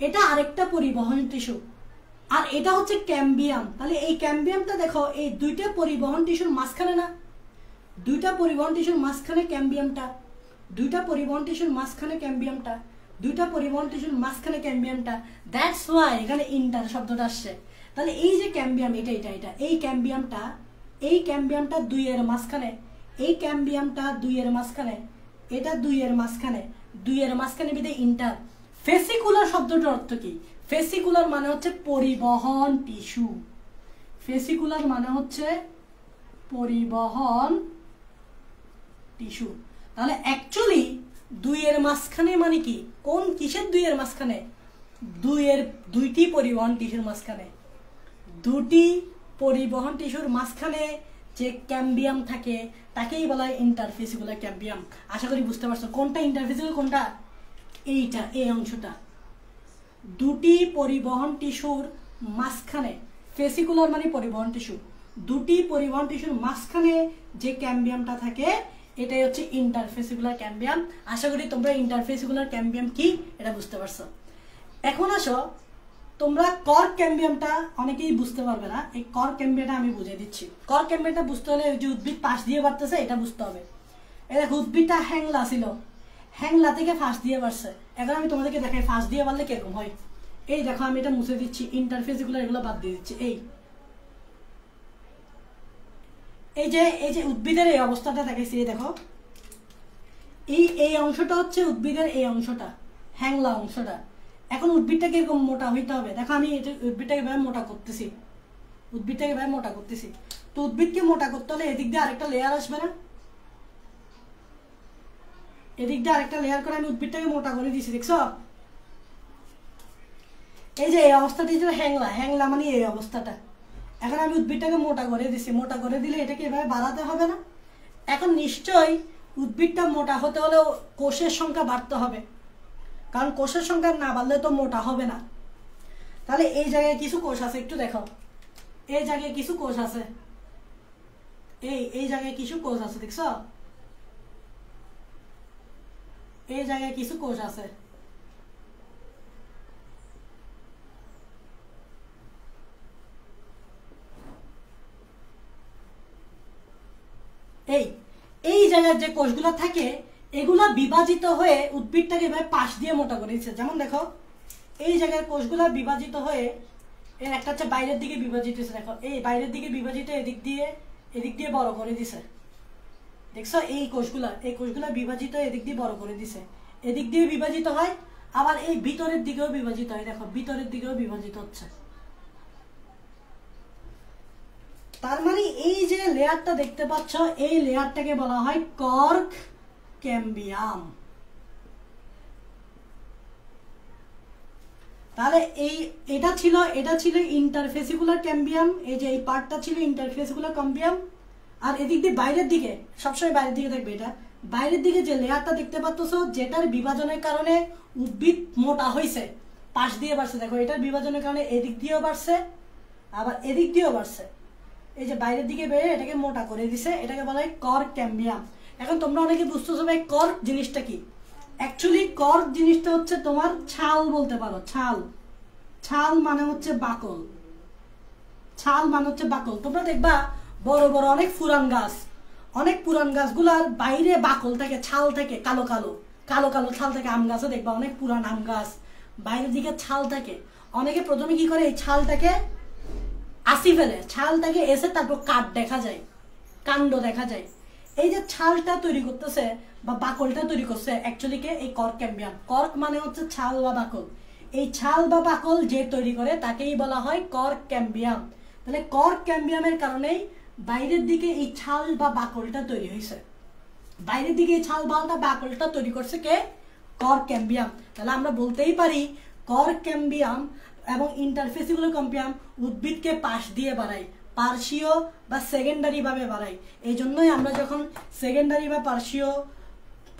এটা আরেকটা পরিবহন টিস্যু, আর এটা হচ্ছে ক্যাম্বিয়াম। তাহলে এই ক্যাম্বিয়ামটা দেখো, এই দুইটা পরিবহন টিস্যুর মাঝখানে না? দুইটা পরিবহন টিস্যুর মাঝখানে ক্যাম্বিয়ামটা, দুইটা পরিবহন টিস্যুর মাঝখানে ক্যাম্বিয়ামটা, দুইটা পরিবহন টিস্যুর মাঝখানে ক্যাম্বিয়ামটা। দ্যাটস ওয়াই এখানে ইন্টার শব্দটা আসছে। তাহলে এই যে ক্যাম্বিয়াম, এটা এটা এটা এই ক্যাম্বিয়ামটা দুইয়ের মাঝখানে, এই ক্যাম্বিয়ামটা দুইয়ের মাঝখানে, এটা দুইয়ের মাঝখানে, দুইয়ের মাঝখানে বিধে ইন্টার। ফেসিকুলার শব্দটার অর্থ কি? ফেসিকুলার মানে হচ্ছে পরিবহন টিস্যু। ফেসিকুলার মানে হচ্ছে পরিবহন টিস্যু। তাহলে অ্যাকচুয়ালি দুইয়ের মাঝখানে মানে কি? কোন কিসের দুইয়ের মাঝখানে? দুইটি পরিবহন টিস্যুর মাঝখানে। দুটি পরিবহন টিস্যুর মাঝখানে যে ক্যাম্বিয়াম থাকে তাকেই বলা হয় ইন্টারফেসিকুলার ক্যাম্বিয়াম। আশা করি বুঝতে পারছো কোনটা ইন্টারফেসিকুলার, কোনটা এইটা, এই অংশটা। দুটি পরিবহন টিস্যুর মাঝখানে, ফেসিকুলার মানে পরিবহন টিস্যু, দুটি পরিবহন টিস্যুর মাঝখানে যে ক্যাম্বিয়ামটা থাকে এটাই হচ্ছে ইন্টারফেসিকুলার ক্যাম্বিয়াম। আশা করি তোমরা ইন্টারফেসিকুলার ক্যাম্বিয়াম কি এটা বুঝতে পারছো। এখন আসো, তোমরা কর্ক ক্যাম্বিয়ামটা অনেকেই বুঝতে পারবে না, এই কর্ক ক্যাম্বিয়ামটা আমি বুঝিয়ে দিচ্ছি। কর্ক ক্যাম্বিয়ামটা বুঝতে হলে যে উদ্ভিদ পাশ দিয়ে বাড়তেছে এটা বুঝতে হবে। এই দেখো উদ্ভিদটা হ্যাংলা ছিল, হ্যাংলা থেকে ফাঁস দিয়ে বাড়ছে। এখন আমি তোমাদেরকে দেখাই ফাঁস দিয়ে বাড়লে কিরকম হয়। এই দেখো আমি এটা মুছে দিচ্ছি, ইন্টারফেসিকুলার এগুলো বাদ দিয়ে দিচ্ছি। এই যে উদ্ভিদের এই অবস্থাটা দেখাইছি, এই দেখো এই অংশটা হচ্ছে উদ্ভিদের এই অংশটা, হ্যাংলা অংশটা। এখন উদ্ভিদটাকে এরকম মোটা হইতে হবে। দেখো আমি উদ্ভিদটাকে এভাবে মোটা করতেছি, উদ্ভিদটাকে এভাবে মোটা করতেছি। তো উদ্ভিদকে মোটা করতে হলে এদিক দিয়ে আরেকটা লেয়ার আসবে না? এদিক দিয়ে আরেকটা লেয়ার করে আমি উদ্ভিদটাকে মোটা করে দিছি, দেখছো? এই যে এই অবস্থাটি যে হ্যাংলা, হ্যাংলা মানে এই অবস্থাটা। এখন আমি উদ্ভিদটাকে মোটা করে দিছি, মোটা করে দিলে এটাকে এভাবে বাড়াতে হবে না? এখন নিশ্চয়ই উদ্ভিদটা মোটা হতে হলে কোষের সংখ্যা বাড়তে হবে, কারণ কোষের সংখ্যা না বাড়লে তো মোটা হবে না। তাহলে এই জায়গায় কিছু কোষ আছে, একটু দেখো, এই জায়গায় কিছু কোষ আছে, এই জায়গায় কিছু কোষ আছে, দেখছো? এই জায়গায় কিছু কোষ আছে। এই জায়গায় যে কোষগুলো থাকে এগুলা বিভাজিত হয়ে উদ্ভিদটাকে এভাবে পাশ দিয়ে মোটা করে দিচ্ছে। যেমন দেখো এই জায়গার কোষগুলা বিভাজিত হয়ে এর একটা হচ্ছে বাইরের দিকে বিভাজিত হয়েছে, দেখো এই বাইরের দিকে বিভাজিত, এদিক দিয়ে বড় করে দিছে, দেখছো? এই কোষগুলা বিভাজিত এদিক দিয়ে বড় করে দিছে, এদিক দিয়ে বিভাজিত হয়, আবার এই ভিতরের দিকেও বিভাজিত হয়, দেখো ভিতরের দিকেও বিভাজিত হচ্ছে। তার মানে এই যে লেয়ারটা দেখতে পাচ্ছ এই লেয়ারটাকে বলা হয় কর্ক ক্যাম্বিয়াম। তাহলে এটা ছিল ইন্টারফেসিকুলার ক্যাম্বিয়াম। এই যে এই পার্টটা ছিল ইন্টারফেসিকুলার ক্যাম্বিয়াম। আর এদিক দিয়ে বাইরের দিকে, সবসময় বাইরের দিকে থাকবে, এটা বাইরের দিকে যে লেয়ারটা দেখতে পাচ্ছ যেটার বিভাজনের কারণে উদ্ভিদ মোটা হয়েছে, পাশ দিয়ে বাড়ছে, দেখো এটার বিভাজনের কারণে এদিক দিয়েও বাড়ছে আবার এদিক দিয়েও বাড়ছে। এই যে বাইরের দিকে বেড়ে এটাকে মোটা করে দিছে, এটাকে বলা হয় কর্ক ক্যাম্বিয়াম। এখন তোমরা অনেকে বুঝতেছো ভাই কর্ক জিনিসটা কি। অ্যাকচুয়ালি কর্ক জিনিসটা হচ্ছে তোমার ছাল বলতে পারো, ছাল। ছাল মানে হচ্ছে বাকল, ছাল মানে হচ্ছে বাকল। তোমরা দেখবা বড় বড় অনেক পুরান গাছগুলার বাইরে বাকল থাকে, ছাল থাকে, কালো কালো কালো কালো ছাল থাকে। আম গাছে দেখবা অনেক পুরান আম গাছ, বাইরের দিকে ছাল থাকে। অনেকে প্রথমে কি করে, এই ছালটাকে আসি ফেলে, ছালটাকে এসে তারপর কাঠ দেখা যায়, কাণ্ড দেখা যায়। এই যে ছালটা তৈরি করতেছে বা বাকলটা তৈরি করছে অ্যাকচুয়ালি কে, এই কর্ক ক্যাম্বিয়াম। কর্ক মানে হচ্ছে ছাল বা বাকল। এই ছাল বা বাকল যে তৈরি করে তাকেই বলা হয় কর্ক ক্যাম্বিয়াম। তাহলে কর্ক ক্যাম্বিয়ামের কারণেই বাইরের দিকে এই ছাল বা বাকলটা তৈরি হয়েছে। বাইরের দিকে এই ছাল বা বাকলটা তৈরি করছে কে, কর্ক ক্যাম্বিয়াম। তাহলে আমরা বলতেই পারি কর্ক ক্যাম্বিয়াম এবং ইন্টারফেসিকুলার ক্যাম্বিয়াম উদ্ভিদকে পাশ দিয়ে বাড়ায়, পার্শ্বীয় বা সেকেন্ডারি ভাবে বাড়ায়। এই জন্যই আমরা যখন সেকেন্ডারি বা পার্শ্বীয়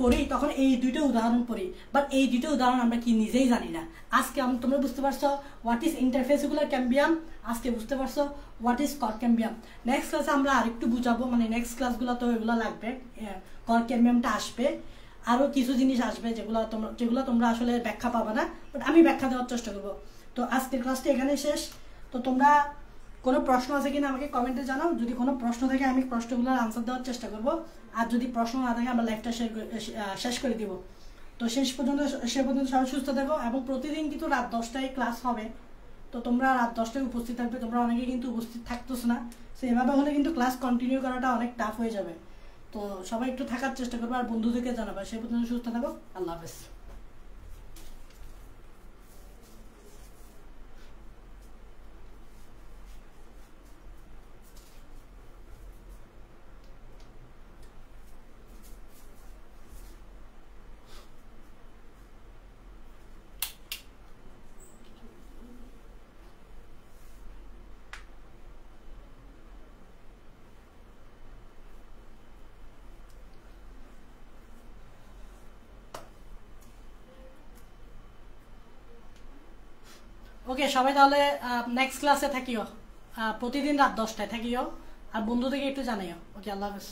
পড়ি তখন এই দুইটা উদাহরণ পড়ি, বাট এই দুইটা উদাহরণ আমরা কি নিজেই জানি না। আজকে তোমরা বুঝতে পারছো হোয়াট ইজ ইন্টারফেসিকুলার ক্যাম্বিয়াম, আজকে বুঝতে পারছো হোয়াট ইজ কর্ক ক্যাম্বিয়াম। নেক্সট ক্লাসে আমরা আরেকটু বুঝাবো, মানে নেক্সট ক্লাসগুলো তো এগুলো লাগবে, কর্ক ক্যাম্বিয়ামটা আসবে, আরও কিছু জিনিস আসবে যেগুলো তোমরা আসলে ব্যাখ্যা পাবে না, বাট আমি ব্যাখ্যা দেওয়ার চেষ্টা করবো। তো আজকের ক্লাসটা এখানে শেষ। তো তোমরা কোনো প্রশ্ন আছে কিনা আমাকে কমেন্টে জানাও, যদি কোনো প্রশ্ন থাকে আমি প্রশ্নগুলোর আনসার দেওয়ার চেষ্টা করব, আর যদি প্রশ্ন না থাকে আমরা লাইভটা শেষ করে দিব। তো সে পর্যন্ত সবাই সুস্থ থাকো, এবং প্রতিদিন কিন্তু রাত 10টায় ক্লাস হবে। তো তোমরা রাত 10টায় উপস্থিত থাকবে, তোমরা অনেকে কিন্তু উপস্থিত থাকতেছ না, তো এভাবে হলে কিন্তু ক্লাস কন্টিনিউ করাটা অনেক টাফ হয়ে যাবে। তো সবাই একটু থাকার চেষ্টা করবে আর বন্ধুদেরকে জানাবে। সে পর্যন্ত সুস্থ থাকো, আল্লাহ হাফেজ। ওকে সবাই, তাহলে নেক্সট ক্লাসে থাকিও, প্রতিদিন রাত 10টায় থাকিও, আর বন্ধুদেরকে একটু জানাইও। ওকে, আল্লাহ হাফেজ।